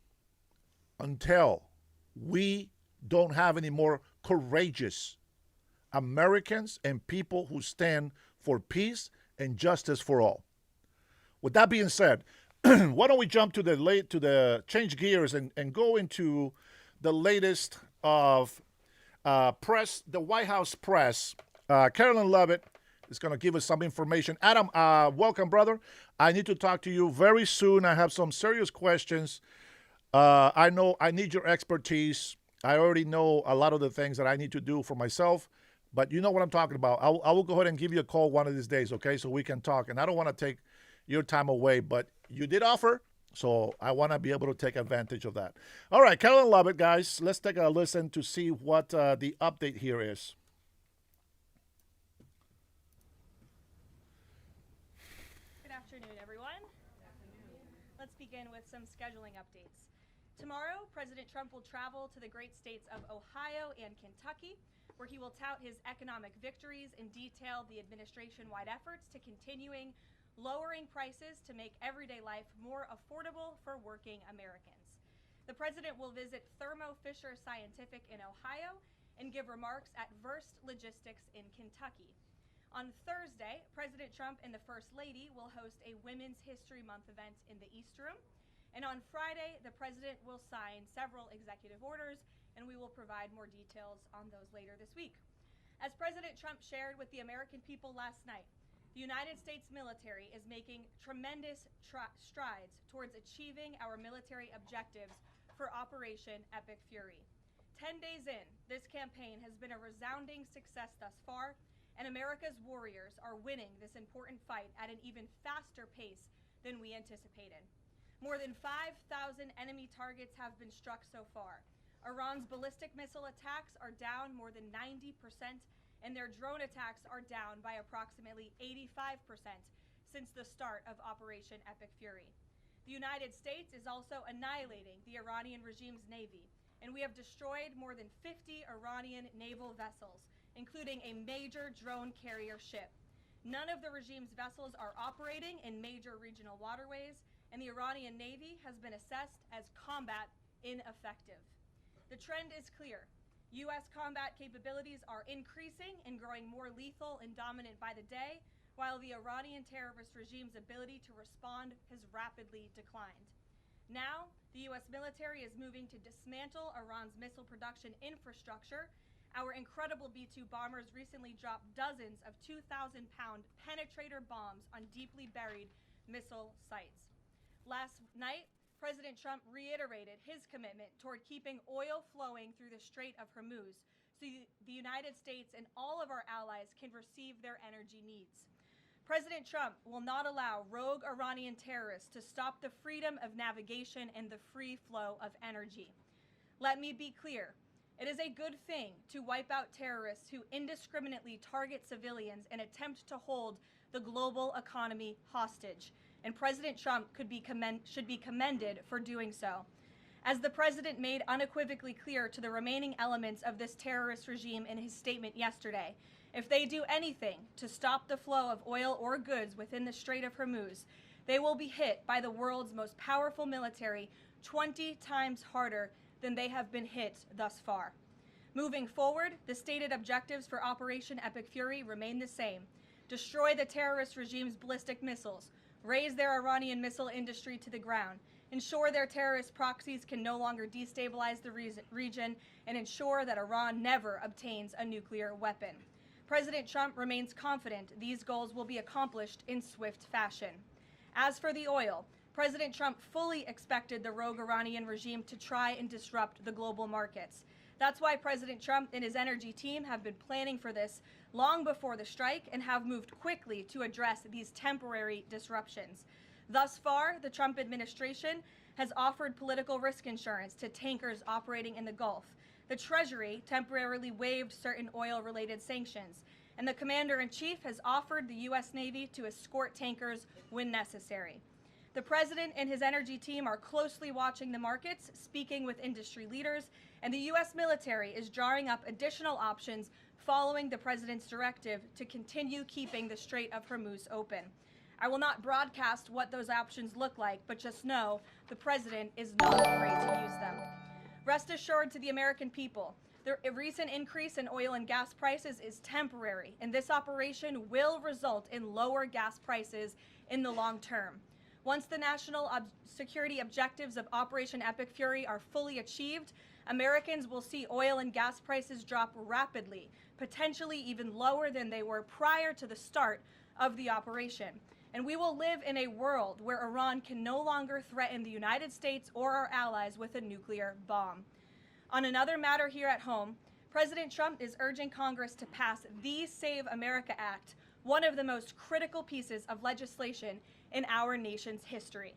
we don't have any more courageous Americans and people who stand for peace and justice for all. With that being said, why don't we jump to change gears and go into the latest of press, the White House press Carolyn Lovett is going to give us some information. Adam, welcome, brother. I need to talk to you very soon. I have some serious questions. I know I need your expertise. I already know a lot of the things that I need to do for myself, but you know what I'm talking about. I will go ahead and give you a call one of these days, okay, so we can talk. And I don't want to take your time away, but you did offer, so I want to be able to take advantage of that. All right, Carolyn Lovett, guys, let's take a listen to see what the update here is. Good afternoon, everyone. Let's begin with some scheduling updates. Tomorrow, President Trump will travel to the great states of Ohio and Kentucky, where he will tout his economic victories and detail the administration-wide efforts to continuing lowering prices to make everyday life more affordable for working Americans. The president will visit Thermo Fisher Scientific in Ohio and give remarks at Verst Logistics in Kentucky. On Thursday, President Trump and the First Lady will host a Women's History Month event in the East Room. And on Friday, the president will sign several executive orders, and we will provide more details on those later this week. As President Trump shared with the American people last night, the United States military is making tremendous strides towards achieving our military objectives for Operation Epic Fury. 10 days in, this campaign has been a resounding success thus far, and America's warriors are winning this important fight at an even faster pace than we anticipated. More than 5,000 enemy targets have been struck so far. Iran's ballistic missile attacks are down more than 90%, and their drone attacks are down by approximately 85% since the start of Operation Epic Fury. The United States is also annihilating the Iranian regime's navy, and we have destroyed more than 50 Iranian naval vessels, including a major drone carrier ship. None of the regime's vessels are operating in major regional waterways, and the Iranian Navy has been assessed as combat ineffective. The trend is clear. U.S. combat capabilities are increasing and growing more lethal and dominant by the day, while the Iranian terrorist regime's ability to respond has rapidly declined. Now, the U.S. military is moving to dismantle Iran's missile production infrastructure. Our incredible B-2 bombers recently dropped dozens of 2,000-pound penetrator bombs on deeply buried missile sites. Last night, President Trump reiterated his commitment toward keeping oil flowing through the Strait of Hormuz so the United States and all of our allies can receive their energy needs. President Trump will not allow rogue Iranian terrorists to stop the freedom of navigation and the free flow of energy. Let me be clear. It is a good thing to wipe out terrorists who indiscriminately target civilians and attempt to hold the global economy hostage. And President Trump should be commended for doing so. As the president made unequivocally clear to the remaining elements of this terrorist regime in his statement yesterday, if they do anything to stop the flow of oil or goods within the Strait of Hormuz, they will be hit by the world's most powerful military 20 times harder than they have been hit thus far. Moving forward, the stated objectives for Operation Epic Fury remain the same. Destroy the terrorist regime's ballistic missiles, raise their Iranian missile industry to the ground, ensure their terrorist proxies can no longer destabilize the region, and ensure that Iran never obtains a nuclear weapon. President Trump remains confident these goals will be accomplished in swift fashion. As for the oil, President Trump fully expected the rogue Iranian regime to try and disrupt the global markets. That's why President Trump and his energy team have been planning for this long before the strike and have moved quickly to address these temporary disruptions. Thus far, the Trump administration has offered political risk insurance to tankers operating in the Gulf. The Treasury temporarily waived certain oil-related sanctions, and the Commander-in-Chief has offered the U.S. Navy to escort tankers when necessary. The president and his energy team are closely watching the markets, speaking with industry leaders, and the U.S. military is drawing up additional options following the president's directive to continue keeping the Strait of Hormuz open. I will not broadcast what those options look like, but just know the president is not afraid to use them. Rest assured to the American people, the recent increase in oil and gas prices is temporary, and this operation will result in lower gas prices in the long term. Once the national security objectives of Operation Epic Fury are fully achieved, Americans will see oil and gas prices drop rapidly, potentially even lower than they were prior to the start of the operation. And we will live in a world where Iran can no longer threaten the United States or our allies with a nuclear bomb. On another matter here at home, President Trump is urging Congress to pass the Save America Act, one of the most critical pieces of legislation in our nation's history.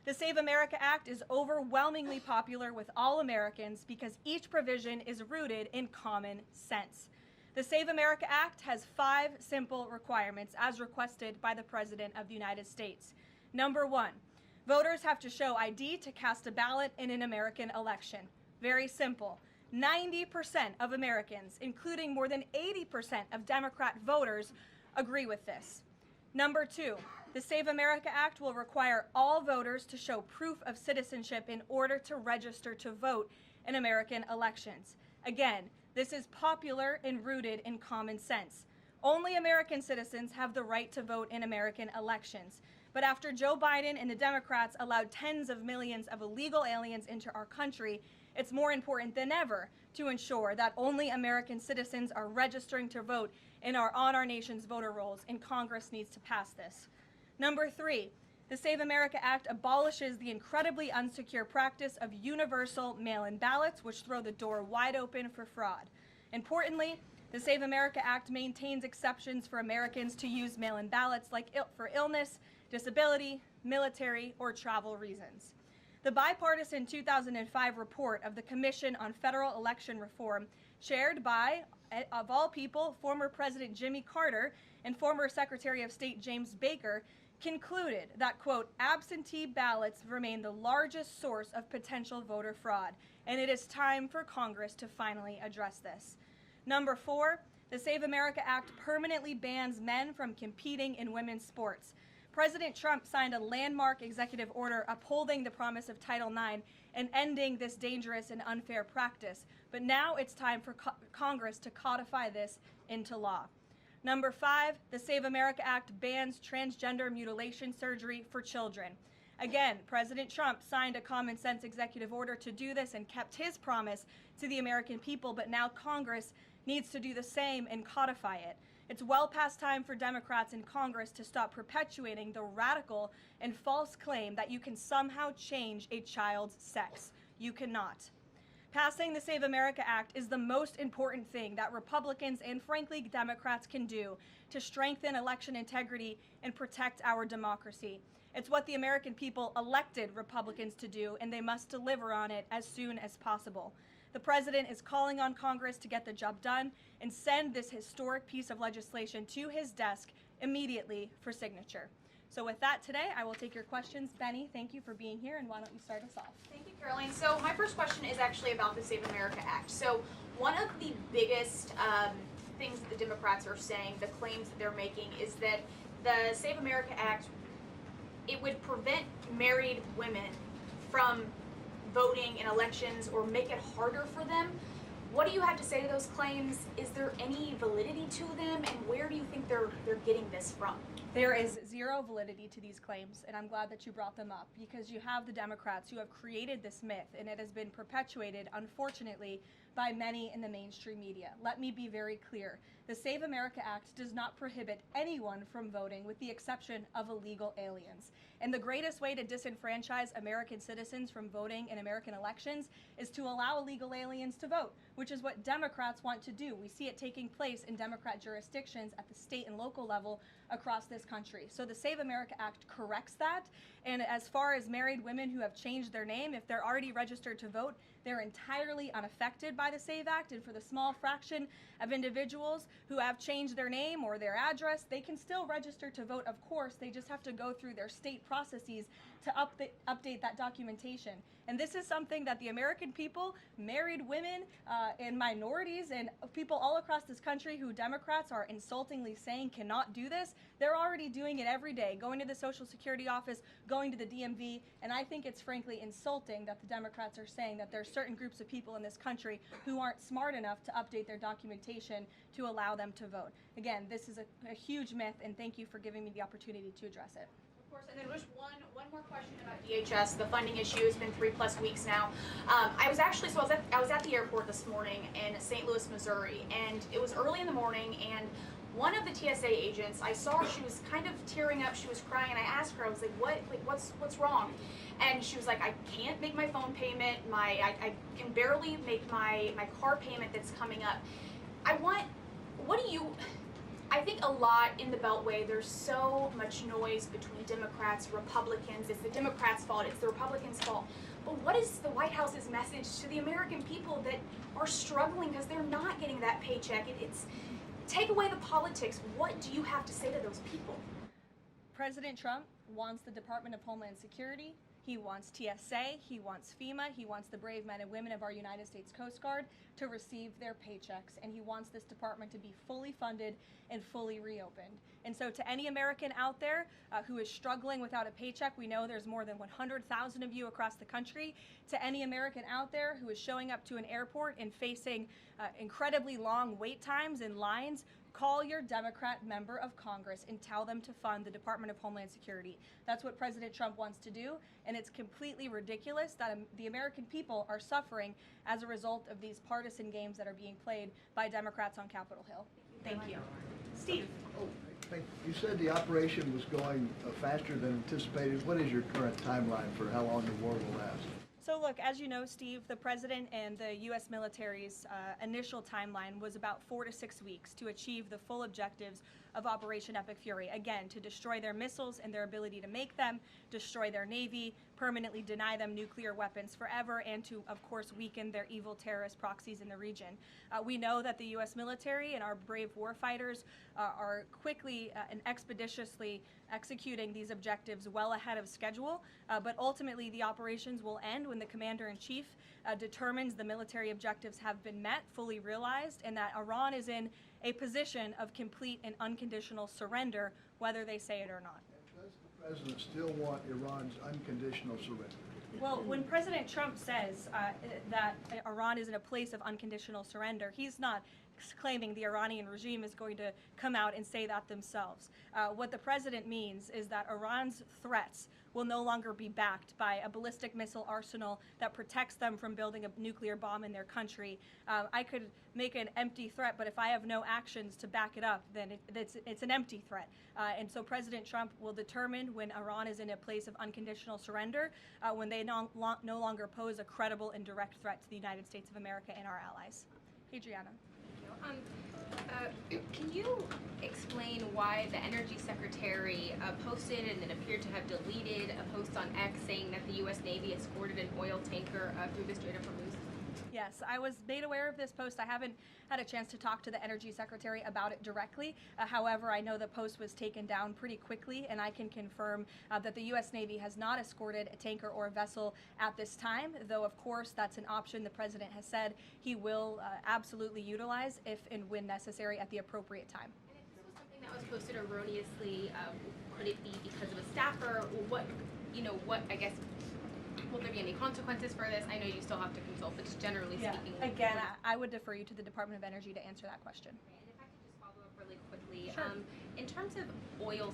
The Save America Act is overwhelmingly popular with all Americans because each provision is rooted in common sense. The Save America Act has 5 simple requirements as requested by the President of the United States. Number 1, voters have to show ID to cast a ballot in an American election. Very simple. 90% of Americans, including more than 80% of Democrat voters, agree with this. Number 2, the Save America Act will require all voters to show proof of citizenship in order to register to vote in American elections. Again, this is popular and rooted in common sense. Only American citizens have the right to vote in American elections. But after Joe Biden and the Democrats allowed tens of millions of illegal aliens into our country, it's more important than ever to ensure that only American citizens are registering to vote on our nation's voter rolls, and Congress needs to pass this. Number 3, the Save America Act abolishes the incredibly unsecure practice of universal mail-in ballots, which throw the door wide open for fraud. Importantly, the Save America Act maintains exceptions for Americans to use mail-in ballots for illness, disability, military, or travel reasons. The bipartisan 2005 report of the Commission on Federal Election Reform, chaired by, of all people, former President Jimmy Carter and former Secretary of State James Baker, concluded that, quote, absentee ballots remain the largest source of potential voter fraud, and it is time for Congress to finally address this. Number 4, the Save America Act permanently bans men from competing in women's sports. President Trump signed a landmark executive order upholding the promise of Title IX and ending this dangerous and unfair practice. But now it's time for Congress to codify this into law. Number 5, the Save America Act bans transgender mutilation surgery for children. Again, President Trump signed a common sense executive order to do this and kept his promise to the American people, but now Congress needs to do the same and codify it. It's well past time for Democrats in Congress to stop perpetuating the radical and false claim that you can somehow change a child's sex. You cannot. Passing the Save America Act is the most important thing that Republicans and, frankly, Democrats can do to strengthen election integrity and protect our democracy. It's what the American people elected Republicans to do, and they must deliver on it as soon as possible. The President is calling on Congress to get the job done and send this historic piece of legislation to his desk immediately for signature. So with that today, I will take your questions. Benny, thank you for being here, and why don't you start us off? Thank you, Caroline. So my first question is actually about the Save America Act. So one of the biggest things that the Democrats are saying, the claims that they're making, is that the Save America Act, it would prevent married women from voting in elections or make it harder for them. What do you have to say to those claims? Is there any validity to them, and where do you think they're getting this from? There is zero validity to these claims, and I'm glad that you brought them up, because you have the Democrats who have created this myth, and it has been perpetuated, unfortunately, by many in the mainstream media. Let me be very clear. The Save America Act does not prohibit anyone from voting, with the exception of illegal aliens. And the greatest way to disenfranchise American citizens from voting in American elections is to allow illegal aliens to vote, which is what Democrats want to do. We see it taking place in Democrat jurisdictions at the state and local level across this country. So the Save America Act corrects that. And as far as married women who have changed their name, if they're already registered to vote, they're entirely unaffected by the SAVE Act. And for the small fraction of individuals who have changed their name or their address, they can still register to vote, of course. They just have to go through their state processes to update that documentation. And this is something that the American people, married women, and minorities, and people all across this country who Democrats are insultingly saying cannot do this, they're already doing it every day, going to the Social Security office, going to the DMV, and I think it's frankly insulting that the Democrats are saying that there are certain groups of people in this country who aren't smart enough to update their documentation to allow them to vote. Again, this is a huge myth, and thank you for giving me the opportunity to address it. Of course, and then just one more question about DHS. The funding issue has been 3+ weeks now. I was at the airport this morning in St. Louis, Missouri, and it was early in the morning, and one of the TSA agents, I saw her, she was kind of tearing up, she was crying, and I asked her, I was like, what's wrong? And she was like, I can't make my phone payment, I can barely make my car payment that's coming up. I think a lot in the Beltway, there's so much noise between Democrats, Republicans. It's the Democrats' fault, it's the Republicans' fault. But what is the White House's message to the American people that are struggling because they're not getting that paycheck? It's take away the politics. What do you have to say to those people? President Trump wants the Department of Homeland Security. He wants TSA, he wants FEMA, he wants the brave men and women of our United States Coast Guard to receive their paychecks, and he wants this department to be fully funded and fully reopened. And so to any American out there who is struggling without a paycheck, we know there's more than 100,000 of you across the country. To any American out there who is showing up to an airport and facing incredibly long wait times and lines, call your Democrat member of Congress and tell them to fund the Department of Homeland Security. That's what President Trump wants to do, and it's completely ridiculous that the American people are suffering as a result of these partisan games that are being played by Democrats on Capitol Hill. Thank you. Steve. You said the operation was going faster than anticipated. What is your current timeline for how long the war will last? So look, as you know, Steve, the president and the U.S. military's initial timeline was about 4 to 6 weeks to achieve the full objectives of Operation Epic Fury. Again, to destroy their missiles and their ability to make them, destroy their Navy, permanently deny them nuclear weapons forever, and to, of course, weaken their evil terrorist proxies in the region. We know that the U.S. military and our brave warfighters are quickly and expeditiously executing these objectives well ahead of schedule, but ultimately the operations will end when the Commander-in-Chief determines the military objectives have been met, fully realized, and that Iran is in a position of complete and unconditional surrender, whether they say it or not. Does the president still want Iran's unconditional surrender? Well, when President Trump says that Iran is in a place of unconditional surrender, he's not claiming the Iranian regime is going to come out and say that themselves. What the president means is that Iran's threats will no longer be backed by a ballistic missile arsenal that protects them from building a nuclear bomb in their country. I could make an empty threat, but if I have no actions to back it up, then it's an empty threat. And so President Trump will determine when Iran is in a place of unconditional surrender, when they no longer pose a credible and direct threat to the United States of America and our allies. Adriana. Can you explain why the Energy Secretary posted and then appeared to have deleted a post on X saying that the U.S. Navy escorted an oil tanker through the Strait of Hormuz? Yes, I was made aware of this post. I haven't had a chance to talk to the Energy Secretary about it directly. However, I know the post was taken down pretty quickly, and I can confirm that the U.S. Navy has not escorted a tanker or a vessel at this time, though, of course, that's an option the President has said he will absolutely utilize if and when necessary at the appropriate time. And if this was something that was posted erroneously, could it be because of a staffer? I guess, will there be any consequences for this? I know you still have to consult, but just generally speaking. Again, I would defer you to the Department of Energy to answer that question. And if I could just follow up really quickly. Sure. In terms of oil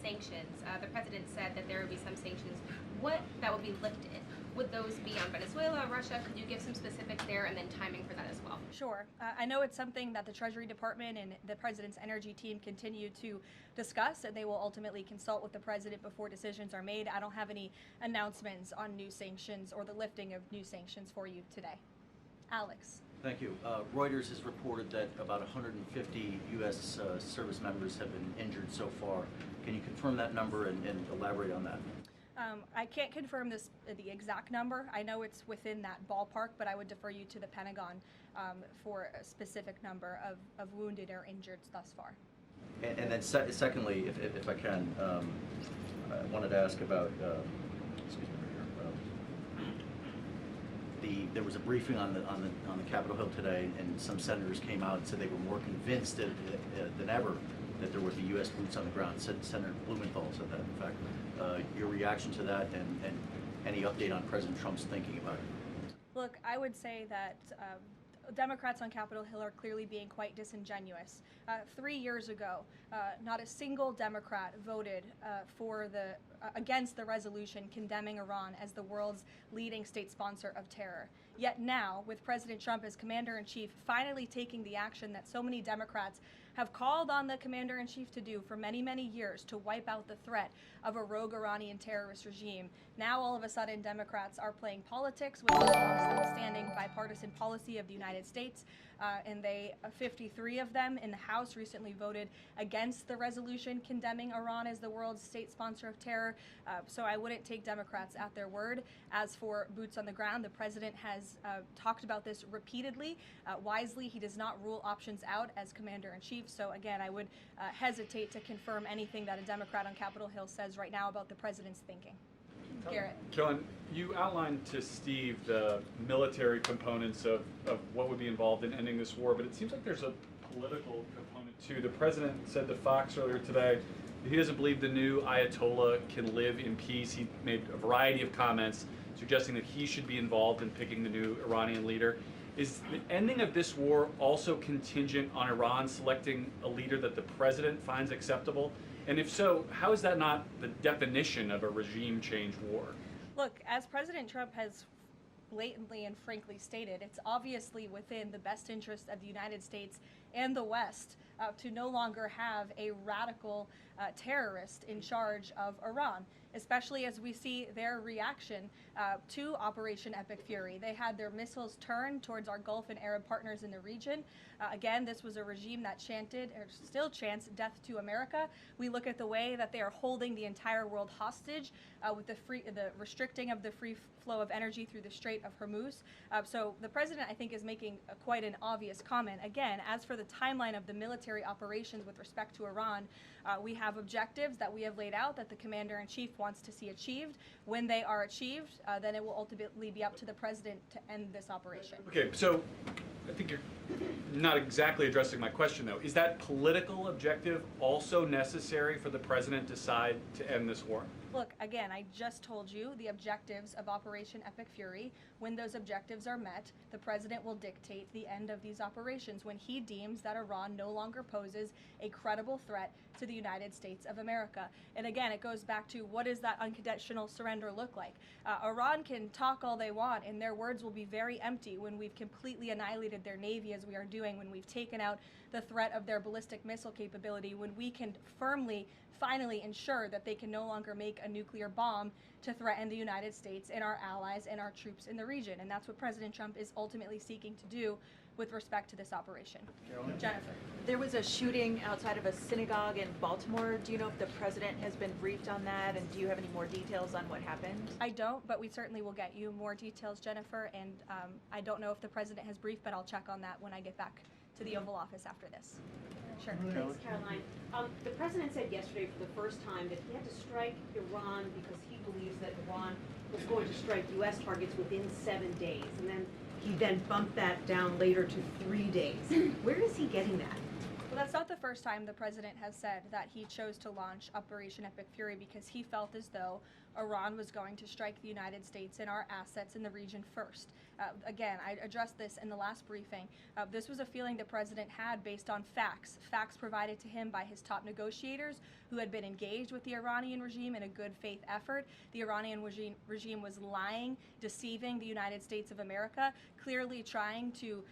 sanctions, the president said that there would be some sanctions that would be lifted. Would those be on Venezuela, Russia? Could you give some specifics there and then timing for that as well? Sure. I know it's something that the Treasury Department and the President's energy team continue to discuss, and they will ultimately consult with the President before decisions are made. I don't have any announcements on new sanctions or the lifting of new sanctions for you today. Alex. Thank you. Reuters has reported that about 150 U.S. service members have been injured so far. Can you confirm that number and elaborate on that? I can't confirm the exact number. I know it's within that ballpark, but I would defer you to the Pentagon for a specific number of wounded or injured thus far. And then secondly, if I can, I wanted to ask about, there was a briefing on the Capitol Hill today, and some senators came out and said they were more convinced than ever that there would be U.S. boots on the ground. Senator Blumenthal said that, in fact. Your reaction to that and any update on President Trump's thinking about it? Look, I would say that Democrats on Capitol Hill are clearly being quite disingenuous. 3 years ago, not a single Democrat voted against the resolution condemning Iran as the world's leading state sponsor of terror. Yet now, with President Trump as commander-in-chief finally taking the action that so many Democrats have called on the commander-in-chief to do for many, many years, to wipe out the threat of a rogue Iranian terrorist regime, now all of a sudden Democrats are playing politics with the long-standing bipartisan policy of the United States, and 53 of them in the House recently voted against the resolution condemning Iran as the world's state sponsor of terror. So I wouldn't take Democrats at their word. As for boots on the ground, the president has talked about this repeatedly. Wisely, he does not rule options out as commander-in-chief. So again, I would hesitate to confirm anything that a Democrat on Capitol Hill says right now about the president's thinking. Garrett. Kellen, you outlined to Steve the military components of what would be involved in ending this war, but it seems like there's a political component too. The president said to Fox earlier today that he doesn't believe the new Ayatollah can live in peace. He made a variety of comments suggesting that he should be involved in picking the new Iranian leader. Is the ending of this war also contingent on Iran selecting a leader that the president finds acceptable? And if so, how is that not the definition of a regime change war? Look, as President Trump has blatantly and frankly stated, it's obviously within the best interest of the United States and the West to no longer have a radical terrorist in charge of Iran, especially as we see their reaction to Operation Epic Fury. They had their missiles turned towards our Gulf and Arab partners in the region. Again, this was a regime that chanted, or still chants, death to America. We look at the way that they are holding the entire world hostage with the restricting of the free flow of energy through the Strait of Hormuz. So the president, I think, is making quite an obvious comment. Again, as for the timeline of the military operations with respect to Iran, we have objectives that we have laid out that the commander-in-chief wants to see achieved. When they are achieved, then it will ultimately be up to the president to end this operation. Okay, so I think you're not exactly addressing my question, though. Is that political objective also necessary for the president to decide to end this war? Look, again, I just told you the objectives of Operation Epic Fury. When those objectives are met, the president will dictate the end of these operations when he deems that Iran no longer poses a credible threat to the United States of America. And again, it goes back to, what does that unconditional surrender look like? Iran can talk all they want, and their words will be very empty when we've completely annihilated their navy, as we are doing, when we've taken out the threat of their ballistic missile capability, when we can finally ensure that they can no longer make a nuclear bomb to threaten the United States and our allies and our troops in the region. And that's what President Trump is ultimately seeking to do with respect to this operation. Jennifer. There was a shooting outside of a synagogue in Baltimore. Do you know if the president has been briefed on that, and do you have any more details on what happened? I don't, but we certainly will get you more details, Jennifer, and I don't know if the president has briefed, but I'll check on that when I get back to the Oval Office after this. Sure. Thanks, Caroline. The president said yesterday for the first time that he had to strike Iran because he believes that Iran was going to strike U.S. targets within 7 days, and then he bumped that down later to 3 days. Where is he getting that? Well, that's not the first time the president has said that he chose to launch Operation Epic Fury because he felt as though Iran was going to strike the United States and our assets in the region first. Again, I addressed this in the last briefing. This was a feeling the president had based on facts provided to him by his top negotiators who had been engaged with the Iranian regime in a good faith effort. The Iranian regime was lying, deceiving the United States of America, clearly trying to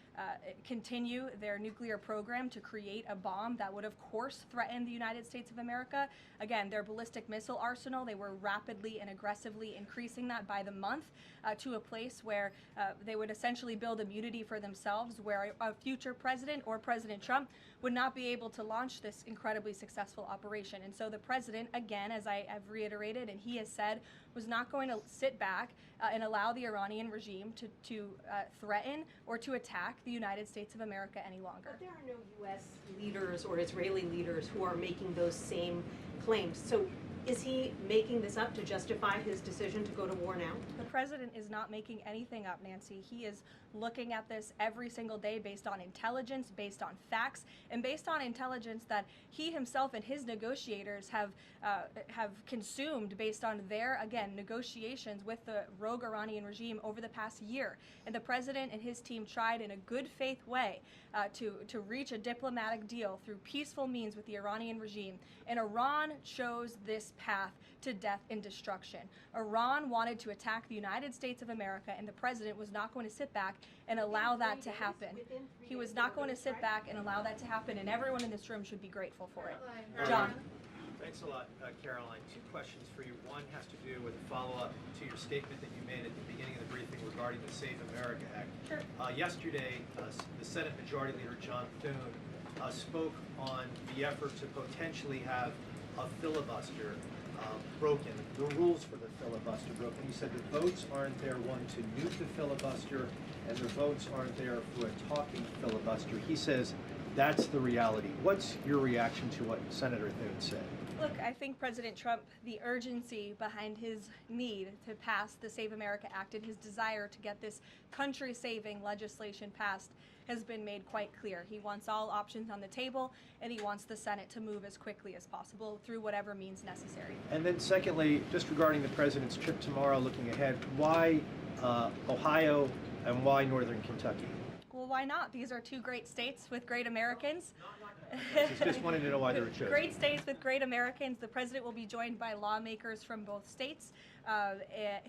continue their nuclear program to create a bomb that would, of course, threaten the United States of America. Again, their ballistic missile arsenal, they were rapidly and aggressively increasing that by the month to a place where they would essentially build immunity for themselves, where a future president or President Trump would not be able to launch this incredibly successful operation. And so the president, again, as I have reiterated and he has said, was not going to sit back and allow the Iranian regime to threaten or to attack the United States of America any longer. But there are no U.S. leaders or Israeli leaders who are making those same claims. So is he making this up to justify his decision to go to war now? The president is not making anything up, Nancy. He is looking at this every single day based on intelligence, based on facts, and based on intelligence that he himself and his negotiators have consumed based on their, again, again, negotiations with the rogue Iranian regime over the past year. And the president and his team tried in a good faith way to reach a diplomatic deal through peaceful means with the Iranian regime. And Iran chose this path to death and destruction. Iran wanted to attack the United States of America, and the president was not going to sit back and allow that to happen. He was not going to sit back and allow that to happen, and everyone in this room should be grateful for it. John. Thanks a lot, Caroline. Two questions for you. One has to do with a follow-up to your statement that you made at the beginning of the briefing regarding the Save America Act. Sure. Yesterday, the Senate Majority Leader John Thune spoke on the effort to potentially have a filibuster broken, the rules for the filibuster broken. He said the votes aren't there, one, to nuke the filibuster, and the votes aren't there for a talking filibuster. He says that's the reality. What's your reaction to what Senator Thune said? Look, I think President Trump, the urgency behind his need to pass the Save America Act and his desire to get this country-saving legislation passed has been made quite clear. He wants all options on the table, and he wants the Senate to move as quickly as possible through whatever means necessary. And then secondly, just regarding the president's trip tomorrow, looking ahead, why Ohio and why Northern Kentucky? Well, why not? These are two great states with great Americans. Just wanted to know why they were chosen. Great states with great Americans. The president will be joined by lawmakers from both states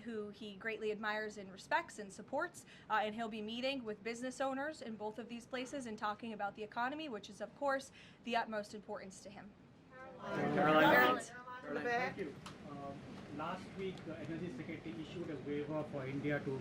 who he greatly admires and respects and supports. And he'll be meeting with business owners in both of these places and talking about the economy, which is, of course, the utmost importance to him. Caroline. Thank you. Last week, the Energy Secretary issued a waiver for India to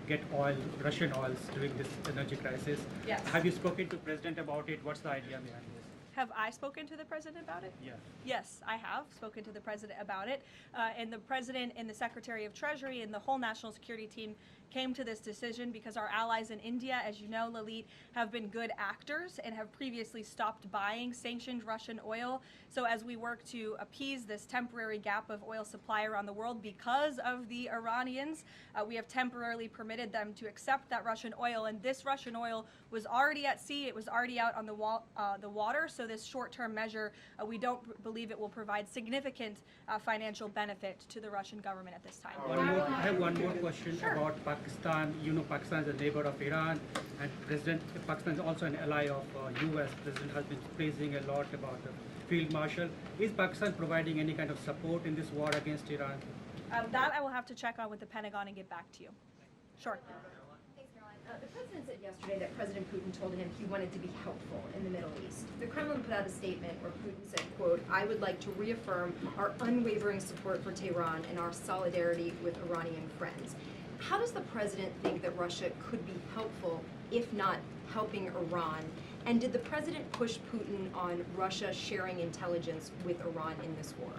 get oil, Russian oils, during this energy crisis. Yes. Have you spoken to President about it? What's the idea behind this? Have I spoken to the president about it? Yeah. Yes, I have spoken to the president about it. And the president and the Secretary of Treasury and the whole national security team came to this decision because our allies in India, as you know, Lalit, have been good actors and have previously stopped buying sanctioned Russian oil. So as we work to appease this temporary gap of oil supply around the world because of the Iranians, we have temporarily permitted them to accept that Russian oil. And this Russian oil was already at sea. It was already out on the water. So this short-term measure, we don't believe it will provide significant financial benefit to the Russian government at this time. I have one more question about Pakistan. You know, Pakistan is a neighbor of Iran, and Pakistan is also an ally of U.S. President has been praising a lot about the field marshal. Is Pakistan providing any kind of support in this war against Iran? That I will have to check on with the Pentagon and get back to you. Sure. The president said yesterday that President Putin told him he wanted to be helpful in the Middle East. The Kremlin put out a statement where Putin said, quote, "I would like to reaffirm our unwavering support for Tehran and our solidarity with Iranian friends." How does the president think that Russia could be helpful, if not helping Iran? And did the president push Putin on Russia sharing intelligence with Iran in this war?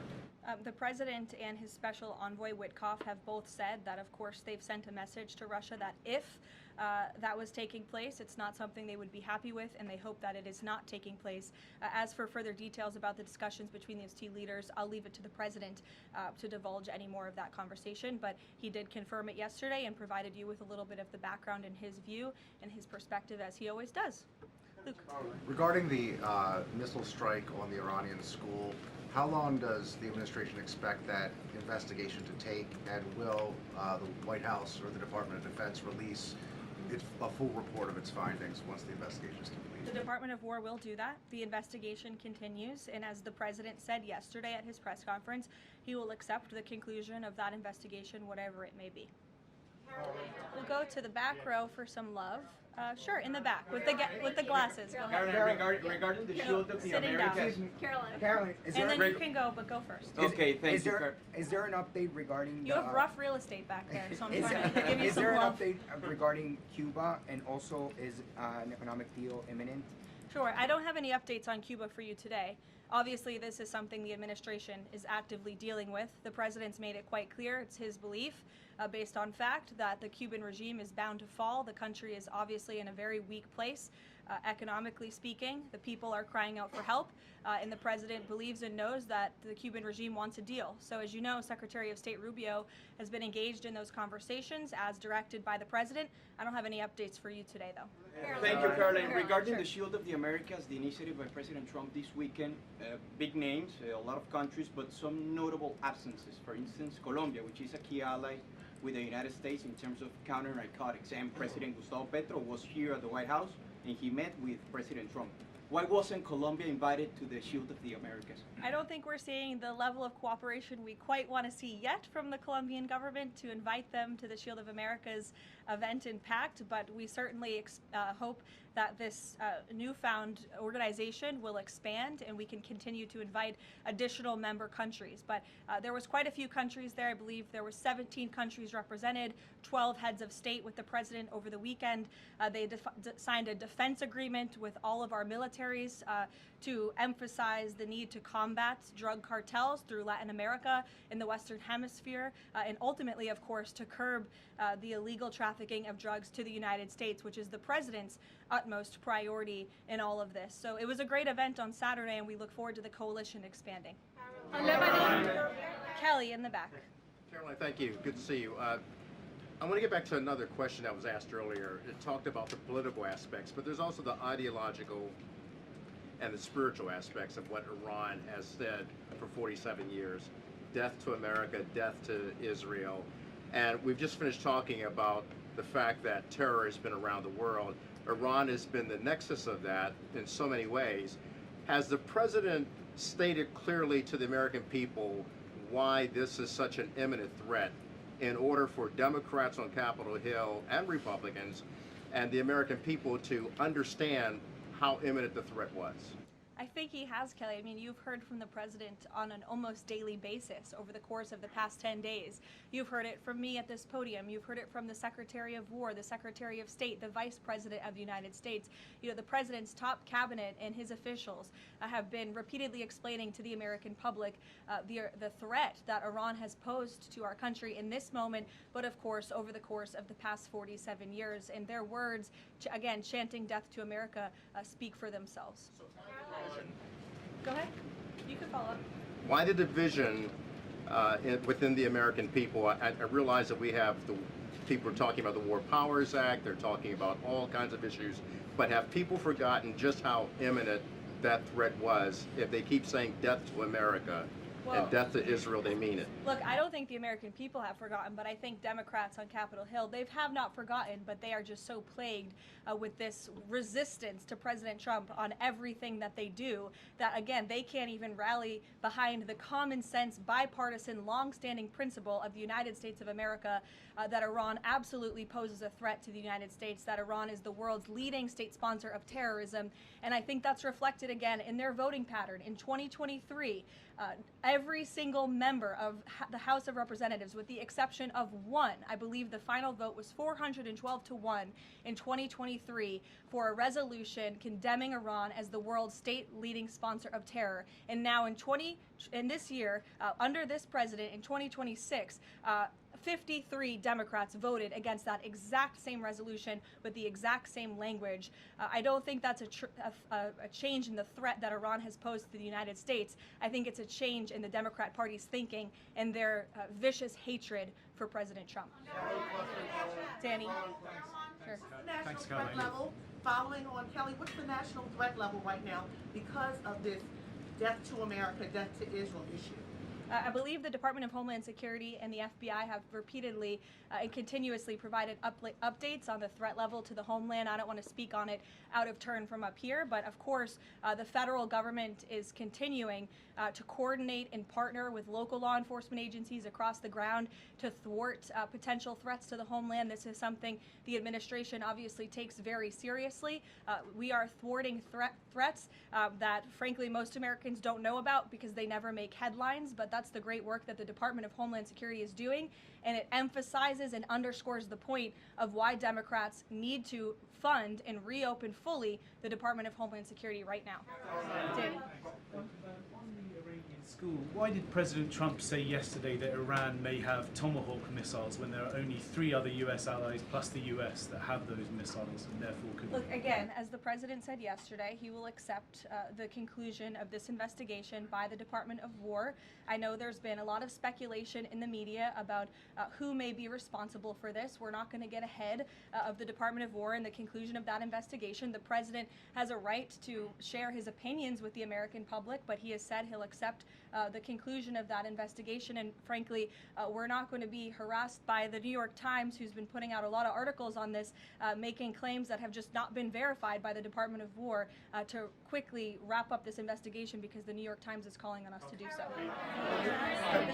The president and his special envoy Witkoff have both said that, of course, they've sent a message to Russia that if that was taking place, it's not something they would be happy with, and they hope that it is not taking place. As for further details about the discussions between these two leaders, I'll leave it to the president to divulge any more of that conversation, but he did confirm it yesterday and provided you with a little bit of the background and his view and his perspective, as he always does. Luke. Regarding the missile strike on the Iranian school, how long does the administration expect that investigation to take, and will the White House or the Department of Defense release a full report of its findings once the investigation is complete? The Department of War will do that. The investigation continues, and as the president said yesterday at his press conference, he will accept the conclusion of that investigation, whatever it may be. We'll go to the back row for some love. Sure, in the back with the glasses. Go ahead. Regarding the shield of the Sitting Americas. down. Caroline, And then you can go, but go first. Okay, thank you. Is there an update regarding You have rough real estate back there, so I'm trying to give you Is some there an love. update regarding Cuba, and also is an economic deal imminent? Sure. I don't have any updates on Cuba for you today. Obviously, this is something the administration is actively dealing with. The president's made it quite clear, it's his belief, based on fact, that the Cuban regime is bound to fall. The country is obviously in a very weak place. Economically speaking, the people are crying out for help, and the president believes and knows that the Cuban regime wants a deal. So as you know, Secretary of State Rubio has been engaged in those conversations as directed by the president. I don't have any updates for you today, though. Thank you, Caroline. Regarding the Shield of the Americas, the initiative by President Trump this weekend, big names, a lot of countries, but some notable absences. For instance, Colombia, which is a key ally with the United States in terms of counter-narcotics, and President Gustavo Petro was here at the White House and he met with President Trump. Why wasn't Colombia invited to the Shield of the Americas? I don't think we're seeing the level of cooperation we quite want to see yet from the Colombian government to invite them to the Shield of America's event in Pact, but we certainly hope that this newfound organization will expand and we can continue to invite additional member countries. But there was quite a few countries there. I believe there were 17 countries represented, 12 heads of state with the president over the weekend. They signed a defense agreement with all of our militaries to emphasize the need to combat drug cartels through Latin America in the Western Hemisphere, and ultimately, of course, to curb the illegal trafficking of drugs to the United States, which is the president's utmost priority in all of this. So it was a great event on Saturday, and we look forward to the coalition expanding. Kelly in the back. Caroline, thank you. Good to see you. I want to get back to another question that was asked earlier. It talked about the political aspects, but there's also the ideological and the spiritual aspects of what Iran has said for 47 years. Death to America, death to Israel. And we've just finished talking about the fact that terror has been around the world. Iran has been the nexus of that in so many ways. Has the president stated clearly to the American people why this is such an imminent threat in order for Democrats on Capitol Hill and Republicans and the American people to understand how imminent the threat was? I think he has, Kelly. I mean, you've heard from the president on an almost daily basis over the course of the past 10 days. You've heard it from me at this podium. You've heard it from the Secretary of War, the Secretary of State, the Vice President of the United States. You know, the president's top cabinet and his officials have been repeatedly explaining to the American public the threat that Iran has posed to our country in this moment, but of course over the course of the past 47 years. And their words, again, chanting death to America, speak for themselves. Go ahead. You can follow up. Why the division within the American people? I realize that we have the people are talking about the War Powers Act. They're talking about all kinds of issues. But have people forgotten just how imminent that threat was? If they keep saying death to America and death to Israel, they mean it. Look, I don't think the American people have forgotten, but I think Democrats on Capitol Hill, they have not forgotten, but they are just so plagued with this resistance to President Trump on everything that they do that, again, they can't even rally behind the common sense, bipartisan, long-standing principle of the United States of America that Iran absolutely poses a threat to the United States, that Iran is the world's leading state sponsor of terrorism. And I think that's reflected again in their voting pattern. In 2023, every single member of the House of Representatives, with the exception of one, I believe the final vote was 412 to 1 in 2023 for a resolution condemning Iran as the world's state leading sponsor of terror. And now in this year, under this president in 2026, 53 Democrats voted against that exact same resolution with the exact same language. I don't think that's a change in the threat that Iran has posed to the United States. I think it's a change in the Democrat Party's thinking and their vicious hatred for President Trump. Danny? Sure. National threat level, following on Kelly, what's the national threat level right now because of this death to America, death to Israel issue? I believe the Department of Homeland Security and the FBI have repeatedly and continuously provided updates on the threat level to the homeland. I don't want to speak on it out of turn from up here, but of course, the federal government is continuing to coordinate and partner with local law enforcement agencies across the ground to thwart potential threats to the homeland. This is something the administration obviously takes very seriously. We are thwarting threats that, frankly, most Americans don't know about because they never make headlines, but that's the great work that the Department of Homeland Security is doing, and it emphasizes and underscores the point of why Democrats need to fund and reopen fully the Department of Homeland Security right now. Danny. On the Iranian School. Why did President Trump say yesterday that Iran may have Tomahawk missiles when there are only 3 other U.S. allies plus the U.S. that have those missiles and therefore could? Look, again, as the president said yesterday, he will accept the conclusion of this investigation by the Department of War. I know there's been a lot of speculation in the media about who may be responsible for this. We're not going to get ahead of the Department of War and the conclusion of that investigation. The president has a right to share his opinions with the American public, but he has said he'll accept the conclusion of that investigation. And frankly, we're not going to be harassed by the New York Times, who's been putting out a lot of articles on this, making claims that have just not been verified by the Department of War, to quickly wrap up this investigation because the New York Times is calling on us to do so.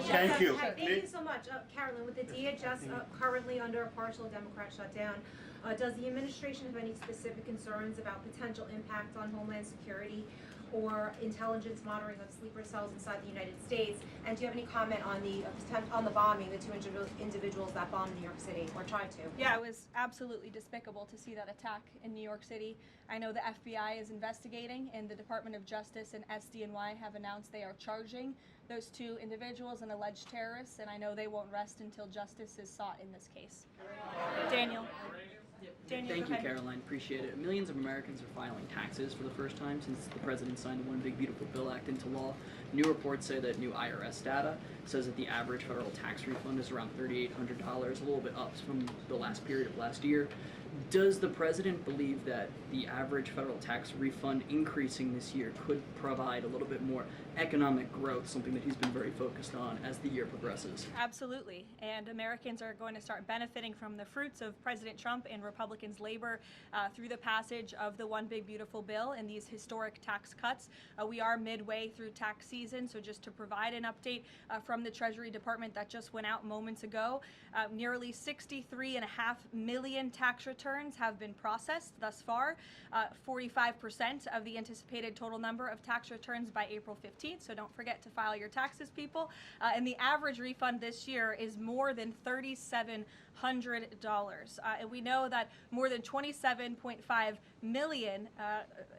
Thank you. Hi, thank you so much. Carolyn, with the DHS currently under a partial Democrat shutdown, does the administration have any specific concerns about potential impact on Homeland Security or intelligence monitoring of sleeper cells inside the United States? And do you have any comment on the bombing, the 2 individuals that bombed New York City or tried to? Yeah, it was absolutely despicable to see that attack in New York City. I know the FBI is investigating, and the Department of Justice and SDNY have announced they are charging those 2 individuals and alleged terrorists, and I know they won't rest until justice is sought in this case. Daniel. Thank you, Caroline. Appreciate it. Millions of Americans are filing taxes for the first time since the president signed the One Big Beautiful Bill Act into law. New reports say that new IRS data says that the average federal tax refund is around $3,800, a little bit up from the last period of last year. Does the president believe that the average federal tax refund increasing this year could provide a little bit more economic growth, something that he's been very focused on as the year progresses? Absolutely, and Americans are going to start benefiting from the fruits of President Trump and Republicans' labor through the passage of the One Big Beautiful Bill and these historic tax cuts. We are midway through tax season, so just to provide an update from the Treasury Department that just went out moments ago, nearly 63.5 million tax returns have been processed thus far, 45% of the anticipated total number of tax returns by April 15th, so don't forget to file your taxes, people. And the average refund this year is more than $3,700. And we know that more than 27.5 million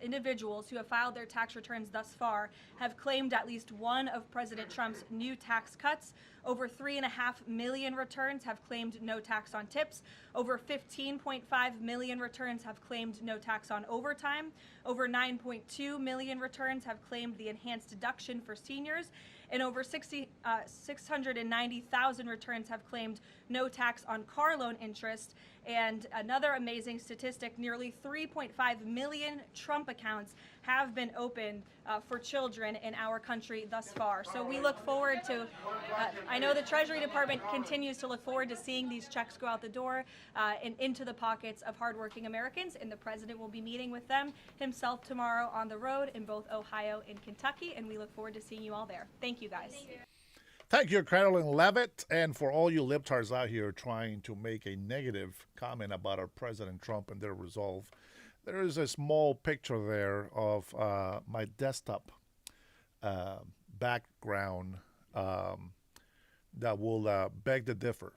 individuals who have filed their tax returns thus far have claimed at least one of President Trump's new tax cuts. Over 3.5 million returns have claimed no tax on tips. Over 15.5 million returns have claimed no tax on overtime. Over 9.2 million returns have claimed the enhanced deduction for seniors. And over 690,000 returns have claimed no tax on car loan interest. And another amazing statistic, nearly 3.5 million Trump accounts have been opened for children in our country thus far. So we look forward to, I know the Treasury Department continues to look forward to seeing these checks go out the door and into the pockets of hardworking Americans, and the president will be meeting with them himself tomorrow on the road in both Ohio and Kentucky, and we look forward to seeing you all there. Thank you, guys. Thank you, Carolyn Levitt. And for all you libtards out here trying to make a negative comment about our President Trump and their resolve, there is a small picture there of my desktop background that will beg to differ.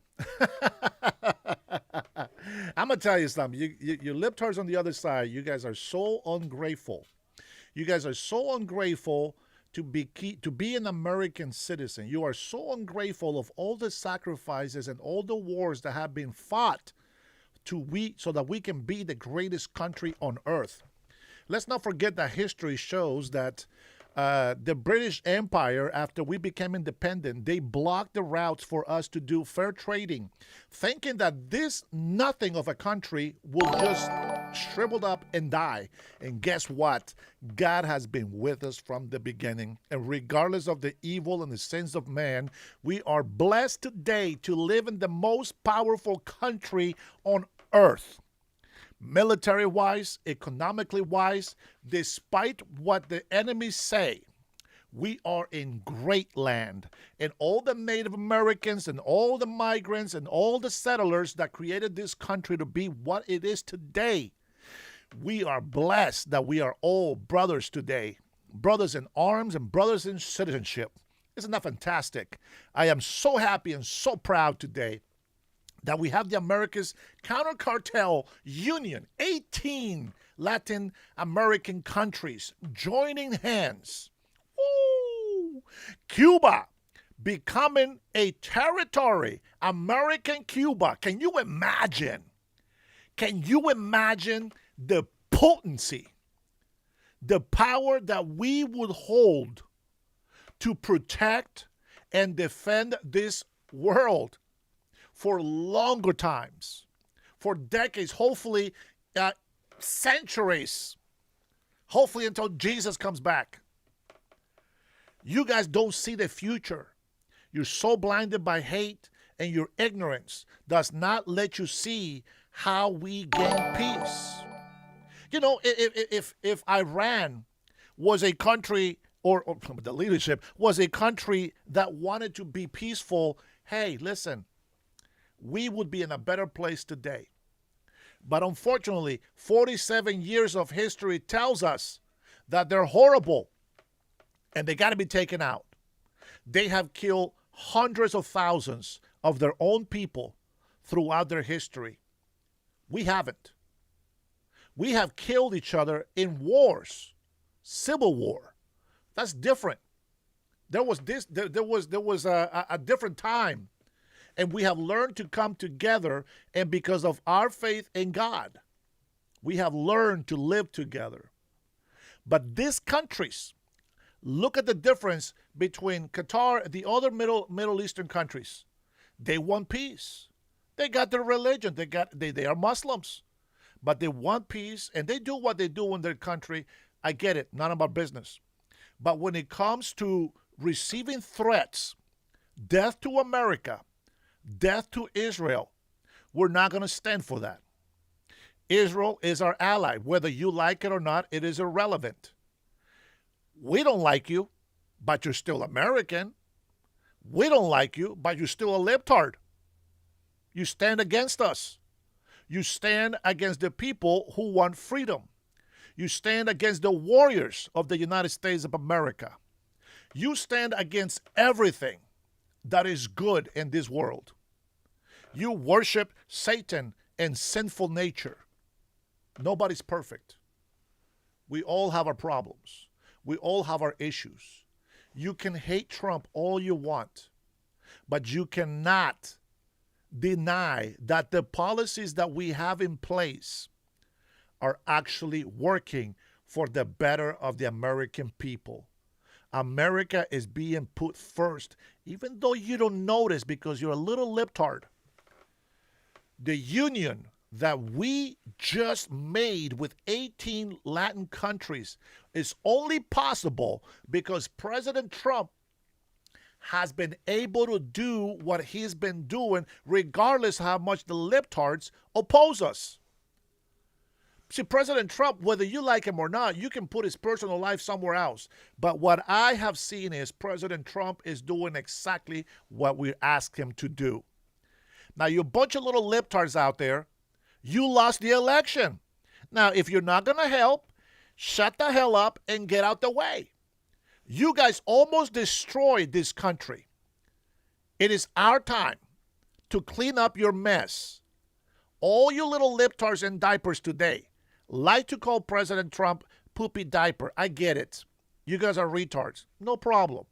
I'm going to tell you something. You libtards on the other side, you guys are so ungrateful. You guys are so ungrateful to be an American citizen. You are so ungrateful of all the sacrifices and all the wars that have been fought so that we can be the greatest country on earth. Let's not forget that history shows that the British Empire, after we became independent, they blocked the routes for us to do fair trading, thinking that this nothing of a country will just shrivel up and die. And guess what? God has been with us from the beginning. And regardless of the evil and the sins of man, we are blessed today to live in the most powerful country on earth. Military-wise, economically-wise, despite what the enemies say, we are in great land. And all the Native Americans and all the migrants and all the settlers that created this country to be what it is today, we are blessed that we are all brothers today, brothers in arms and brothers in citizenship. Isn't that fantastic? I am so happy and so proud today that we have the America's Counter Cartel Union, 18 Latin American countries joining hands. Woo! Cuba becoming a territory, American Cuba. Can you imagine? Can you imagine the potency, the power that we would hold to protect and defend this world for longer times, for decades, hopefully centuries, hopefully until Jesus comes back? You guys don't see the future. You're so blinded by hate, and your ignorance does not let you see how we gain peace. You know, if Iran was a country, or the leadership was a country that wanted to be peaceful, hey, listen, we would be in a better place today. But unfortunately, 47 years of history tells us that they're horrible and they got to be taken out. They have killed hundreds of thousands of their own people throughout their history. We haven't. We have killed each other in wars, civil war. That's different. There was a different time, and we have learned to come together, and because of our faith in God, we have learned to live together. But these countries, look at the difference between Qatar and the other Middle Eastern countries. They want peace. They got their religion. They are Muslims, but they want peace, and they do what they do in their country. I get it, none of our business. But when it comes to receiving threats, death to America, death to Israel, we're not going to stand for that. Israel is our ally. Whether you like it or not, it is irrelevant. We don't like you, but you're still American. We don't like you, but you're still a libtard. You stand against us. You stand against the people who want freedom. You stand against the warriors of the United States of America. You stand against everything that is good in this world. You worship Satan and sinful nature. Nobody's perfect. We all have our problems. We all have our issues. You can hate Trump all you want, but you cannot deny that the policies that we have in place are actually working for the better of the American people. America is being put first, even though you don't notice because you're a little libtard. The union that we just made with 18 Latin countries is only possible because President Trump has been able to do what he's been doing regardless how much the libtards oppose us. See, President Trump, whether you like him or not, you can put his personal life somewhere else. But what I have seen is President Trump is doing exactly what we asked him to do. Now, you bunch of little libtards out there, you lost the election. Now, if you're not going to help, shut the hell up and get out the way. You guys almost destroyed this country. It is our time to clean up your mess. All you little libtards in diapers today like to call President Trump poopy diaper. I get it. You guys are retards. No problem.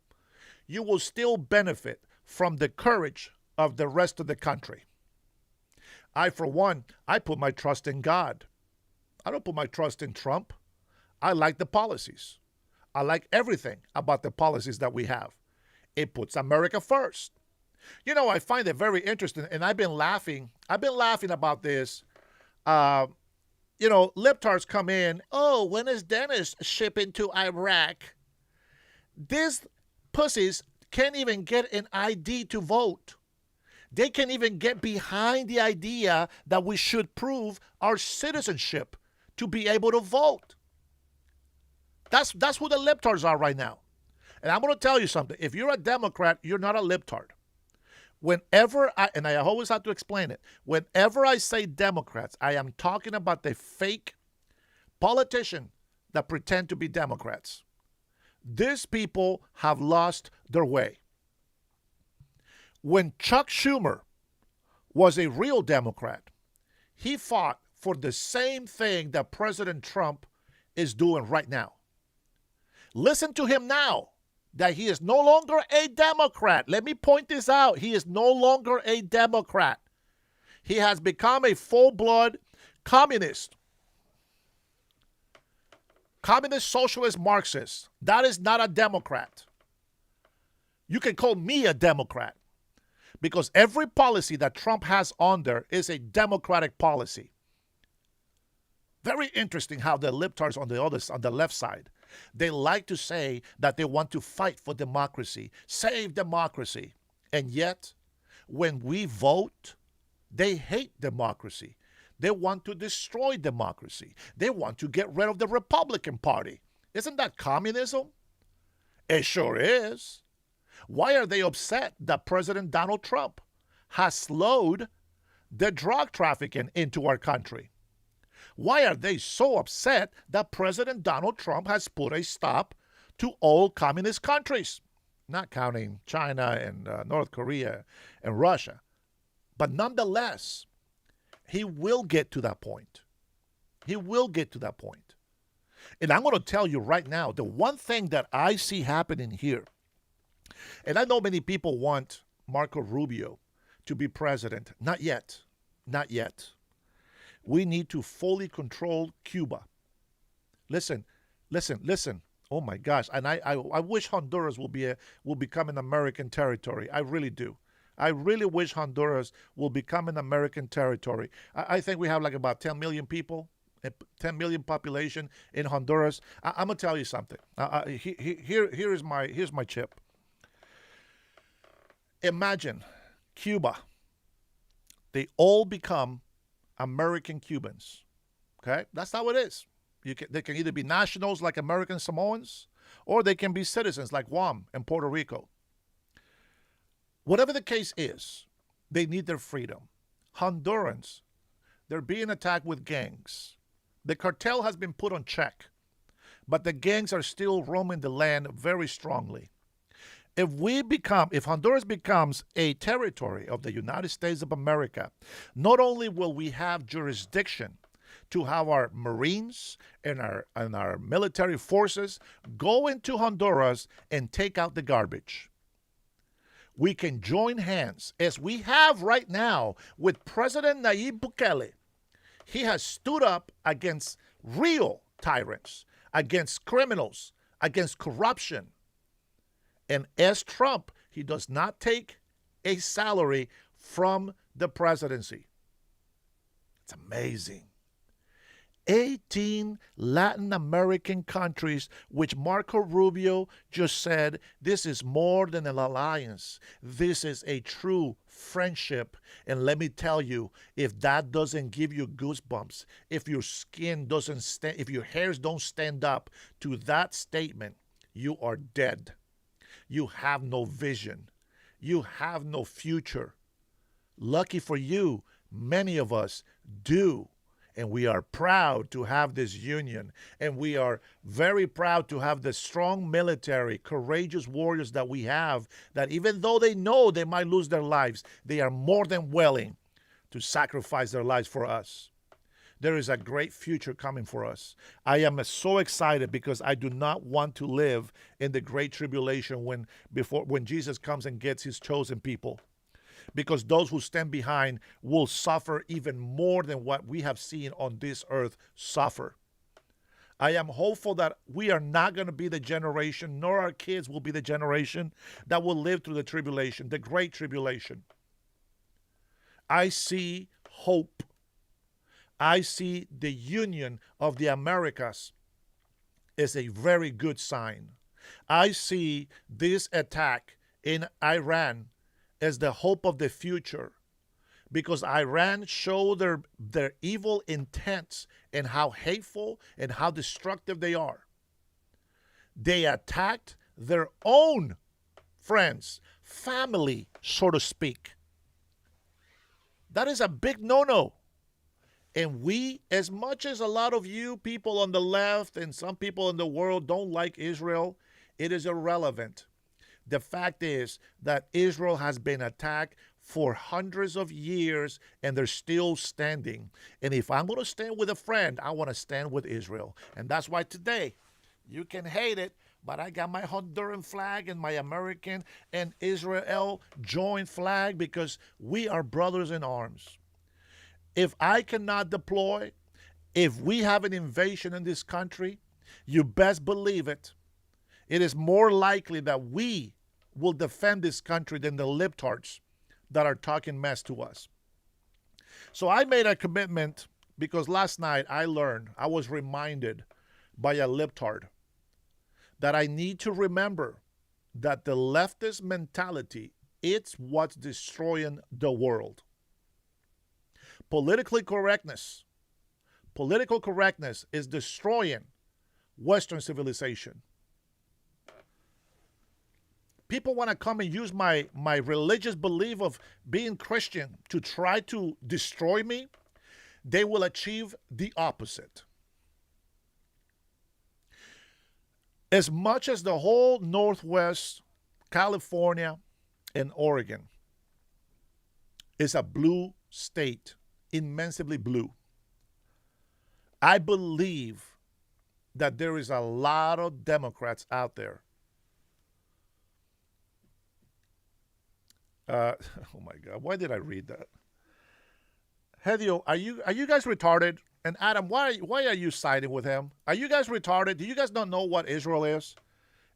You will still benefit from the courage of the rest of the country. I, for one, I put my trust in God. I don't put my trust in Trump. I like the policies. I like everything about the policies that we have. It puts America first. You know, I find it very interesting, and I've been laughing about this. You know, libtards come in, oh, when is Dennis shipping to Iraq? These pussies can't even get an ID to vote. They can't even get behind the idea that we should prove our citizenship to be able to vote. That's who the libtards are right now. And I'm going to tell you something. If you're a Democrat, you're not a libtard. Whenever I always have to explain it, whenever I say Democrats, I am talking about the fake politicians that pretend to be Democrats. These people have lost their way. When Chuck Schumer was a real Democrat, he fought for the same thing that President Trump is doing right now. Listen to him now. that he is no longer a Democrat. Let me point this out. He is no longer a Democrat. He has become a full-blood communist. Communist, socialist, Marxist. That is not a Democrat. You can call me a Democrat because every policy that Trump has on there is a Democratic policy. Very interesting how the libtards on the left side, they like to say that they want to fight for democracy, save democracy. And yet, when we vote, they hate democracy. They want to destroy democracy. They want to get rid of the Republican Party. Isn't that communism? It sure is. Why are they upset that President Donald Trump has slowed the drug trafficking into our country? Why are they so upset that President Donald Trump has put a stop to all communist countries? Not counting China and North Korea and Russia. But nonetheless, he will get to that point. He will get to that point. And I'm going to tell you right now, the one thing that I see happening here, and I know many people want Marco Rubio to be president. Not yet. Not yet. We need to fully control Cuba. Listen. Oh my gosh. And I wish Honduras will become an American territory. I really do. I really wish Honduras will become an American territory. I think we have like about 10 million people, 10 million population in Honduras. I'm going to tell you something. Here's my chip. Imagine Cuba. They all become American Cubans. Okay? That's how it is. They can either be nationals like American Samoans, or they can be citizens like Guam and Puerto Rico. Whatever the case is, they need their freedom. Hondurans, they're being attacked with gangs. The cartel has been put on check, but the gangs are still roaming the land very strongly. If Honduras becomes a territory of the United States of America, not only will we have jurisdiction to have our Marines and our military forces go into Honduras and take out the garbage. We can join hands, as we have right now with President Nayib Bukele. He has stood up against real tyrants, against criminals, against corruption. And as Trump, he does not take a salary from the presidency. It's amazing. 18 Latin American countries, which Marco Rubio just said, this is more than an alliance. This is a true friendship. And let me tell you, if that doesn't give you goosebumps, if your skin doesn't stand, if your hairs don't stand up to that statement, you are dead. You have no vision. You have no future. Lucky for you, many of us do. And we are proud to have this union. And we are very proud to have the strong military, courageous warriors that we have, that even though they know they might lose their lives, they are more than willing to sacrifice their lives for us. There is a great future coming for us. I am so excited because I do not want to live in the great tribulation when Jesus comes and gets his chosen people. Because those who stand behind will suffer even more than what we have seen on this earth suffer. I am hopeful that we are not going to be the generation, nor our kids will be the generation that will live through the tribulation, the great tribulation. I see hope. I see the union of the Americas as a very good sign. I see this attack in Iran as the hope of the future, because Iran showed their evil intents and how hateful and how destructive they are. They attacked their own friends, family, so to speak. That is a big no-no. And we, as much as a lot of you people on the left and some people in the world don't like Israel, it is irrelevant. The fact is that Israel has been attacked for hundreds of years and they're still standing. And if I'm going to stand with a friend, I want to stand with Israel. And that's why today, you can hate it, but I got my Honduran flag and my American and Israel joint flag because we are brothers in arms. If I cannot deploy, if we have an invasion in this country, you best believe it. It is more likely that we will defend this country than the libtards that are talking mess to us. So I made a commitment because last night I was reminded by a libtard that I need to remember that the leftist mentality, it's what's destroying the world. Political correctness is destroying Western civilization. People want to come and use my religious belief of being Christian to try to destroy me. They will achieve the opposite. As much as the whole Northwest, California, and Oregon is a blue state, immensely blue, I believe that there is a lot of Democrats out there. Oh my God, why did I read that? Hedio, are you guys retarded? And Adam, why are you siding with him? Are you guys retarded? Do you guys not know what Israel is?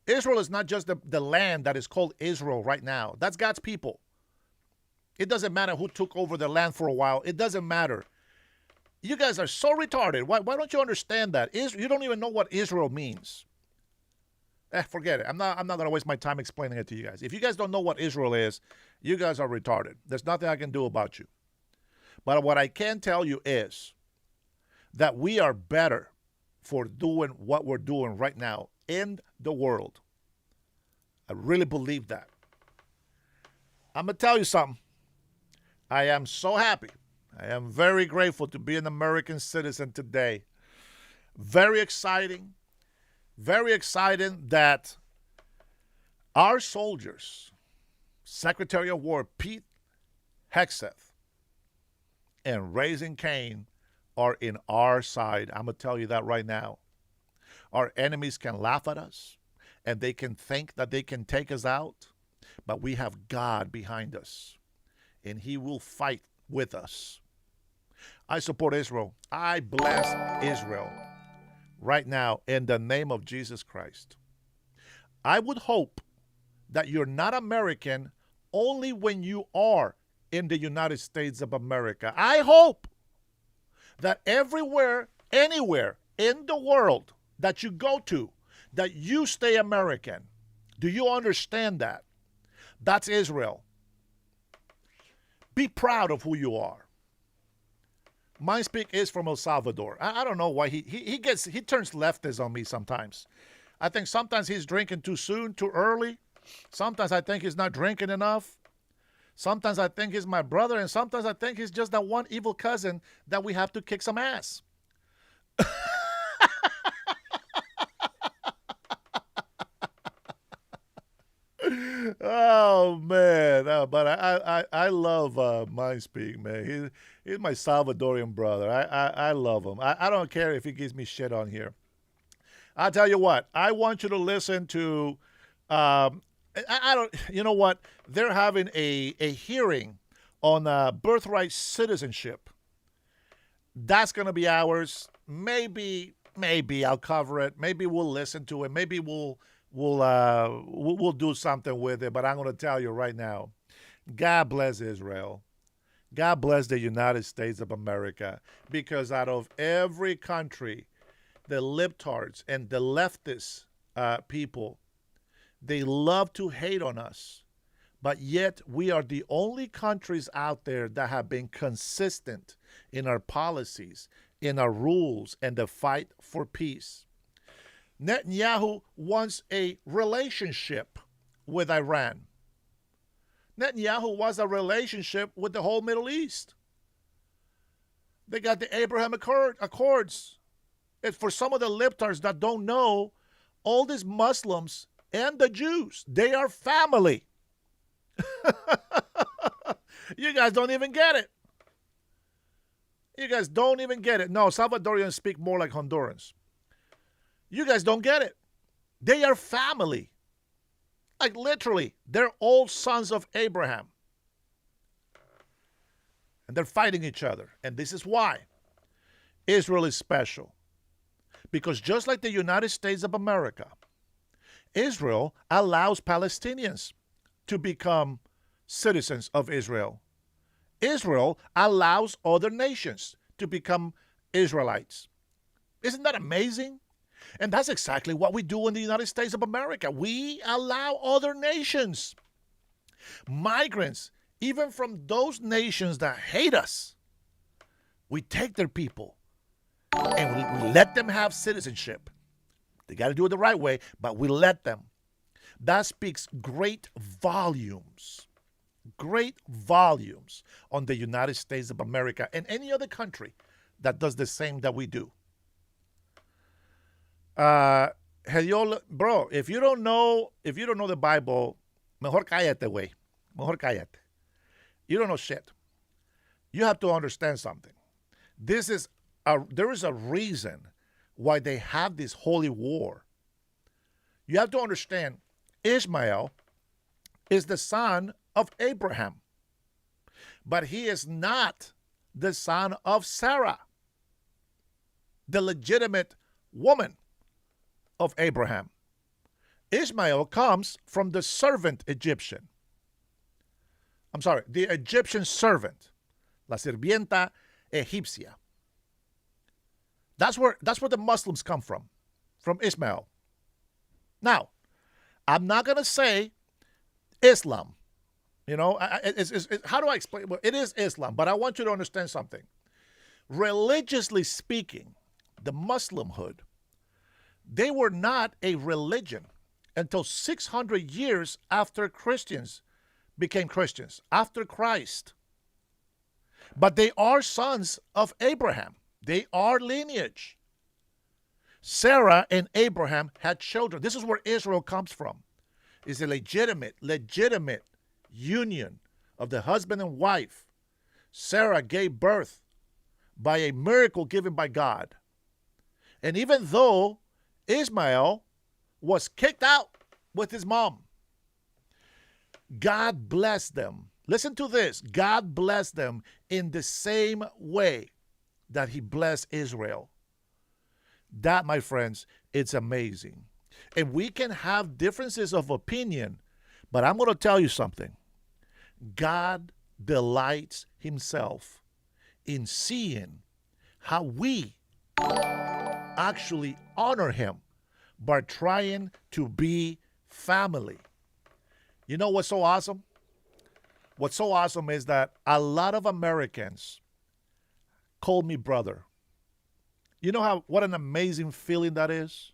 Israel is not just the land that is called Israel right now. That's God's people. It doesn't matter who took over the land for a while. It doesn't matter. You guys are so retarded. Why don't you understand that? You don't even know what Israel means. Forget it. I'm not going to waste my time explaining it to you guys. If you guys don't know what Israel is, you guys are retarded. There's nothing I can do about you. But what I can tell you is that we are better for doing what we're doing right now in the world. I really believe that. I'm going to tell you something. I am so happy. I am very grateful to be an American citizen today. Very exciting that our soldiers, Secretary of War Pete Hegseth and Raising Cane, are in our side. I'm going to tell you that right now. Our enemies can laugh at us and they can think that they can take us out, but we have God behind us and he will fight with us. I support Israel. I bless Israel right now in the name of Jesus Christ. I would hope that you're not American only when you are in the United States of America. I hope that everywhere, anywhere in the world that you go to, that you stay American. Do you understand that? That's Israel. Be proud of who you are. MindSpeak is from El Salvador. I don't know why he turns leftist on me sometimes. I think sometimes he's drinking too soon, too early. Sometimes I think he's not drinking enough. Sometimes I think he's my brother, and sometimes I think he's just that one evil cousin that we have to kick some ass. Oh man, but I love MindSpeak, man. He's my Salvadorian brother. I love him. I don't care if he gives me shit on here. I'll tell you what. I want you to listen to. I don't. You know what? They're having a hearing on birthright citizenship. That's gonna be ours. Maybe I'll cover it. Maybe we'll listen to it. Maybe we'll do something with it. But I'm gonna tell you right now, God bless Israel. God bless the United States of America, because out of every country, the libtards and the leftist people, they love to hate on us. But yet we are the only countries out there that have been consistent in our policies, in our rules, and the fight for peace. Netanyahu wants a relationship with Iran. Netanyahu wants a relationship with the whole Middle East. They got the Abraham Accords. And for some of the libtards that don't know, all these Muslims and the Jews, they are family. You guys don't even get it. You guys don't even get it. No, Salvadorians speak more like Hondurans. You guys don't get it. They are family. Like literally, they're all sons of Abraham. And they're fighting each other. And this is why Israel is special. Because just like the United States of America, Israel allows Palestinians to become citizens of Israel. Israel allows other nations to become Israelites. Isn't that amazing? And that's exactly what we do in the United States of America. We allow other nations, migrants, even from those nations that hate us, we take their people and we let them have citizenship. They got to do it the right way, but we let them. That speaks great volumes on the United States of America and any other country that does the same that we do. Bro, if you don't know the Bible, mejor cállate, güey. Mejor cállate. You don't know shit. You have to understand something. There is a reason why they have this holy war. You have to understand, Ishmael is the son of Abraham, but he is not the son of Sarah, the legitimate woman of Abraham. Ishmael comes from the servant Egyptian. I'm sorry, the Egyptian servant, la sirvienta egipcia. That's where the Muslims come from Ishmael. Now, I'm not going to say Islam. You know, how do I explain? Well, it is Islam, but I want you to understand something. Religiously speaking, the Muslimhood, they were not a religion until 600 years after Christians became Christians, after Christ. But they are sons of Abraham. They are lineage. Sarah and Abraham had children. This is where Israel comes from. It's a legitimate union of the husband and wife. Sarah gave birth by a miracle given by God. And even though Ishmael was kicked out with his mom, God blessed them. Listen to this. God blessed them in the same way that he blessed Israel. That, my friends, it's amazing. And we can have differences of opinion, but I'm going to tell you something. God delights himself in seeing how we actually honor him by trying to be family. You know what's so awesome? What's so awesome is that a lot of Americans call me brother. You know what an amazing feeling that is?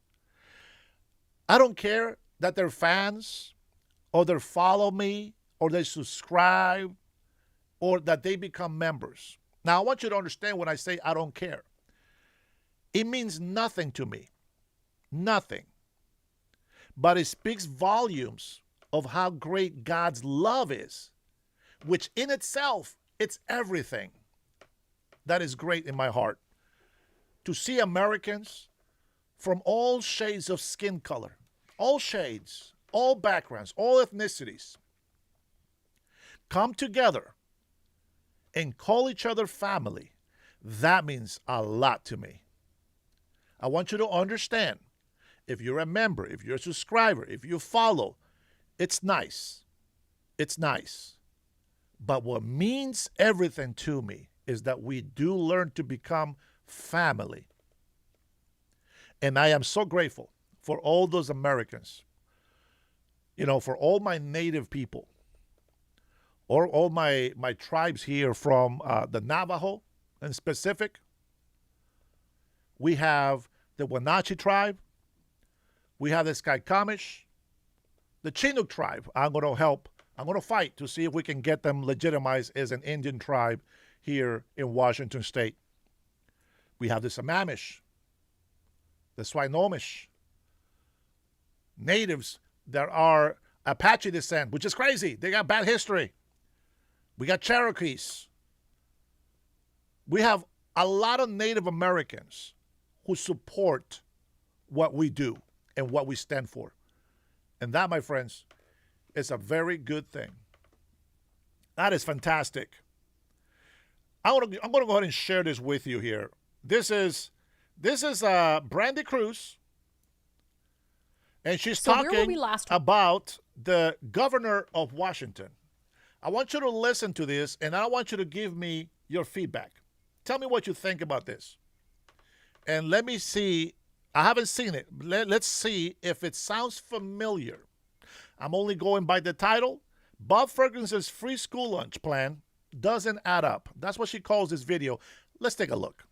I don't care that they're fans or they follow me or they subscribe or that they become members. Now, I want you to understand when I say I don't care. It means nothing to me. Nothing. But it speaks volumes of how great God's love is, which in itself, it's everything that is great in my heart. To see Americans from all shades of skin color, all shades, all backgrounds, all ethnicities, come together and call each other family, that means a lot to me. I want you to understand, if you're a member, if you're a subscriber, if you follow, it's nice. It's nice. But what means everything to me is that we do learn to become family. And I am so grateful for all those Americans, for all my native people, or all my tribes here from the Navajo in specific. We have the Wenatchee tribe. We have the Skycomish, the Chinook tribe. I'm going to fight to see if we can get them legitimized as an Indian tribe here in Washington State. We have the Sammamish, the Swinomish, natives that are Apache descent, which is crazy. They got bad history. We got Cherokees. We have a lot of Native Americans who support what we do. and what we stand for. And that, my friends, is a very good thing. That is fantastic. I'm gonna go ahead and share this with you here. This is Brandy Cruz, and she's So where were talking we last- about the governor of Washington. I want you to listen to this, and I want you to give me your feedback. Tell me what you think about this. And let me see. I haven't seen it. Let's see if it sounds familiar. I'm only going by the title. Bob Ferguson's free school lunch plan doesn't add up. That's what she calls this video. Let's take a look.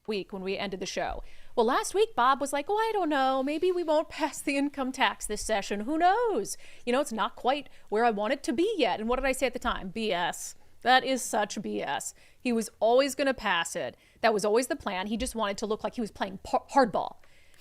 Week when we ended the show. Well, last week, Bob was like, oh, I don't know. Maybe we won't pass the income tax this session. Who knows? You know, it's not quite where I want it to be yet. And what did I say at the time? BS. That is such BS. He was always going to pass it. That was always the plan. He just wanted to look like he was playing hardball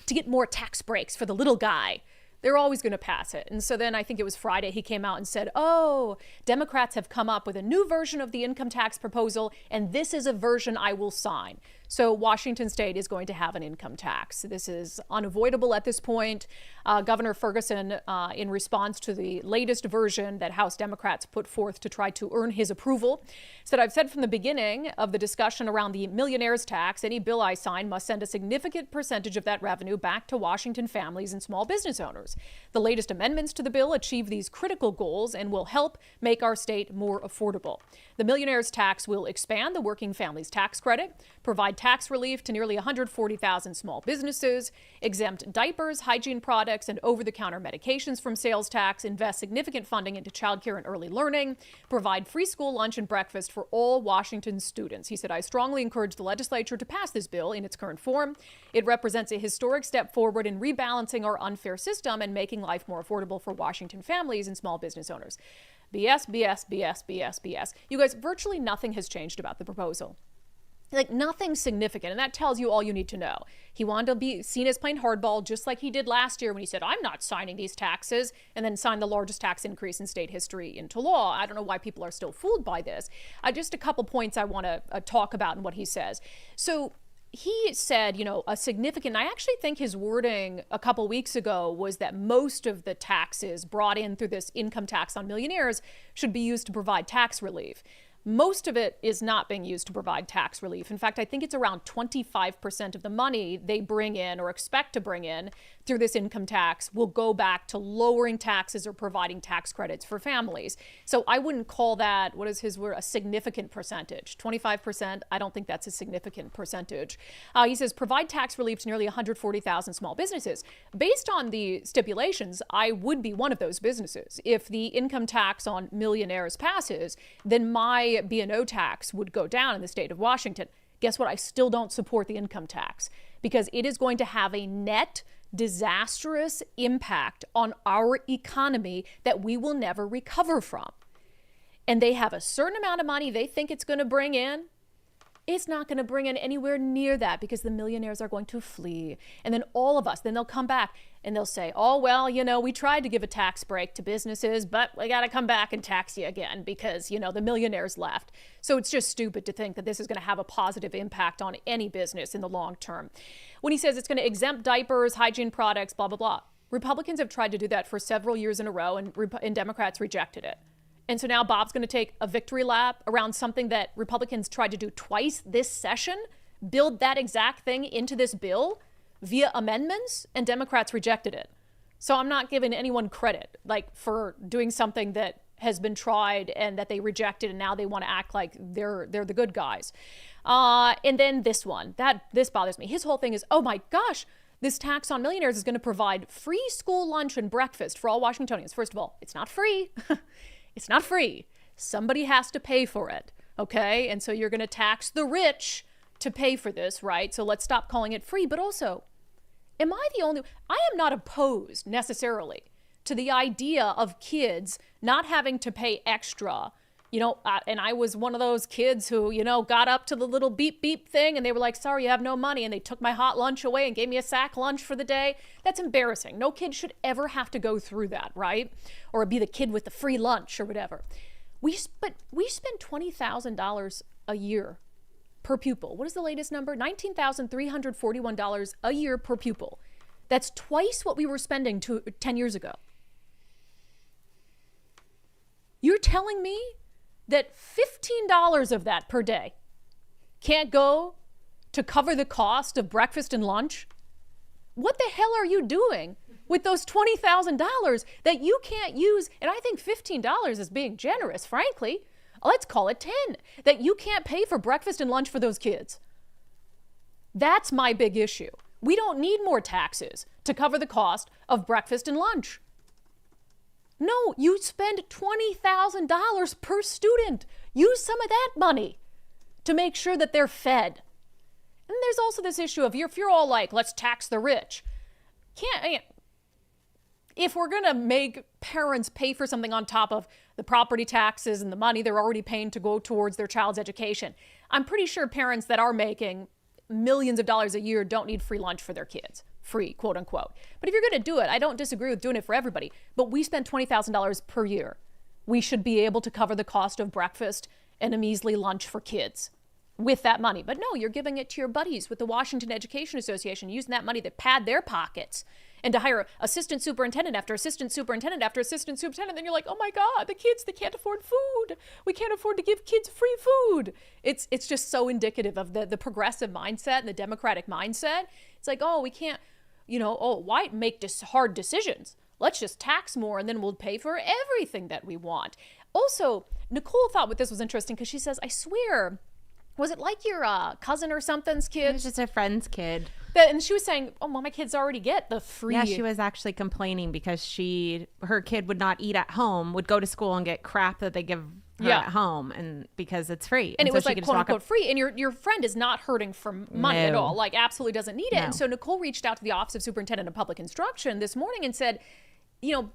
to get more tax breaks for the little guy. They're always going to pass it. And so then I think it was Friday, he came out and said, oh, Democrats have come up with a new version of the income tax proposal, and this is a version I will sign. So Washington State is going to have an income tax. This is unavoidable at this point. Governor Ferguson, in response to the latest version that House Democrats put forth to try to earn his approval, said, I've said from the beginning of the discussion around the millionaire's tax, any bill I sign must send a significant percentage of that revenue back to Washington families and small business owners. The latest amendments to the bill achieve these critical goals and will help make our state more affordable. The millionaire's tax will expand the working families tax credit, provide tax relief to nearly 140,000 small businesses, exempt diapers, hygiene products, and over-the-counter medications from sales tax, invest significant funding into childcare and early learning, provide free school lunch and breakfast for all Washington students. He said, I strongly encourage the legislature to pass this bill in its current form. It represents a historic step forward in rebalancing our unfair system and making life more affordable for Washington families and small business owners. BS, BS, BS, BS, BS. You guys, virtually nothing has changed about the proposal. Like, nothing significant, and that tells you all you need to know. He wanted to be seen as playing hardball, just like he did last year when he said, I'm not signing these taxes, and then signed the largest tax increase in state history into law. I don't know why people are still fooled by this. Just a couple points I want to talk about in what he says. So he said, you know, a significant, I actually think his wording a couple weeks ago was that most of the taxes brought in through this income tax on millionaires should be used to provide tax relief. Most of it is not being used to provide tax relief. In fact, I think it's around 25% of the money they bring in or expect to bring in through this income tax will go back to lowering taxes or providing tax credits for families. So I wouldn't call that, what is his word, a significant percentage. 25%, I don't think that's a significant percentage. He says, provide tax relief to nearly 140,000 small businesses. Based on the stipulations, I would be one of those businesses. If the income tax on millionaires passes, then my B&O tax would go down in the state of Washington. Guess what? I still don't support the income tax because it is going to have a net disastrous impact on our economy that we will never recover from. And they have a certain amount of money they think it's going to bring in. It's not going to bring in anywhere near that because the millionaires are going to flee. And then all of us, then they'll come back and they'll say, oh, well, you know, we tried to give a tax break to businesses, but we got to come back and tax you again because, you know, the millionaires left. So it's just stupid to think that this is going to have a positive impact on any business in the long term. When he says it's going to exempt diapers, hygiene products, blah, blah, blah. Republicans have tried to do that for several years in a row and Democrats rejected it. And so now Bob's going to take a victory lap around something that Republicans tried to do twice this session, build that exact thing into this bill via amendments, and Democrats rejected it. So I'm not giving anyone credit, like, for doing something that has been tried and that they rejected, and now they want to act like they're the good guys. And then this one, this bothers me. His whole thing is, oh my gosh, this tax on millionaires is going to provide free school lunch and breakfast for all Washingtonians. First of all, it's not free. It's not free. Somebody has to pay for it, okay? And so you're going to tax the rich to pay for this, right? So let's stop calling it free. But also, I am not opposed necessarily to the idea of kids not having to pay extra, you know, and I was one of those kids who, you know, got up to the little beep beep thing and they were like, sorry, you have no money. And they took my hot lunch away and gave me a sack lunch for the day. That's embarrassing. No kid should ever have to go through that, right? Or be the kid with the free lunch or whatever. We spend $20,000 a year per pupil. What is the latest number? $19,341 a year per pupil. That's twice what we were spending 10 years ago. You're telling me that $15 of that per day can't go to cover the cost of breakfast and lunch? What the hell are you doing with those $20,000 that you can't use? And I think $15 is being generous, frankly. Let's call it 10, that you can't pay for breakfast and lunch for those kids. That's my big issue. We don't need more taxes to cover the cost of breakfast and lunch. No, you spend $20,000 per student. Use some of that money to make sure that they're fed. And there's also this issue of if you're all like, let's tax the rich. If we're going to make parents pay for something on top of the property taxes and the money they're already paying to go towards their child's education, I'm pretty sure parents that are making millions of dollars a year don't need free lunch for their kids. Free, quote unquote. But if you're going to do it, I don't disagree with doing it for everybody, but we spend $20,000 per year. We should be able to cover the cost of breakfast and a measly lunch for kids with that money. But no, you're giving it to your buddies with the Washington Education Association, using that money to pad their pockets and to hire assistant superintendent after assistant superintendent after assistant superintendent. Then you're like, oh my God, the kids, they can't afford food. We can't afford to give kids free food. It's just so indicative of the progressive mindset and the Democratic mindset. It's like, oh, we can't, why make hard decisions? Let's just tax more and then we'll pay for everything that we want. Also, Nicole thought what this was interesting because she says, I swear, was it like your cousin or something's kid? It was just a friend's kid. And she was saying, oh, well, my kids already get the free. Yeah, she was actually complaining because her kid would not eat at home, would go to school and get crap that they give her at home, and because it's free. And it so was she like, could quote just unquote, free. And your friend is not hurting for money at No. all, like absolutely doesn't need it. No. And so Nicole reached out to the Office of Superintendent of Public Instruction this morning and said,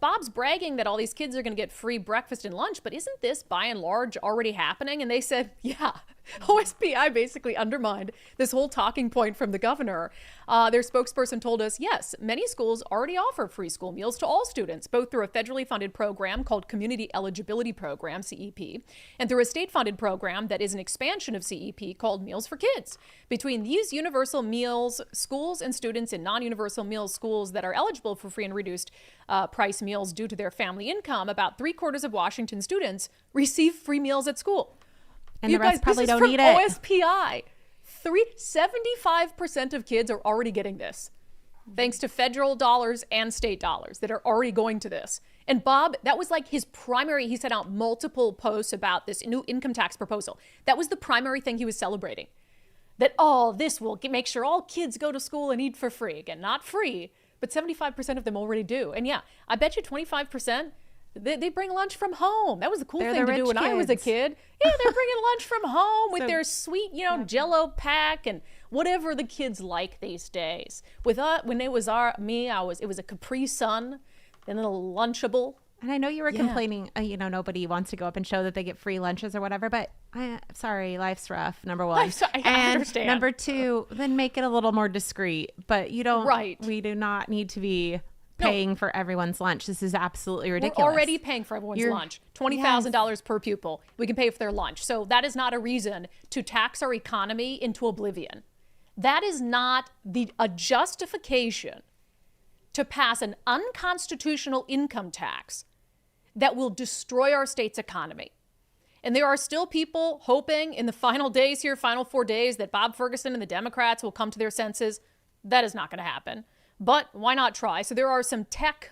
Bob's bragging that all these kids are going to get free breakfast and lunch, but isn't this by and large already happening? And they said, yeah, OSPI basically undermined this whole talking point from the governor. Their spokesperson told us, yes, many schools already offer free school meals to all students, both through a federally funded program called Community Eligibility Program, CEP, and through a state-funded program that is an expansion of CEP called Meals for Kids. Between these universal meals schools and students in non-universal meals schools that are eligible for free and reduced price meals due to their family income, about 3/4 of Washington students receive free meals at school. And You the rest guys, probably this is don't from eat it. OSPI. 75% of kids are already getting this, thanks to federal dollars and state dollars that are already going to this. And Bob, that was like his primary, he sent out multiple posts about this new income tax proposal. That was the primary thing he was celebrating. That, this will make sure all kids go to school and eat for free. Again, not free, but 75% of them already do. And yeah, I bet you 25%, they bring lunch from home. That was the cool They're thing the to do rich when I was a kids. kid. Yeah, they're bringing lunch from home with So- their sweet, Jell-O pack and whatever the kids like these days. When it was it was a Capri Sun, and then a Lunchable. And I know you were Yeah. complaining, nobody wants to go up and show that they get free lunches or whatever, but sorry, life's rough, number one. I and understand. number two, then make it a little more discreet. But we do not need to be paying for everyone's lunch. This is absolutely ridiculous. We're already paying for everyone's lunch. $20,000 per pupil. We can pay for their lunch. So that is not a reason to tax our economy into oblivion. That is not a justification to pass an unconstitutional income tax that will destroy our state's economy. And there are still people hoping in the final 4 days, that Bob Ferguson and the Democrats will come to their senses. That is not going to happen. But why not try? So there are some tech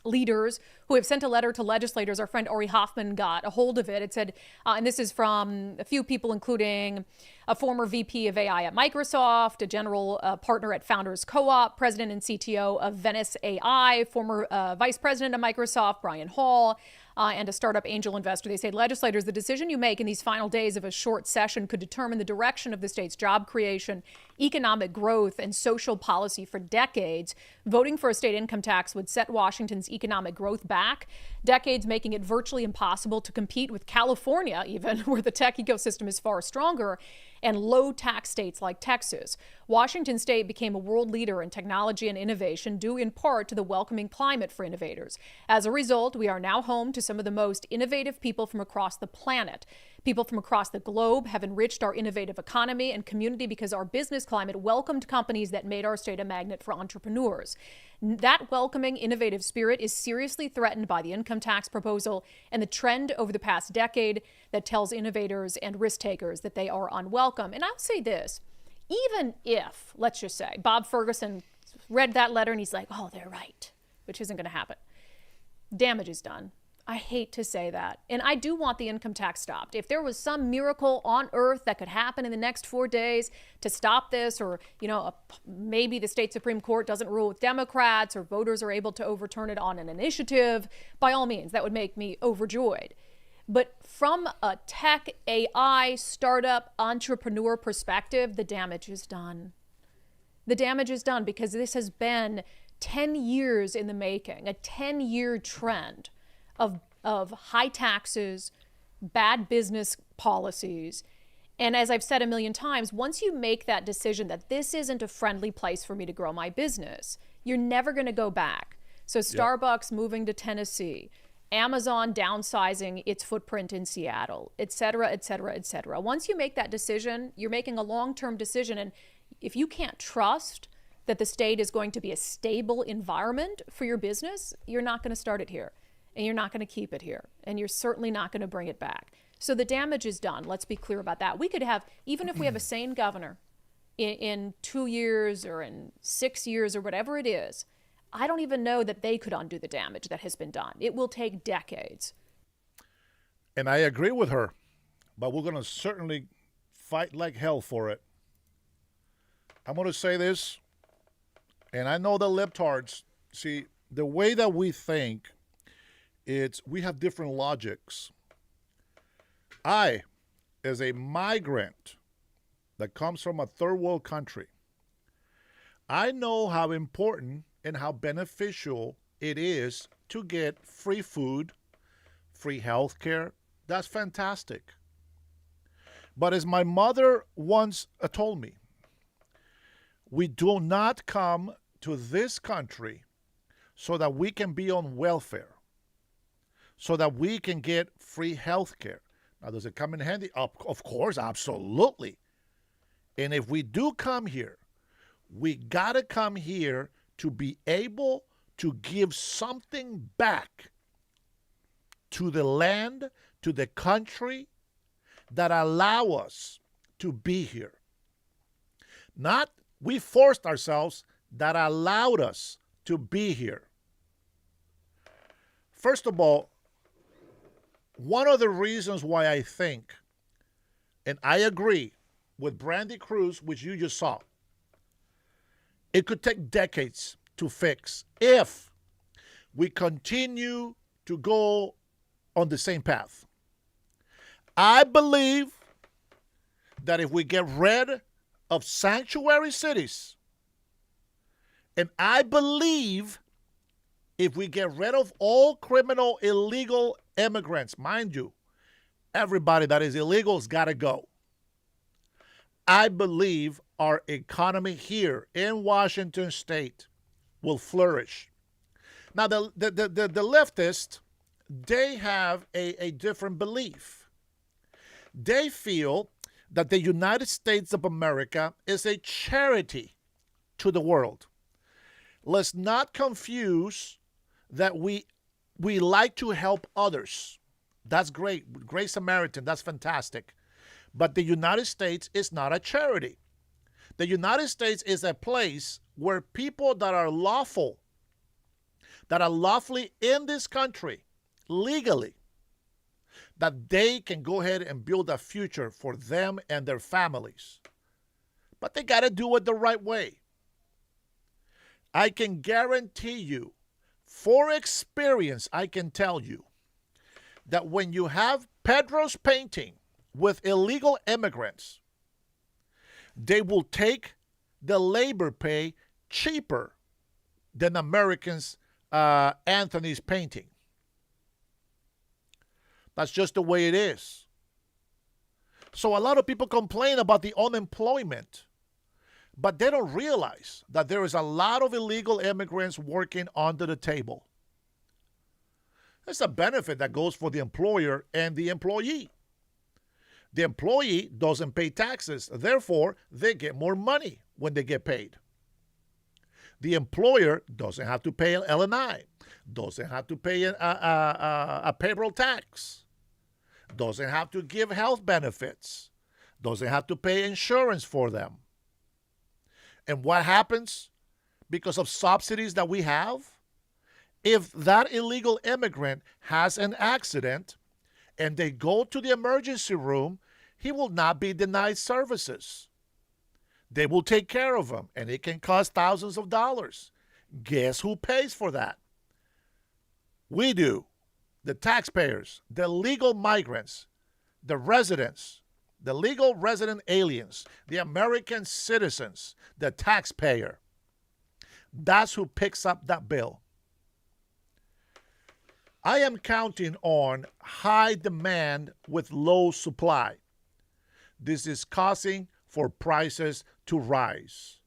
leaders who have sent a letter to legislators. Our friend Ori Hoffman got a hold of it. It said, and this is from a few people, including a former VP of AI at Microsoft, a general partner at Founders Co-op, president and CTO of Venice AI, former vice president of Microsoft, Brian Hall, and a startup angel investor. They say, legislators, the decision you make in these final days of a short session could determine the direction of the state's job creation, economic growth, and social policy for decades. Voting for a state income tax would set Washington's economic growth back, decades making it virtually impossible to compete with California, even, where the tech ecosystem is far stronger, and low tax states like Texas. Washington state became a world leader in technology and innovation due in part to the welcoming climate for innovators. As a result, we are now home to some of the most innovative people from across the planet. People from across the globe have enriched our innovative economy and community because our business climate welcomed companies that made our state a magnet for entrepreneurs. That welcoming, innovative spirit is seriously threatened by the income tax proposal and the trend over the past decade that tells innovators and risk takers that they are unwelcome. And I'll say this, even if, let's just say, Bob Ferguson read that letter and he's like, oh, they're right, which isn't going to happen. Damage is done. I hate to say that. And I do want the income tax stopped. If there was some miracle on earth that could happen in the next 4 days to stop this, or, maybe the state Supreme Court doesn't rule with Democrats, or voters are able to overturn it on an initiative, by all means, that would make me overjoyed. But from a tech, AI, startup, entrepreneur perspective, the damage is done. The damage is done because this has been 10 years in the making, a 10-year trend of high taxes, bad business policies. And as I've said a million times, once you make that decision that this isn't a friendly place for me to grow my business, you're never going to go back. So Starbucks moving to Tennessee, Amazon downsizing its footprint in Seattle, et cetera, et cetera, et cetera. Once you make that decision, you're making a long-term decision. And if you can't trust that the state is going to be a stable environment for your business, you're not going to start it here. And you're not going to keep it here. And you're certainly not going to bring it back. So the damage is done. Let's be clear about that. We could have, even if we have a sane governor in 2 years or in 6 years or whatever it is, I don't even know that they could undo the damage that has been done. It will take decades. And I agree with her, but we're going to certainly fight like hell for it. I'm going to say this, and I know the libtards, see, the way that we think, we have different logics. I, as a migrant that comes from a third world country, I know how important and how beneficial it is to get free food, free health care. That's fantastic. But as my mother once told me, we do not come to this country so that we can be on welfare, so that we can get free health care. Now, does it come in handy? Of course, absolutely. And if we do come here, we got to come here to be able to give something back to the land, to the country that allow us to be here. Not we forced ourselves, that allowed us to be here. First of all, one of the reasons why I think, and I agree with Brandy Cruz, which you just saw, it could take decades to fix if we continue to go on the same path. I believe that if we get rid of sanctuary cities, and I believe if we get rid of all criminal, illegal immigrants, mind you, everybody that is illegal has got to go. I believe our economy here in Washington State will flourish. Now, the leftists, they have a different belief. They feel that the United States of America is a charity to the world. Let's not confuse that we like to help others. That's great. Great Samaritan, that's fantastic. But the United States is not a charity. The United States is a place where people that are lawfully in this country, legally, that they can go ahead and build a future for them and their families. But they got to do it the right way. I can guarantee you, for experience, I can tell you that when you have Pedro's painting with illegal immigrants, they will take the labor pay cheaper than Americans' Anthony's painting. That's just the way it is. So a lot of people complain about the unemployment, but they don't realize that there is a lot of illegal immigrants working under the table. It's a benefit that goes for the employer and the employee. The employee doesn't pay taxes. Therefore, they get more money when they get paid. The employer doesn't have to pay L&I, doesn't have to pay a payroll tax, doesn't have to give health benefits, doesn't have to pay insurance for them. And what happens because of subsidies that we have? If that illegal immigrant has an accident and they go to the emergency room, he will not be denied services. They will take care of him, and it can cost thousands of dollars. Guess who pays for that? We do. The taxpayers, the legal migrants, the residents, the legal resident aliens, the American citizens, the taxpayer. That's who picks up that bill. I am counting on high demand with low supply. This is causing for prices to rise.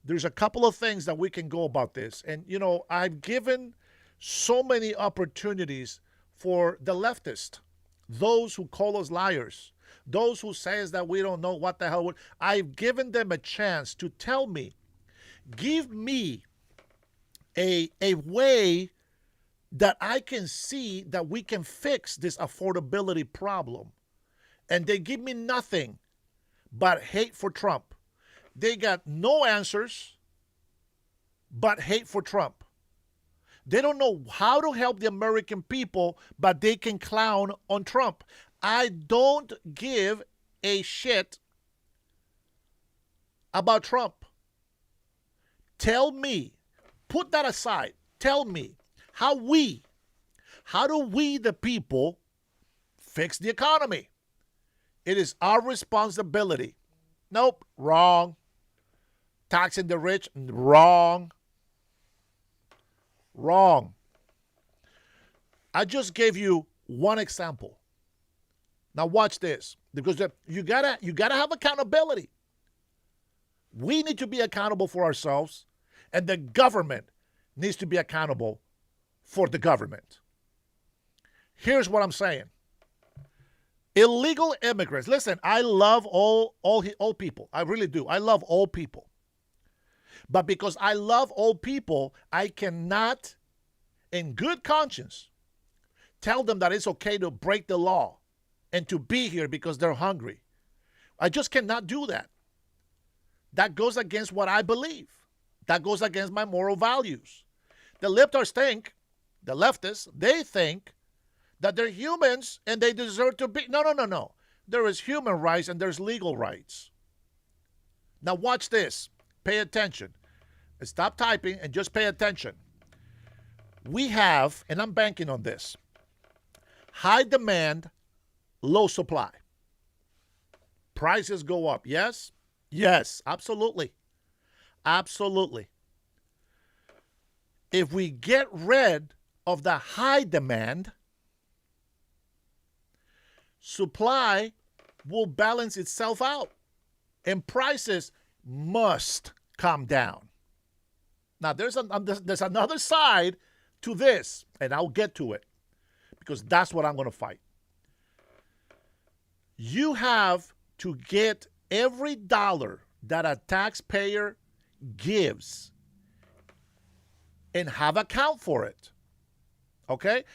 There's a couple of things that we can go about this. And, you know, I've given so many opportunities for the leftist, those who call us liars, those who says that we don't know what the hell. I've given them a chance to tell me, give me a way that I can see that we can fix this affordability problem. And they give me nothing but hate for Trump. They got no answers but hate for Trump. They don't know how to help the American people, but they can clown on Trump. I don't give a shit about Trump. Tell me, put that aside. Tell me, how do we, the people, fix the economy? It is our responsibility. Nope, wrong. Taxing the rich, wrong. Wrong. I just gave you one example. Now watch this, because you gotta have accountability. We need to be accountable for ourselves, and the government needs to be accountable for the government. Here's what I'm saying. Illegal immigrants. Listen, I love all people. I really do. I love all people. But because I love all people, I cannot, in good conscience, tell them that it's okay to break the law and to be here because they're hungry. I just cannot do that. That goes against what I believe. That goes against my moral values. The libtards think, the leftists, they think that they're humans and they deserve to be. No. There is human rights and there's legal rights. Now watch this. Pay attention. Stop typing and just pay attention. We have, and I'm banking on this, high demand, low supply. Prices go up. Yes? Yes, absolutely. Absolutely. If we get rid of the high demand, supply will balance itself out and prices must come down. Now, there's another side to this, and I'll get to it because that's what I'm going to fight. You have to get every dollar that a taxpayer gives and have account for it. Okay?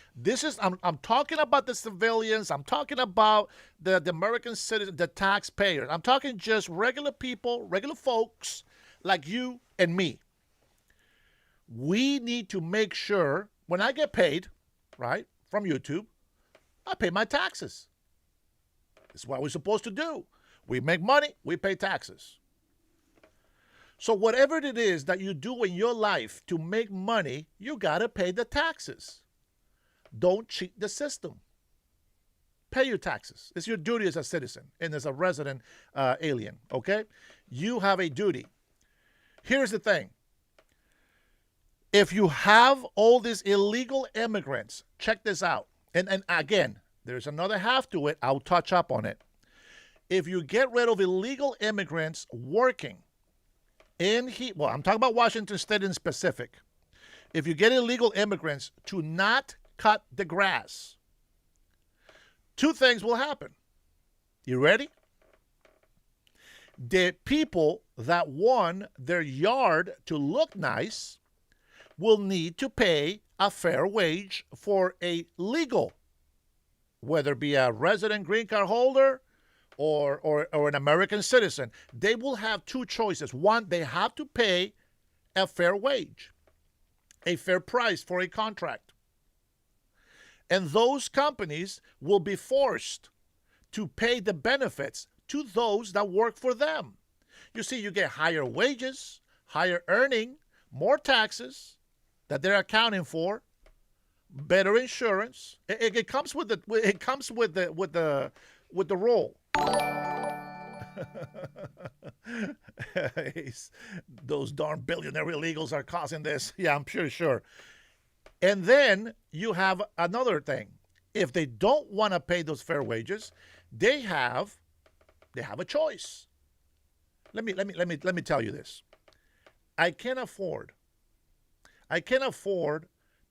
I'm talking about the civilians. I'm talking about the American citizens, the taxpayers. I'm talking just regular people, regular folks like you and me. We need to make sure when I get paid, right, from YouTube, I pay my taxes. It's what we're supposed to do. We make money, we pay taxes. So whatever it is that you do in your life to make money, you got to pay the taxes. Don't cheat the system. Pay your taxes. It's your duty as a citizen and as a resident alien, okay? You have a duty. Here's the thing. If you have all these illegal immigrants, check this out. And again, there's another half to it. I'll touch up on it. If you get rid of illegal immigrants working I'm talking about Washington State in specific. If you get illegal immigrants to not cut the grass, two things will happen. You ready? The people that want their yard to look nice will need to pay a fair wage for a legal, whether it be a resident green card holder or an American citizen. They will have two choices. One, they have to pay a fair wage, a fair price for a contract. And those companies will be forced to pay the benefits to those that work for them. You see, you get higher wages, higher earning, more taxes that they're accounting for, better insurance. It comes with the role. Those darn billionaire illegals are causing this. Yeah, I'm sure. And then you have another thing. If they don't want to pay those fair wages, they have a choice. Let me tell you this. I can't afford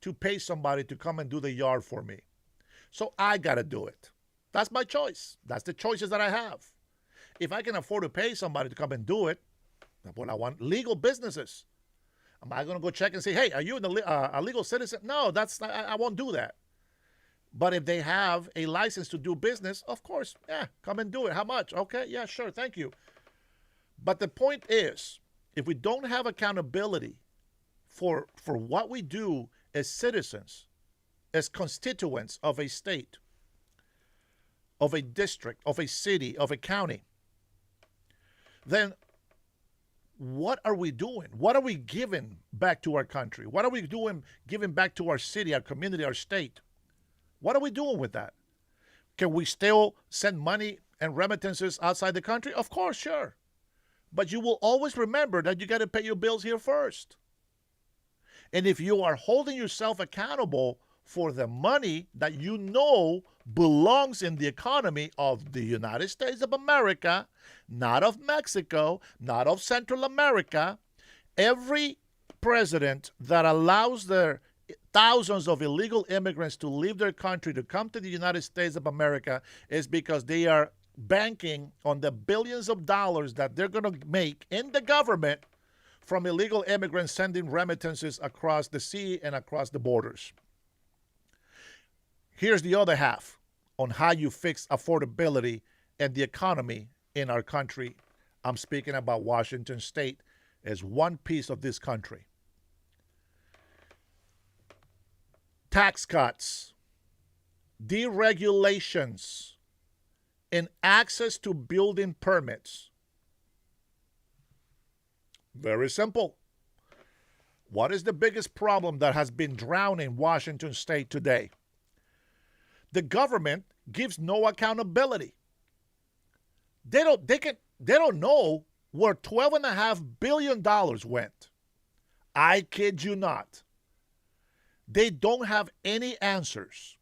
to pay somebody to come and do the yard for me. So I got to do it. That's my choice. That's the choices that I have. If I can afford to pay somebody to come and do it, well, I want legal businesses. Am I going to go check and say, hey, are you a legal citizen? No, I won't do that. But if they have a license to do business, of course, yeah, come and do it. How much? Okay, yeah, sure, thank you. But the point is, if we don't have accountability for what we do as citizens, as constituents of a state, of a district, of a city, of a county, then what are we doing? What are we giving back to our country? What are we doing giving back to our city, our community, our state? What are we doing with that? Can we still send money and remittances outside the country? Of course, sure. But you will always remember that you got to pay your bills here first. And if you are holding yourself accountable for the money that you know belongs in the economy of the United States of America, not of Mexico, not of Central America, every president that allows their thousands of illegal immigrants to leave their country to come to the United States of America is because they are banking on the billions of dollars that they're going to make in the government from illegal immigrants sending remittances across the sea and across the borders. Here's the other half on how you fix affordability and the economy in our country. I'm speaking about Washington State as one piece of this country. Tax cuts, deregulations, and access to building permits. Very simple. What is the biggest problem that has been drowning Washington State today? The government gives no accountability. They don't know where $12.5 billion went. I kid you not. They don't have any answers.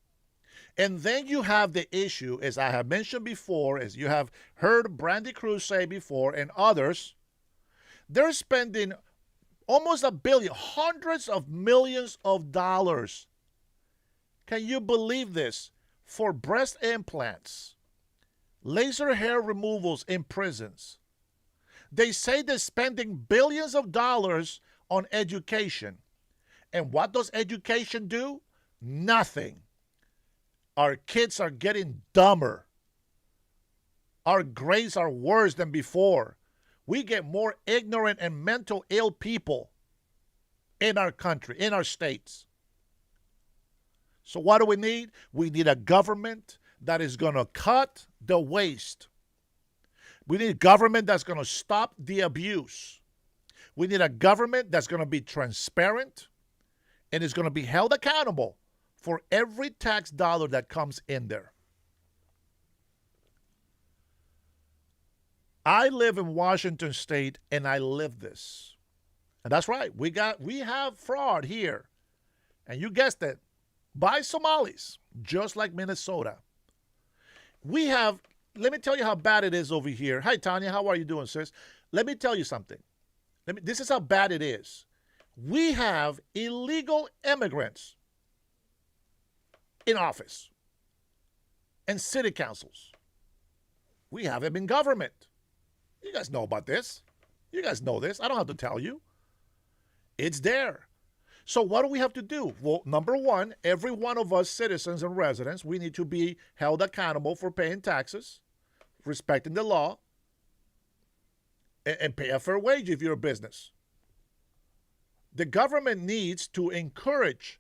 And then you have the issue, as I have mentioned before, as you have heard Brandy Cruz say before and others, they're spending almost $1 billion, hundreds of millions of dollars. Can you believe this? For breast implants, laser hair removals in prisons. They say they're spending billions of dollars on education. And what does education do? Nothing. Our kids are getting dumber. Our grades are worse than before. We get more ignorant and mental ill people in our country, in our states. So what do we need? We need a government that is going to cut the waste. We need a government that's going to stop the abuse. We need a government that's going to be transparent and is going to be held accountable for every tax dollar that comes in there. I live in Washington State and I live this. And that's right. We have fraud here. And you guessed it. By Somalis, just like Minnesota. Let me tell you how bad it is over here. Hi, Tanya. How are you doing, sis? Let me tell you something. This is how bad it is. We have illegal immigrants in office and city councils. We have him in government. You guys know about this. You guys know this. I don't have to tell you. It's there. So what do we have to do? Well, number one, every one of us citizens and residents, we need to be held accountable for paying taxes, respecting the law, and pay a fair wage if you're a business. The government needs to encourage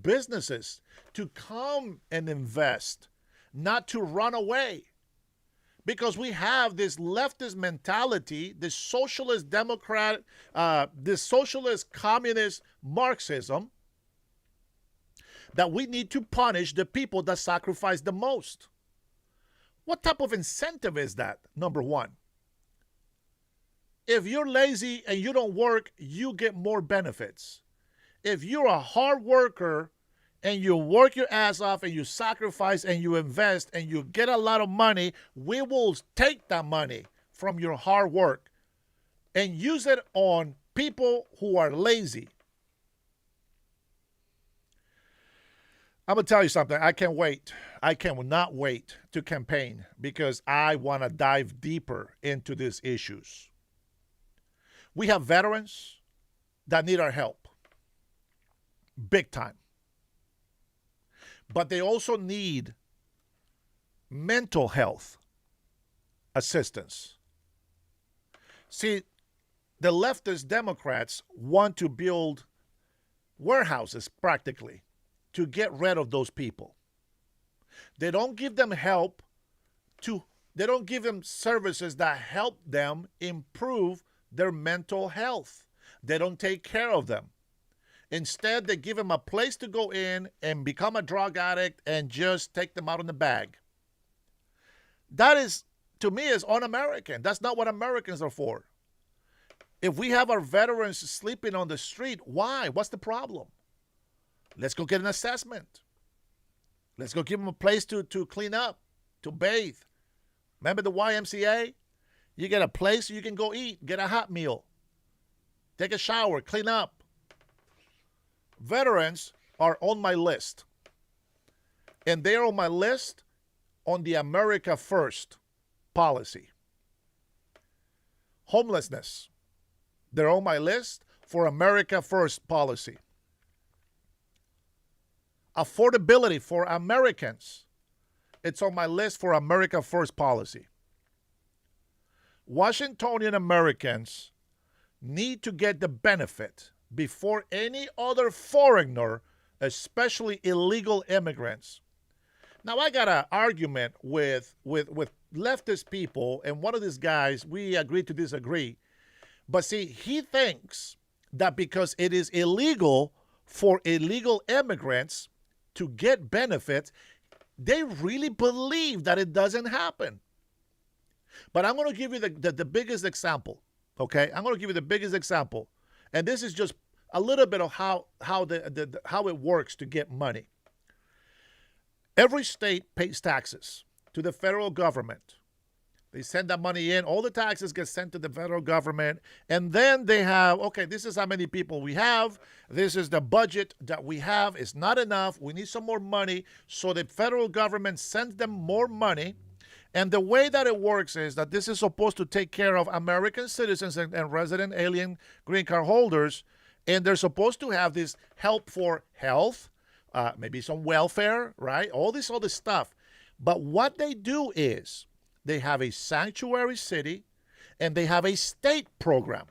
businesses to come and invest, not to run away. Because we have this leftist mentality, this socialist democrat, this socialist communist Marxism, that we need to punish the people that sacrifice the most. What type of incentive is that? Number one. If you're lazy and you don't work, you get more benefits. If you're a hard worker and you work your ass off and you sacrifice and you invest and you get a lot of money, we will take that money from your hard work and use it on people who are lazy. I'm going to tell you something. I can't wait. I cannot wait to campaign because I want to dive deeper into these issues. We have veterans that need our help. Big time. But they also need mental health assistance. See, the leftist Democrats want to build warehouses practically to get rid of those people. They don't give them they don't give them services that help them improve their mental health. They don't take care of them. Instead, they give them a place to go in and become a drug addict and just take them out in the bag. That is, to me, is un-American. That's not what Americans are for. If we have our veterans sleeping on the street, why? What's the problem? Let's go get an assessment. Let's go give them a place to clean up, to bathe. Remember the YMCA? You get a place you can go eat, get a hot meal, take a shower, clean up. Veterans are on my list. And they're on my list on the America First policy. Homelessness. They're on my list for America First policy. Affordability for Americans. It's on my list for America First policy. Washingtonian Americans need to get the benefit before any other foreigner, especially illegal immigrants. Now, I got an argument with leftist people, and one of these guys, we agree to disagree. But see, he thinks that because it is illegal for illegal immigrants to get benefits, they really believe that it doesn't happen. But I'm going to give you the biggest example, okay? I'm going to give you the biggest example. And this is just a little bit of how it works to get money. Every state pays taxes to the federal government. They send that money in. All the taxes get sent to the federal government. And then they have, okay, this is how many people we have. This is the budget that we have. It's not enough. We need some more money. So the federal government sends them more money. And the way that it works is that this is supposed to take care of American citizens and resident alien green card holders. And they're supposed to have this help for health, maybe some welfare, right? All this other stuff. But what they do is they have a sanctuary city and they have a state program.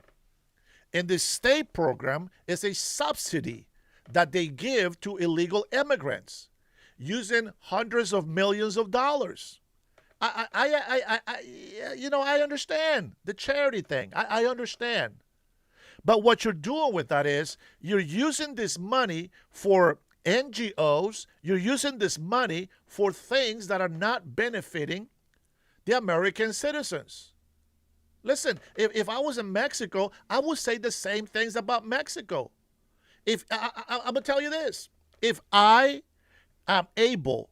And the state program is a subsidy that they give to illegal immigrants using hundreds of millions of dollars. I understand the charity thing. I understand. But what you're doing with that is you're using this money for NGOs. You're using this money for things that are not benefiting the American citizens. Listen, if I was in Mexico, I would say the same things about Mexico. I'm going to tell you this. If I am able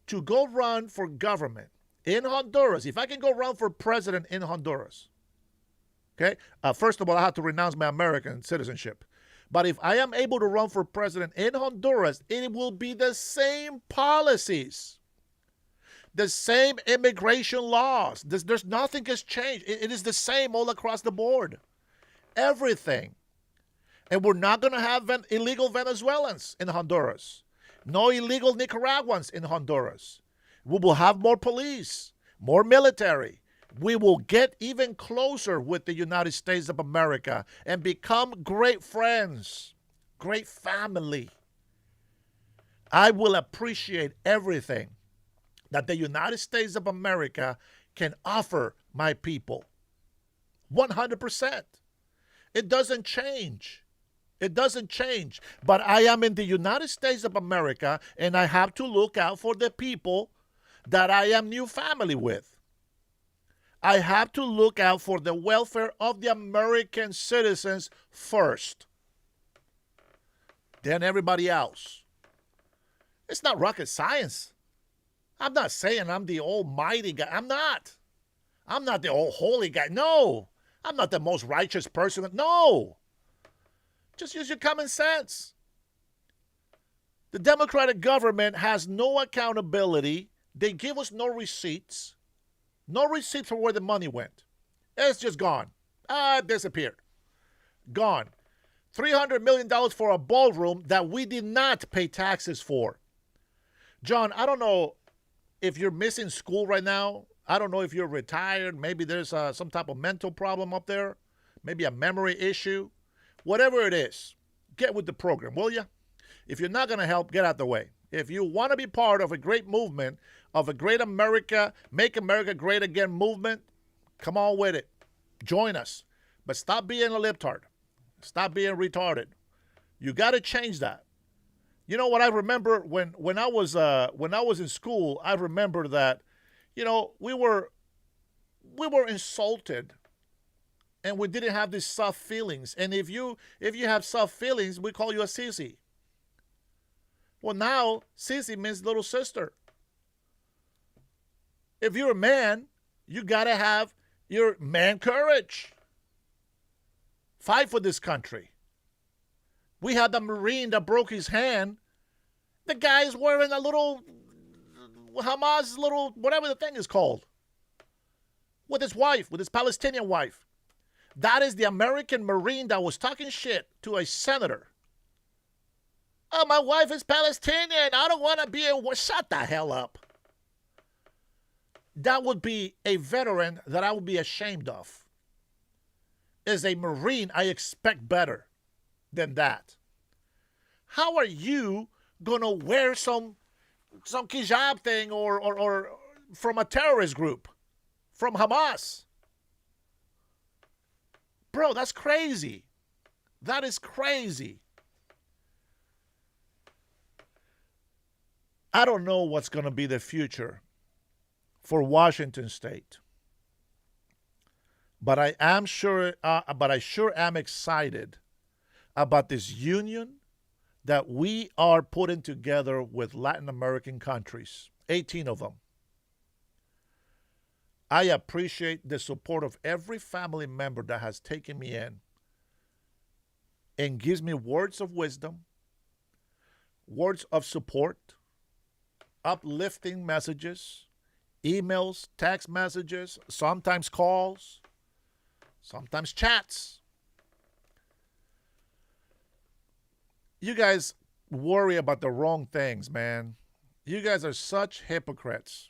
to go run for government in Honduras, if I can go run for president in Honduras, okay, first of all, I have to renounce my American citizenship. But if I am able to run for president in Honduras, it will be the same policies. The same immigration laws. There's nothing has changed. It is the same all across the board. Everything. And we're not going to have illegal Venezuelans in Honduras. No illegal Nicaraguans in Honduras. We will have more police, more military. We will get even closer with the United States of America and become great friends, great family. I will appreciate everything that the United States of America can offer my people. 100%. It doesn't change. It doesn't change. But I am in the United States of America, and I have to look out for the people that I am new family with. I have to look out for the welfare of the American citizens first. Then everybody else. It's not rocket science. I'm not saying I'm the almighty guy. I'm not. I'm not the old holy guy. No. I'm not the most righteous person. No. Just use your common sense. The Democratic government has no accountability. They give us no receipts. No receipt for where the money went. It's just gone. It disappeared. Gone. $300 million for a ballroom that we did not pay taxes for. John, I don't know if you're missing school right now. I don't know if you're retired. Maybe there's some type of mental problem up there. Maybe a memory issue. Whatever it is, get with the program, will you? If you're not going to help, get out the way. If you want to be part of a great movement, of a great America, make America great again movement, come on with it. Join us. But stop being a libtard. Stop being retarded. You got to change that. You know what I remember when I was in school, I remember that, we were insulted. And we didn't have these soft feelings. And if you have soft feelings, we call you a sissy. Well, now, sissy means little sister. If you're a man, you got to have your man courage. Fight for this country. We had the Marine that broke his hand. The guy is wearing a little Hamas little, whatever the thing is called. With his wife, with his Palestinian wife. That is the American Marine that was talking shit to a senator. Oh, my wife is Palestinian. I don't want to be a... Shut the hell up. That would be a veteran that I would be ashamed of. As a Marine, I expect better than that. How are you going to wear some hijab thing or from a terrorist group? From Hamas? Bro, that's crazy. That is crazy. I don't know what's going to be the future for Washington State. But I sure am excited about this union that we are putting together with Latin American countries, 18 of them. I appreciate the support of every family member that has taken me in and gives me words of wisdom, words of support, uplifting messages, emails, text messages, sometimes calls, sometimes chats. You guys worry about the wrong things, man. You guys are such hypocrites.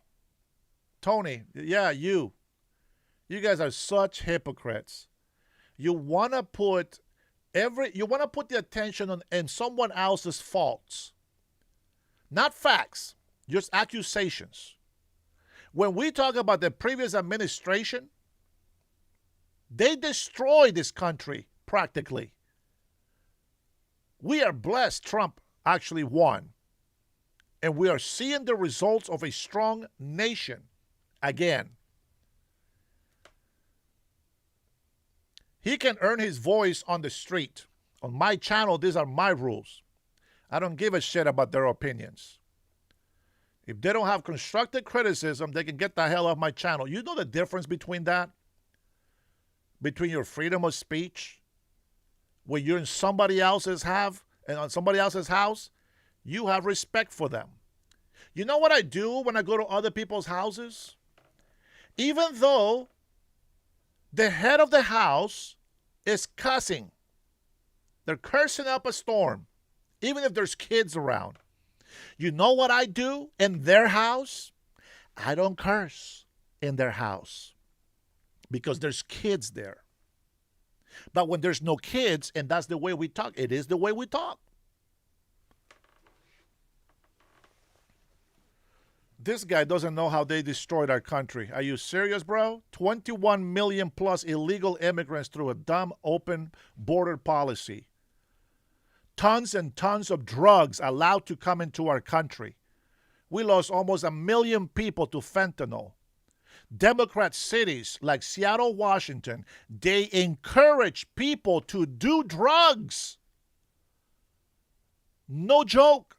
Tony, yeah, you guys are such hypocrites. You want to put the attention on someone else's faults. Not facts, just accusations. When we talk about the previous administration, they destroyed this country practically. We are blessed Trump actually won. And we are seeing the results of a strong nation. Again, he can earn his voice on the street. On my channel, these are my rules. I don't give a shit about their opinions. If they don't have constructive criticism, they can get the hell off my channel. You know the difference between that? Between your freedom of speech, where you're in somebody else's house, you have respect for them. You know what I do when I go to other people's houses? Even though the head of the house is cussing, they're cursing up a storm, even if there's kids around. You know what I do in their house? I don't curse in their house because there's kids there. But when there's no kids and that's the way we talk, it is the way we talk. This guy doesn't know how they destroyed our country. Are you serious, bro? 21 million plus illegal immigrants through a dumb open border policy. Tons and tons of drugs allowed to come into our country. We lost almost 1 million people to fentanyl. Democrat cities like Seattle, Washington, they encourage people to do drugs. No joke.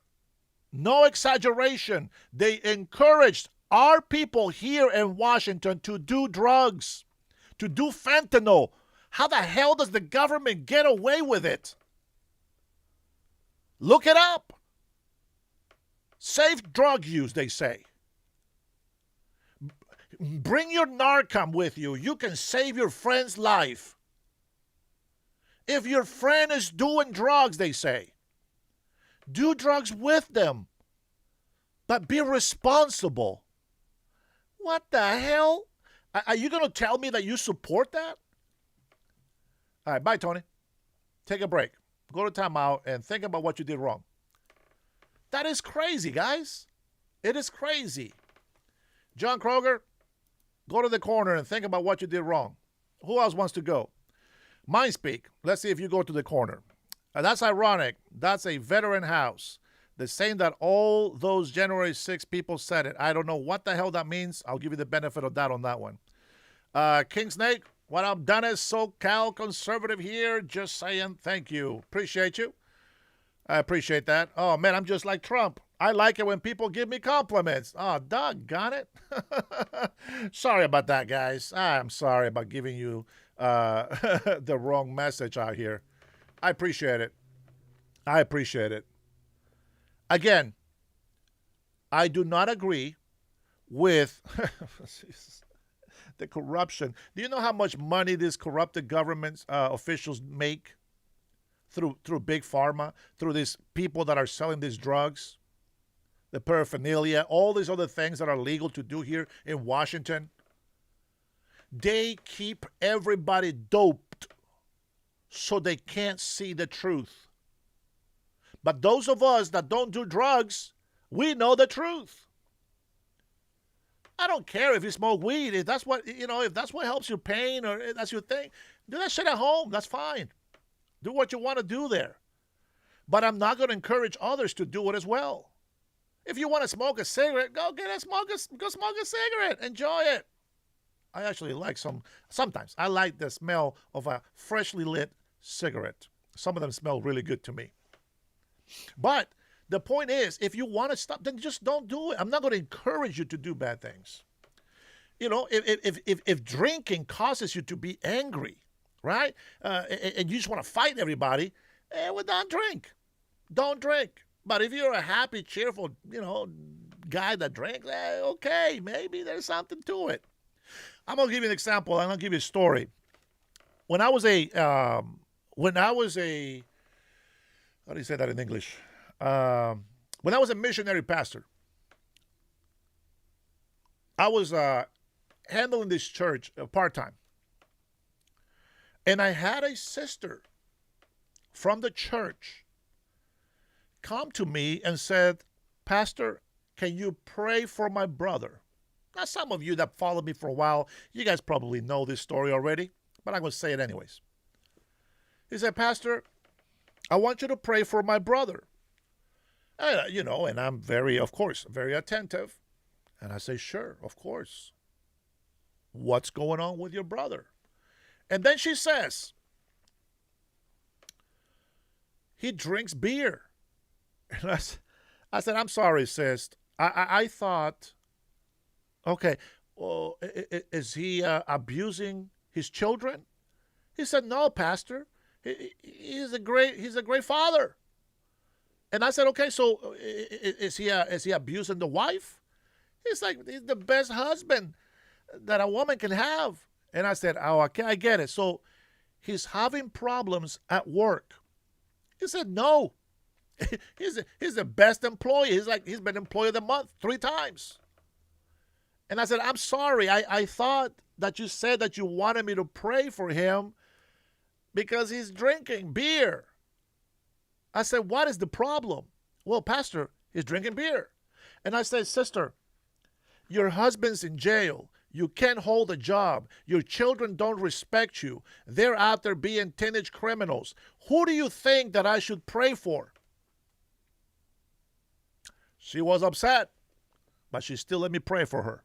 No exaggeration. They encouraged our people here in Washington to do drugs, to do fentanyl. How the hell does the government get away with it? Look it up. Safe drug use, they say. Bring your Narcan with you. You can save your friend's life. If your friend is doing drugs, they say, do drugs with them. But be responsible. What the hell? Are you going to tell me that you support that? All right, bye, Tony. Take a break. Go to timeout and think about what you did wrong. That is crazy, guys. It is crazy. John Kroger, go to the corner and think about what you did wrong. Who else wants to go? Mind speak. Let's see if you go to the corner. That's ironic. That's a veteran house. The same that all those January 6 people said it. I don't know what the hell that means. I'll give you the benefit of that on that one. King Snake, what up, Dennis? SoCal conservative here. Just saying thank you. Appreciate you. I appreciate that. Oh, man, I'm just like Trump. I like it when people give me compliments. Oh, doggone it. Sorry about that, guys. I'm sorry about giving you the wrong message out here. I appreciate it. I appreciate it. Again, I do not agree with the corruption. Do you know how much money these corrupted government officials make through Big Pharma, through these people that are selling these drugs, the paraphernalia, all these other things that are legal to do here in Washington? They keep everybody doped so they can't see the truth. But those of us that don't do drugs, we know the truth. I don't care if you smoke weed. If that's what, if that's what helps your pain or if that's your thing, do that shit at home. That's fine. Do what you want to do there. But I'm not going to encourage others to do it as well. If you want to smoke a cigarette, go smoke a cigarette. Enjoy it. I actually like sometimes I like the smell of a freshly lit cigarette. Some of them smell really good to me. But the point is, if you want to stop, then just don't do it. I'm not going to encourage you to do bad things. If drinking causes you to be angry, right, and you just want to fight everybody, well, don't drink. Don't drink. But if you're a happy, cheerful, guy that drinks, okay, maybe there's something to it. I'm going to give you an example. I'm going to give you a story. When I was a, how do you say that in English? When I was a missionary pastor, I was handling this church part-time. And I had a sister from the church come to me and said, Pastor, can you pray for my brother? Now, some of you that followed me for a while, you guys probably know this story already, but I'm going to say it anyways. He said, Pastor, I want you to pray for my brother. And I'm very attentive. And I say, sure, of course. What's going on with your brother? And then she says, he drinks beer. And I said, I'm sorry, sis. I thought, okay, well, is he abusing his children? He said, no, Pastor. He's a great father. And I said, okay, so is he abusing the wife? He's like, he's the best husband that a woman can have. And I said, oh, okay, I get it. So he's having problems at work. He said, no. He's the best employee. He's been employee of the month 3 times. And I said, I'm sorry. I thought that you said that you wanted me to pray for him because he's drinking beer. I said, what is the problem? Well, Pastor, he's drinking beer. And I said, sister, your husband's in jail. You can't hold a job. Your children don't respect you. They're out there being teenage criminals. Who do you think that I should pray for? She was upset, but she still let me pray for her.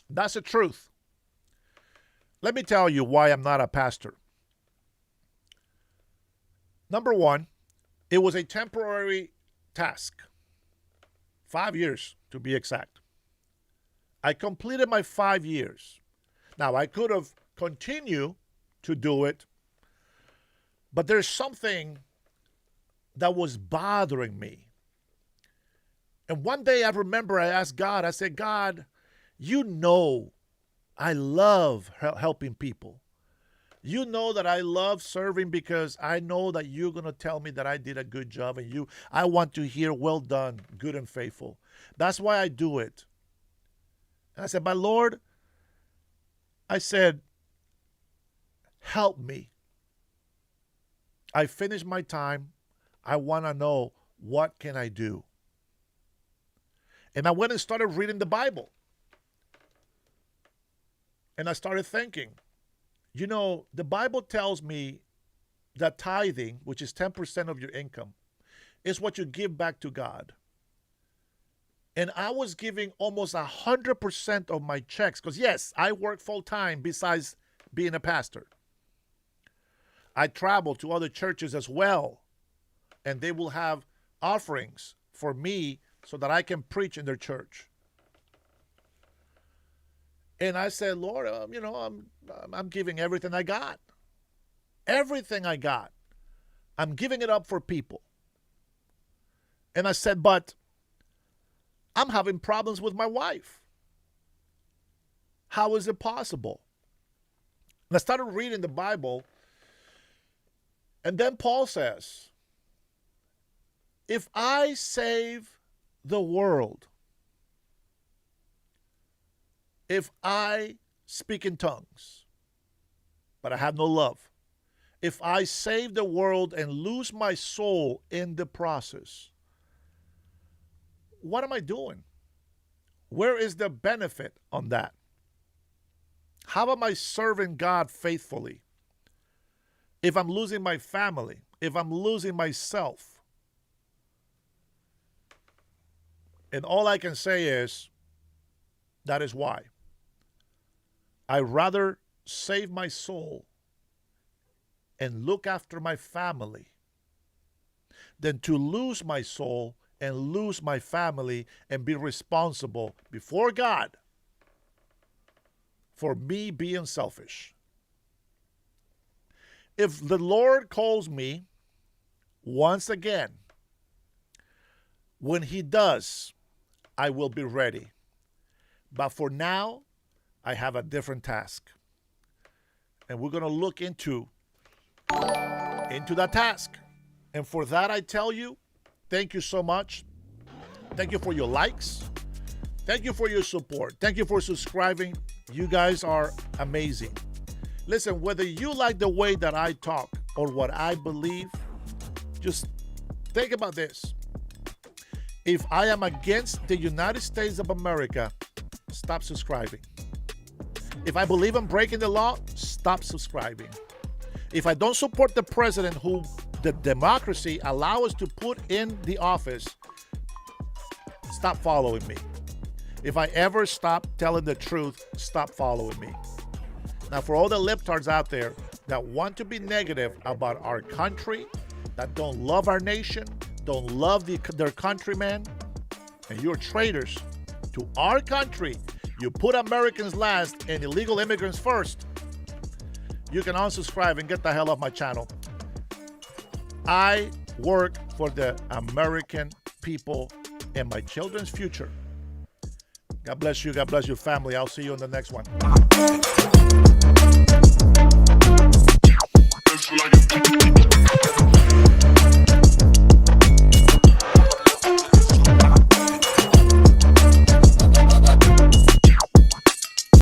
That's the truth. Let me tell you why I'm not a pastor. Number one, it was a temporary task. 5 years, to be exact. I completed my 5 years. Now, I could have continued to do it, but there's something that was bothering me. And one day I remember I asked God, I said, God, you know I love helping people. You know that I love serving because I know that you're going to tell me that I did a good job, and I want to hear, well done, good and faithful. That's why I do it. And I said, my Lord, I said, help me. I finished my time. I want to know, what can I do? And I went and started reading the Bible. And I started thinking, you know, the Bible tells me that tithing, which is 10% of your income, is what you give back to God. And I was giving almost 100% of my checks, because yes, I work full time besides being a pastor. I travel to other churches as well, and they will have offerings for me so that I can preach in their church. And I said, Lord, you know, I'm giving everything I got. Everything I got. I'm giving it up for people. And I said, but I'm having problems with my wife. How is it possible? And I started reading the Bible. And then Paul says, if I save the world, if I speak in tongues, but I have no love, if I save the world and lose my soul in the process, what am I doing? Where is the benefit on that? How am I serving God faithfully if I'm losing my family, if I'm losing myself? And all I can say is, that is why. I'd rather save my soul and look after my family than to lose my soul and lose my family and be responsible before God for me being selfish. If the Lord calls me once again, when He does, I will be ready. But for now, I have a different task. And we're going to look into that task. And for that, I tell you, thank you so much. Thank you for your likes. Thank you for your support. Thank you for subscribing. You guys are amazing. Listen, whether you like the way that I talk or what I believe, just think about this. If I am against the United States of America, stop subscribing. If I believe in breaking the law, stop subscribing. If I don't support the president who the democracy allow us to put in the office, stop following me. If I ever stop telling the truth, stop following me. Now, for all the libtards out there that want to be negative about our country, that don't love our nation, don't love their countrymen, and you're traitors to our country, you put Americans last and illegal immigrants first, you can unsubscribe and get the hell off my channel. I work for the American people and my children's future. God bless you. God bless your family. I'll see you in the next one.